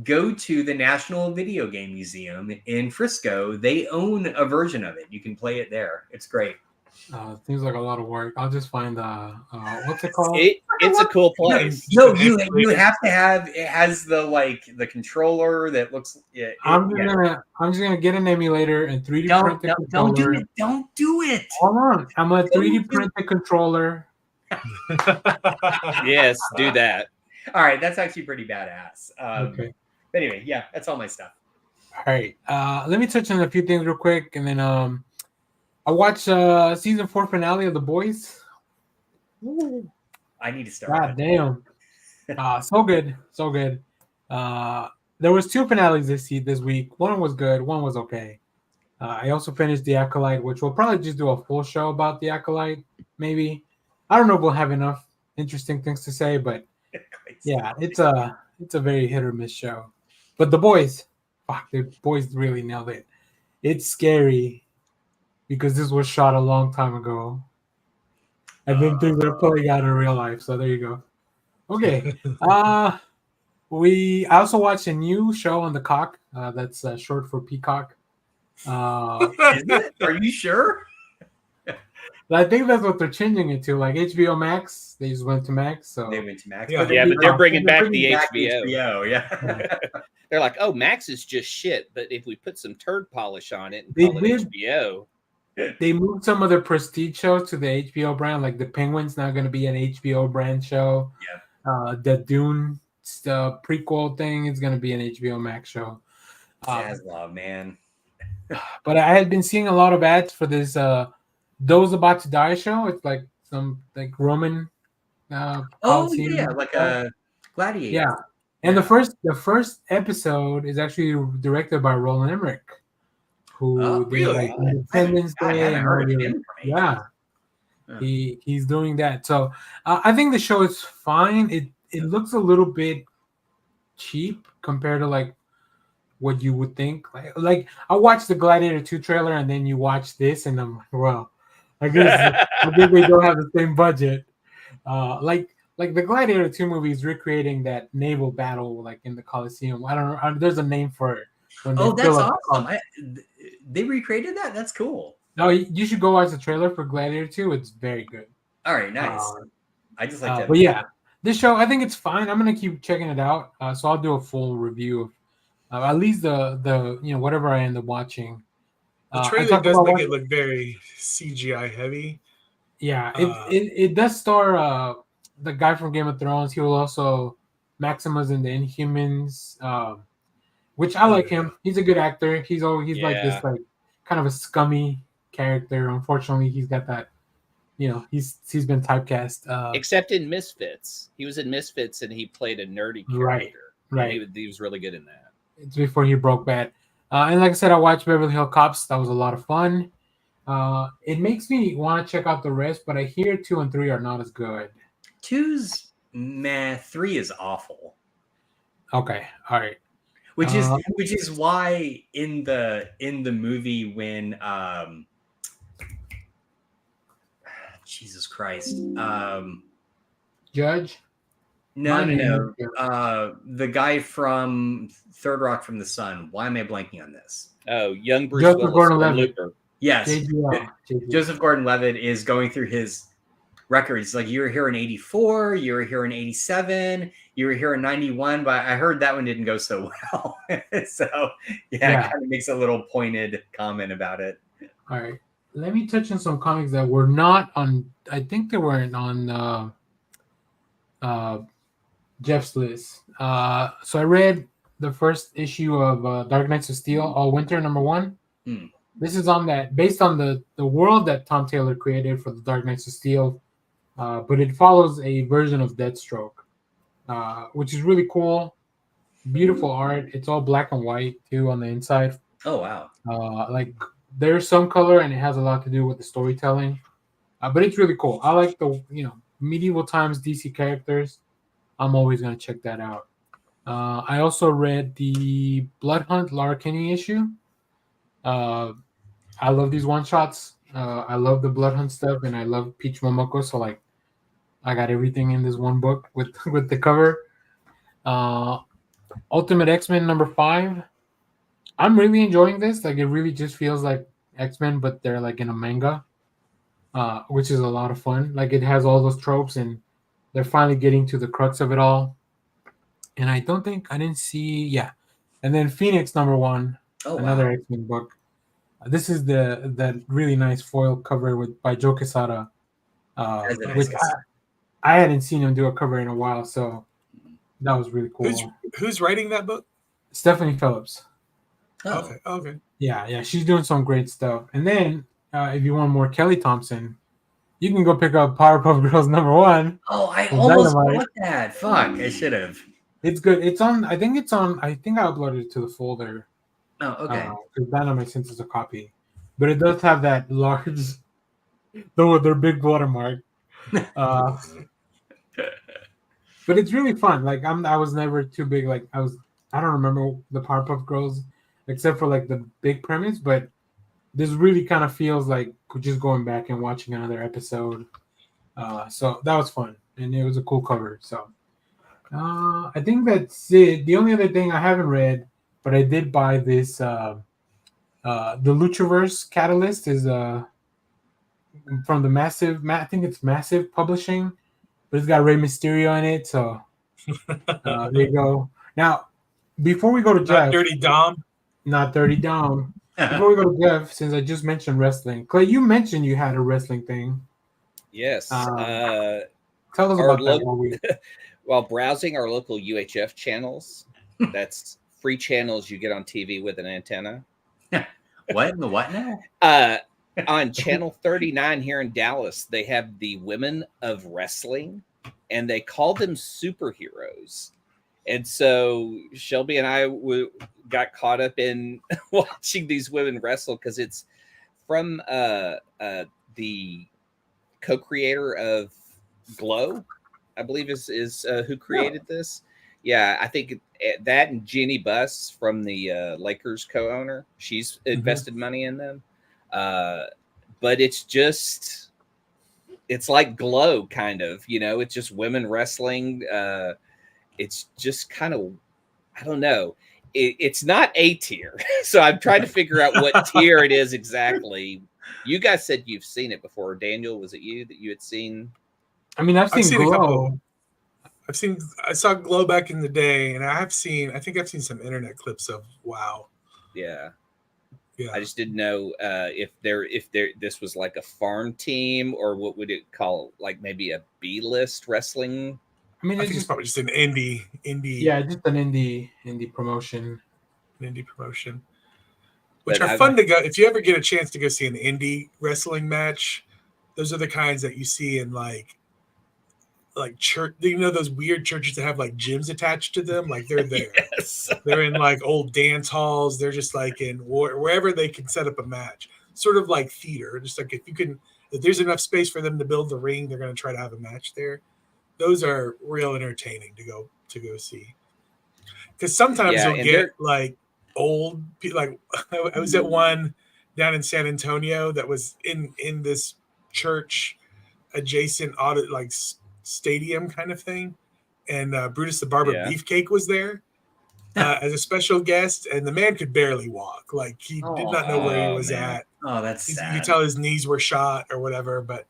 go to the National Video Game Museum in Frisco. They own a version of it. You can play it there. It's great. Seems like a lot of work. I'll just find what's it called? It's a cool place. No, you have to have it. Has the controller that looks. I'm just gonna get an emulator and 3D print the controller. Don't do it. Don't do it. Hold on, I'm gonna 3D print the controller. Yes, do that. All right, that's actually pretty badass. Okay. But anyway, yeah, that's all my stuff. All right, let me touch on a few things real quick, and then I watched season 4 finale of The Boys. Ooh, I need to start. God damn, so good. There was 2 finales this week. One was good, one was okay. I also finished The Acolyte, which we'll probably just do a full show about The Acolyte, maybe. I don't know if we'll have enough interesting things to say, but yeah, it's a very hit or miss show. But The Boys, the Boys really nailed it. It's scary because this was shot a long time ago, and then things are playing out in real life. So there you go. Okay. I also watched a new show on the Cock. That's short for Peacock. Are you sure? I think that's what they're changing it to, like HBO Max. They just went to Max, so they went to Max. Yeah, but they're bringing back the HBO. Yeah. They're like, oh, Max is just shit, but if we put some turd polish on it and call it HBO. They moved some of the prestige shows to the HBO brand, like the Penguin's now going to be an HBO brand show. Yeah. The Dune prequel thing is going to be an HBO Max show. Zaslav, man. But I had been seeing a lot of ads for this Those About to Die show. It's like some Roman. Like a gladiator. Yeah, and the first episode is actually directed by Roland Emmerich, who did really? Independence Day. He's doing that. So I think the show is fine. It looks a little bit cheap compared to what you would think. Like I watched the Gladiator 2 trailer and then you watch this and I'm like, well, I guess they don't have the same budget. Like the Gladiator 2 movie is recreating that naval battle in the Coliseum. I don't know. There's a name for it. That's awesome. They recreated that? That's cool. No, you should go watch the trailer for Gladiator 2. It's very good. All right, nice. I just like that. But yeah, this show, I think it's fine. I'm going to keep checking it out. So I'll do a full review of at least the whatever I end up watching. The trailer does make it look very CGI heavy. Yeah, it does star the guy from Game of Thrones. He will also Maximus in the Inhumans, which I like him. He's a good actor. He's like this kind of a scummy character. Unfortunately, he's got that. He's been typecast. Except in Misfits, he was in Misfits and he played a nerdy character. Right. He was really good in that. It's before he broke bad. And like I said, I watched Beverly Hills Cops. That was a lot of fun. It makes me want to check out the rest, but I hear 2 and 3 are not as good. 2's meh. 3 is awful. Okay, all right. which is why in the movie when Jesus Christ, Judge. no. The guy from Third Rock from the Sun. Why am I blanking on this? Oh, young Bruce Joseph Willis from Gordon-Levitt. Looper. Yes, JGL. Joseph Gordon-Levitt is going through his records. Like, you were here in '84, you were here in '87, you were here in '91, but I heard that one didn't go so well. So it kind of makes a little pointed comment about it. All right, let me touch on some comics that were not on. I think they weren't on Jeff's list. So I read the first issue of Dark Knights of Steel, All Winter #1. This is on that, based on the world that Tom Taylor created for the Dark Knights of Steel, but it follows a version of Deathstroke, which is really cool. Beautiful art. It's all black and white too on the inside. Oh wow! Like there's some color, and it has a lot to do with the storytelling. But it's really cool. I like the medieval times DC characters. I'm always gonna check that out. I also read the Blood Hunt Lara Kinney issue. I love these one shots. I love the Blood Hunt stuff, and I love Peach Momoko. So like, I got everything in this one book with the cover. Ultimate X-Men #5. I'm really enjoying this. Like, it really just feels like X-Men, but they're like in a manga, which is a lot of fun. Like, it has all those tropes, and they're finally getting to the crux of it all. And I didn't see, and then Phoenix #1, another X-Men book. This is that really nice foil cover by Joe Quesada, which I hadn't seen him do a cover in a while, so that was really cool. Who's writing that book? Stephanie Phillips. Oh. Okay. Yeah, she's doing some great stuff. And then if you want more Kelly Thompson, you can go pick up Powerpuff Girls #1. Oh, I almost bought that. Fuck, I should have. It's good. It's on. I think I uploaded it to the folder. Oh, okay. Because Dynamite sent us a copy, but it does have that large, though with their big watermark. But it's really fun. Like I was never too big. Like I don't remember the Powerpuff Girls, except for like the big premise. But this really kind of feels like just going back and watching another episode. So that was fun, and it was a cool cover. So I think that's it. The only other thing I haven't read, but I did buy this. The Luchaverse Catalyst is from the Massive. I think it's Massive Publishing, but it's got Rey Mysterio in it. So there you go. Now, before we go to Jeff, not Dirty Dom. Before we go to Jeff, since I just mentioned wrestling, Clay, you mentioned you had a wrestling thing. Yes. Tell us about that. While browsing our local UHF channels, that's free channels you get on TV with an antenna. What in the what now? On channel 39 here in Dallas, they have the Women of Wrestling, and they call them superheroes. And so Shelby and I got caught up in watching these women wrestle because it's from the co-creator of Glow, I believe is who created this. Yeah, I think that and Jeannie Buss from the Lakers co-owner, she's invested money in them. But it's like Glow, kind of, it's just women wrestling. It's just kind of, I don't know. It's not A tier. So I'm trying to figure out what tier it is exactly. You guys said you've seen it before. Daniel, was it you that you had seen? I mean, I've seen Glow. I saw Glow back in the day, and I think I've seen some internet clips of WoW. Yeah. I just didn't know if this was like a farm team, or what would it call, like maybe a B-list wrestling. I mean, it's probably just an indie. Yeah, just an indie promotion. Which are fun to go. If you ever get a chance to go see an indie wrestling match, those are the kinds that you see in like church. Those weird churches that have like gyms attached to them. Like they're there. Yes. They're in like old dance halls. They're just like in wherever they can set up a match. Sort of like theater. Just like if there's enough space for them to build the ring, they're going to try to have a match there. Those are real entertaining to go see. Because sometimes Yeah, you'll and get they're- like old like I was at one down in San Antonio that was in this church adjacent audit like stadium kind of thing, and Brutus the Barber Yeah. Beefcake was there as a special guest, and the man could barely walk. Like he did not know where he Oh, was man. at. Oh, that's You sad. could tell his knees were shot or whatever, but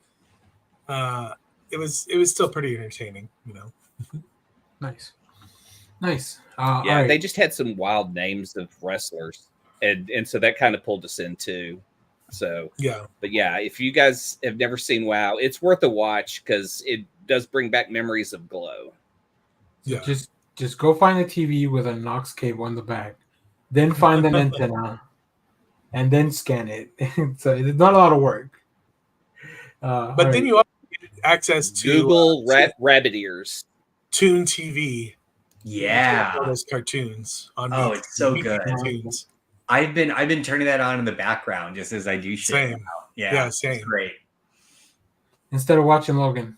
it was still pretty entertaining, you know. Nice. Yeah, all right. they just had some wild names of wrestlers, and so that kind of pulled us in too. So Yeah. but yeah, if you guys have never seen WoW, it's worth a watch because it does bring back memories of Glow. Yeah. Just go find a TV with a Knox cable on the back, then find an antenna, and then scan it. So it's not a lot of work. But then you also get access to Google rabbit ears. Toon TV. Yeah. All those cartoons on Oh, Meet- it's so Meet good. Cartoons. I've been turning that on in the background just as I do shit. Same. Yeah, Yeah, it's same. great. Instead of watching Logan.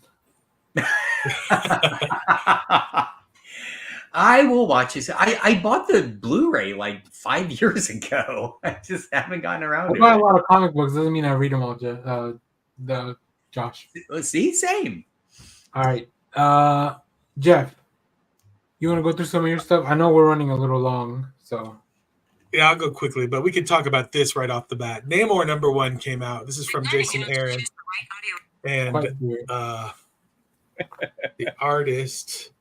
I will watch this. I bought the Blu-ray like 5 years ago. I just haven't gotten around I to buy a it. lot of comic books. Doesn't mean I read them all, Josh. See, same. All right. Jeff, you want to go through some of your stuff? I know we're running a little long, so. Yeah, I'll go quickly, but we can talk about this right off the bat. Namor #1 came out. This is from Jason Aaron. And the artist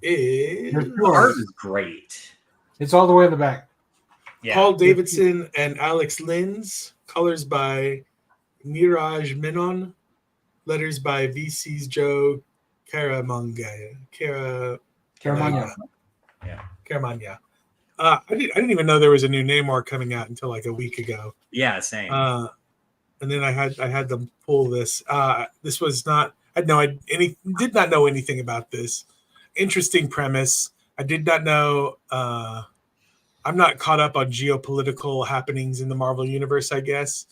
is The art is great. It's all the way in the back. Yeah. Paul Davidson and Alex Linz. Colors by Niraj Menon. Letters by VC's Joe Caramagna. Caramagna. Caramagna. I didn't even know there was a new Namor coming out until like a week ago. Yeah, same. And then I had them pull this. This was not. I did not know anything about this. Interesting premise. I did not know. I'm not caught up on geopolitical happenings in the Marvel universe, I guess,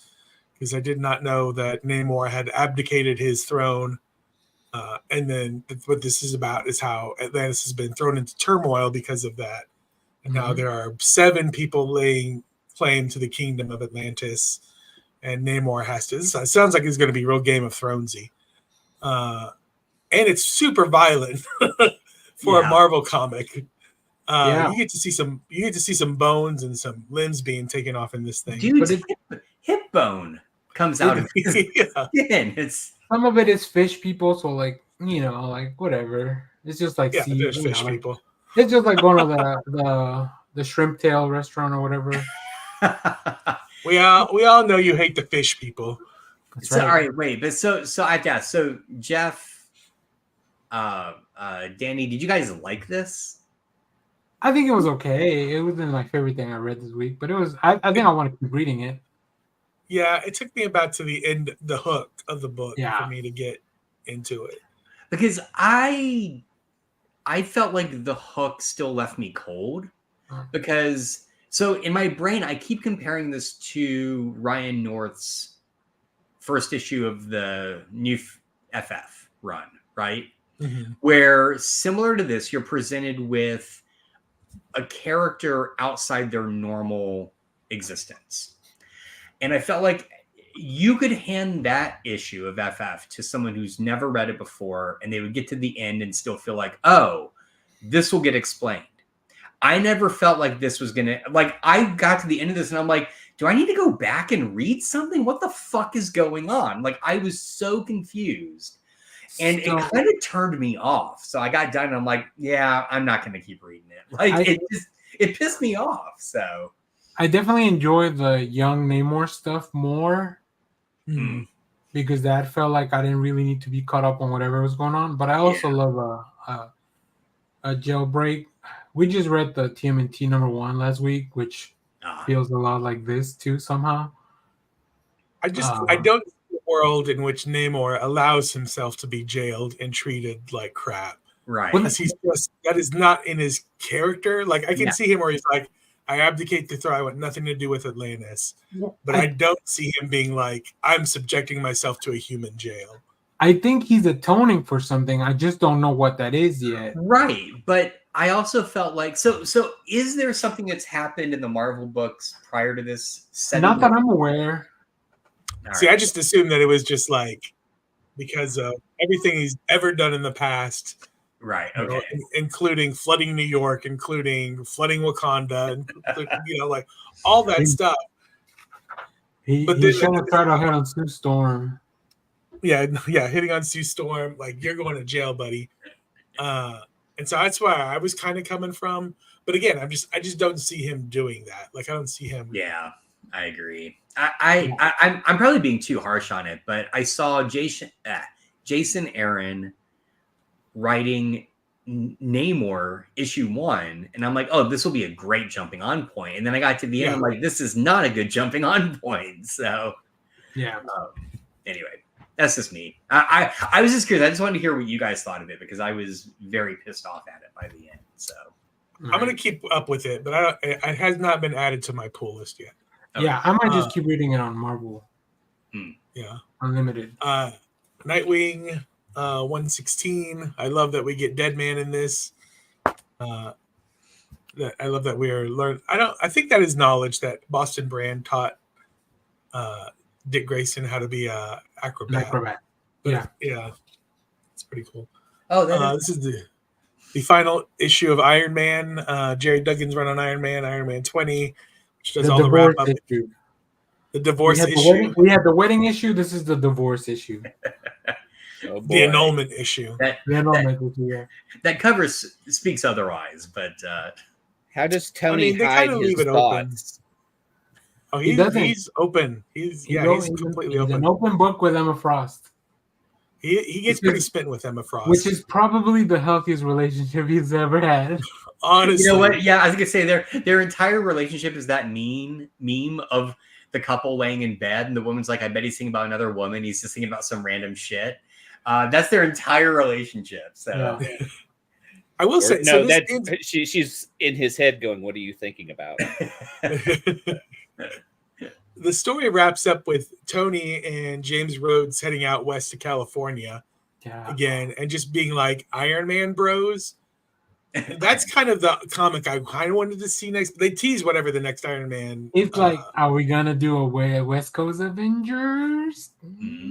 because I did not know that Namor had abdicated his throne. And then what this is about is how Atlantis has been thrown into turmoil because of that. And now there are 7 people laying claim to the kingdom of Atlantis, and Namor has to. It sounds like it's going to be real Game of Thronesy, and it's super violent for a Marvel comic. You get to see some bones and some limbs being taken off in this thing. Dude's hip bone comes out of his skin. It's some of it is fish people, so like like whatever. It's just like there's fish people. It's just like going to the shrimp tail restaurant or whatever. We all know you hate the fish people. That's so, right. all right, wait, but so Jeff, Danny, did you guys like this? I think it was okay. It wasn't my favorite thing I read this week, but it was. I think I want to keep reading it. Yeah, it took me about to the end, the hook of the book for me to get into it. Because I felt like the hook still left me cold. Because so in my brain, I keep comparing this to Ryan North's first issue of the new FF run, right? Mm-hmm. Where similar to this, you're presented with a character outside their normal existence. And I felt like you could hand that issue of FF to someone who's never read it before, and they would get to the end and still feel like, oh, this will get explained. I never felt like this was going to, like, I got to the end of this and I'm like, do I need to go back and read something? What the fuck is going on? Like, I was so confused. And it kind of turned me off. So I got done and I'm like, yeah, I'm not going to keep reading it. Like, it pissed me off. So I definitely enjoy the young Namor stuff more because that felt like I didn't really need to be caught up on whatever was going on. But I also love a jailbreak. We just read the TMNT #1 last week, which feels a lot like this too somehow. I don't see a world in which Namor allows himself to be jailed and treated like crap. Right. Because that is not in his character. Like I can see him where he's like, I abdicate the throne. I want nothing to do with Atlantis. But I don't see him being like, I'm subjecting myself to a human jail. I think he's atoning for something. I just don't know what that is yet. Right. But I also felt like so. Is there something that's happened in the Marvel books prior to this? Not that I'm aware. See, I just assumed that it was just like because of everything he's ever done in the past. Right. You know, Okay. including flooding New York, including flooding Wakanda, you know, like all that stuff. He But then, should have tried to hit on Sue Storm. yeah, hitting on Sue Storm, like you're going to jail, buddy. And so that's why I was kind of coming from. But again, I just don't see him doing that. Like I don't see him. Yeah, I agree. I'm probably being too harsh on it, but I saw Jason Aaron writing Namor issue 1, and I'm like, oh, this will be a great jumping on point. And then I got to the end, I'm like, this is not a good jumping on point. So yeah. Anyway, that's just me. I was just curious. I just wanted to hear what you guys thought of it because I was very pissed off at it by the end. So I'm gonna keep up with it, but it has not been added to my pool list yet. Okay. Yeah, I might just keep reading it on Marvel. Yeah. Unlimited. Nightwing 116. I love that we get Deadman in this. I love that we are learn. I think that is knowledge that Boston Brand taught Dick Grayson how to be a acrobat. But, yeah, it's pretty cool. Oh, this is the final issue of Iron Man. Jerry Duggan's run on Iron Man 20, which does all the wrap up. Issue. The divorce issue. We had the wedding issue. This is the divorce issue. The annulment issue. That cover speaks otherwise, but how does Tony hide his thoughts? Oh, he's open. He's completely open. An open book with Emma Frost. He gets pretty spitting with Emma Frost, which is probably the healthiest relationship he's ever had. Honestly, you know what? Yeah, I was gonna say their entire relationship is that meme of the couple laying in bed, and the woman's like, "I bet he's thinking about another woman. He's just thinking about some random shit." That's their entire relationship. So, I will say, no, she's in his head going, "What are you thinking about?" The story wraps up with Tony and James Rhodes heading out west to California again, and just being like Iron Man bros. And that's kind of the comic I kind of wanted to see next. They tease whatever the next Iron Man. It's like, are we gonna do a West Coast Avengers?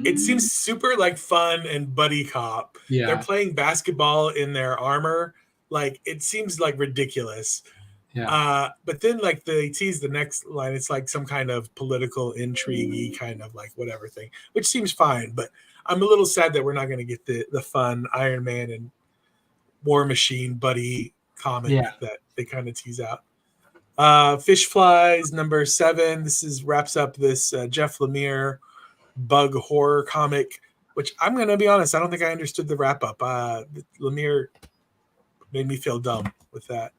It seems super like fun and buddy cop. Yeah, they're playing basketball in their armor. Like it seems like ridiculous. Yeah. But then like they tease the next line. It's like some kind of political intrigue kind of like whatever thing, which seems fine. But I'm a little sad that we're not going to get the fun Iron Man and War Machine buddy comic that they kind of tease out. Fish Flies number 7. This wraps up this Jeff Lemire bug horror comic, which I'm going to be honest, I don't think I understood the wrap up. Lemire made me feel dumb with that.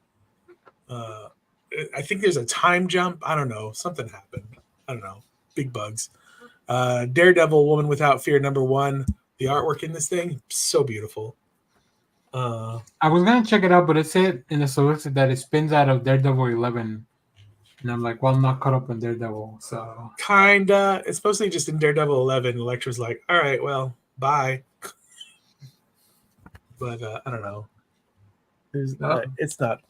I think there's a time jump. I don't know. Something happened. I don't know. Big bugs. Daredevil, Woman Without Fear, number 1. The artwork in this thing, so beautiful. I was gonna check it out, but it said in the solicit that it spins out of Daredevil 11, and I'm like, well, I'm not caught up on Daredevil, so kinda. It's supposedly just in Daredevil 11. Elektra's like, all right, well, bye. But I don't know. It's not.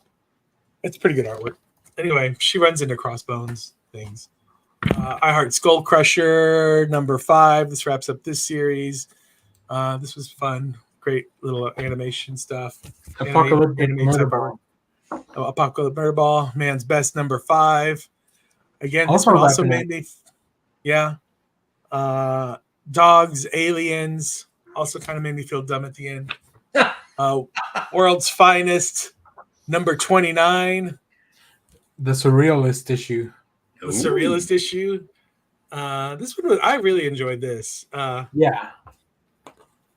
It's pretty good artwork. Anyway, she runs into Crossbones things. I Heart Skull Crusher number 5. This wraps up this series. This was fun. Great little animation stuff. Apocalyptic Murderball. Apocalyptic Murderball. Man's Best number 5. Again, this one also made me. Yeah. Dogs, Aliens. Also kind of made me feel dumb at the end. World's Finest. Number 29. The Surrealist issue. The Surrealist issue. This one I really enjoyed this.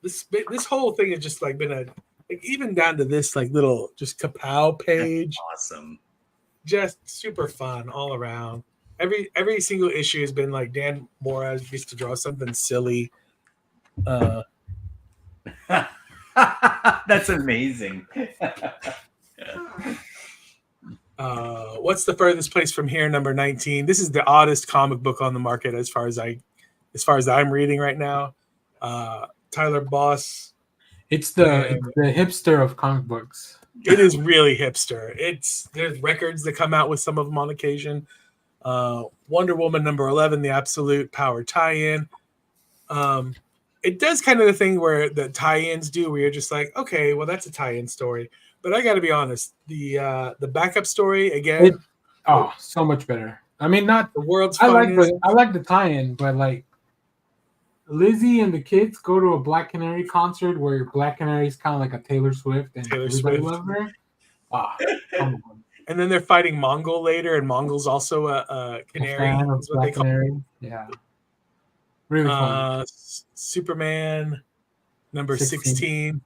This whole thing has just like been even down to this like little just kapow page. Awesome. Just super fun all around. Every single issue has been like Dan Mora used to draw something silly. That's amazing. What's the Furthest Place from Here? Number 19. This is the oddest comic book on the market as far as I'm reading right now. Tyler Boss. It's the hipster of comic books. It is really hipster. There's records that come out with some of them on occasion. Wonder Woman #11, the Absolute Power tie-in. It does kind of the thing where the tie-ins do, where you're just like, okay, well, that's a tie-in story. But I got to be honest, the backup story again. So much better. I mean, not the world's I finest. like the tie-in, but like Lizzie and the kids go to a Black Canary concert where Black Canary is kind of like a Taylor Swift, and everybody loves her. Come on. And then they're fighting Mongol later, and Mongol's also a canary. A fan of Is what they Black call Canary. Yeah. Really fun. Superman #16.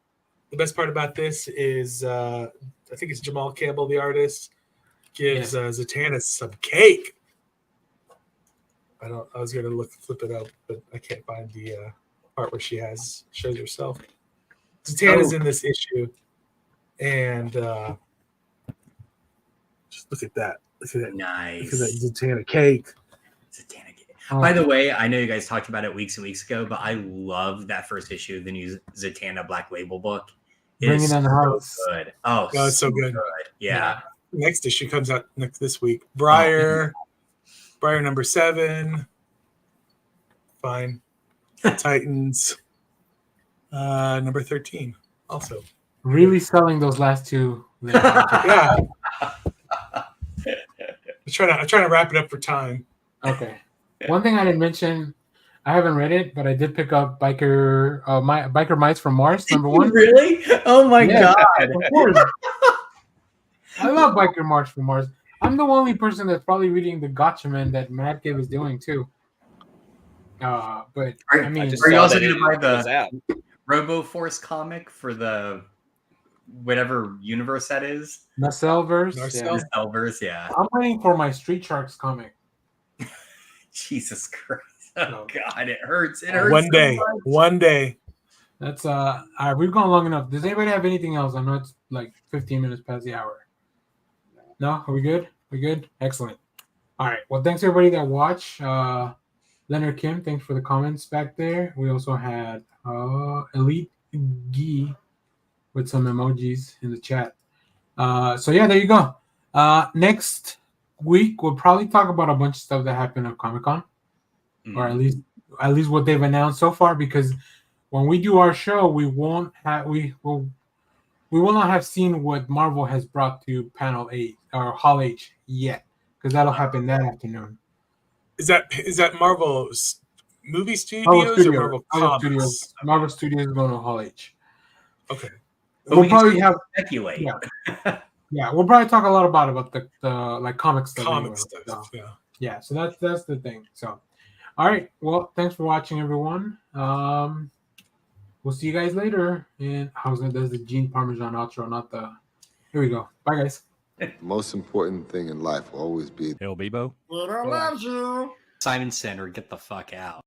The best part about this is I think it's Jamal Campbell, the artist, gives Zatanna some cake. I was gonna flip it up, but I can't find the part where she shows herself. Zatanna's in this issue, and just look at that. Look at that. Nice. Look at that Zatanna cake. Zatanna cake. By the way, I know you guys talked about it weeks and weeks ago, but I love that first issue of the new Zatanna Black Label book. Bringing on the house. Good. Oh, it's so good. Yeah. Next issue comes out this week. Briar #7. Fine. Titans. #13. Also. Really selling those last two. Yeah. I'm trying to wrap it up for time. Okay. One thing I didn't mention, I haven't read it, but I did pick up Biker Mice from Mars #1. Really? Oh my god! Of course. I love Biker Mice from Mars. I'm the only person that's probably reading the Gotchaman that Matt Gibb is doing too. But I mean, are you also going to buy the RoboForce comic for the whatever universe that is? Narcelverse. Narcelverse, yeah. I'm waiting for my Street Sharks comic. Jesus Christ! Oh God, it hurts. It hurts. One day. That's all right. We've gone long enough. Does anybody have anything else? I know it's like 15 minutes past the hour. No, are we good? We good? Excellent. All right. Well, thanks everybody that watched. Leonard Kim, thanks for the comments back there. We also had Elite Gee with some emojis in the chat. So yeah, there you go. Next week we'll probably talk about a bunch of stuff that happened at Comic-Con, or at least what they've announced so far. Because when we do our show, we will not have seen what Marvel has brought to Panel 8 or Hall H yet, because that'll happen that afternoon. Is that Marvel's movie studios or Marvel Comics? Marvel Studios is going to Hall H. Okay. We'll probably speculate. Yeah, we'll probably talk a lot about the like comic stuff. Comic stuff. So, yeah. So that's the thing. So, all right. Well, thanks for watching, everyone. We'll see you guys later. And there's the Gene Parmesan outro, not the. Here we go. Bye, guys. The most important thing in life will always be El Bebo. Simon Sinner, get the fuck out.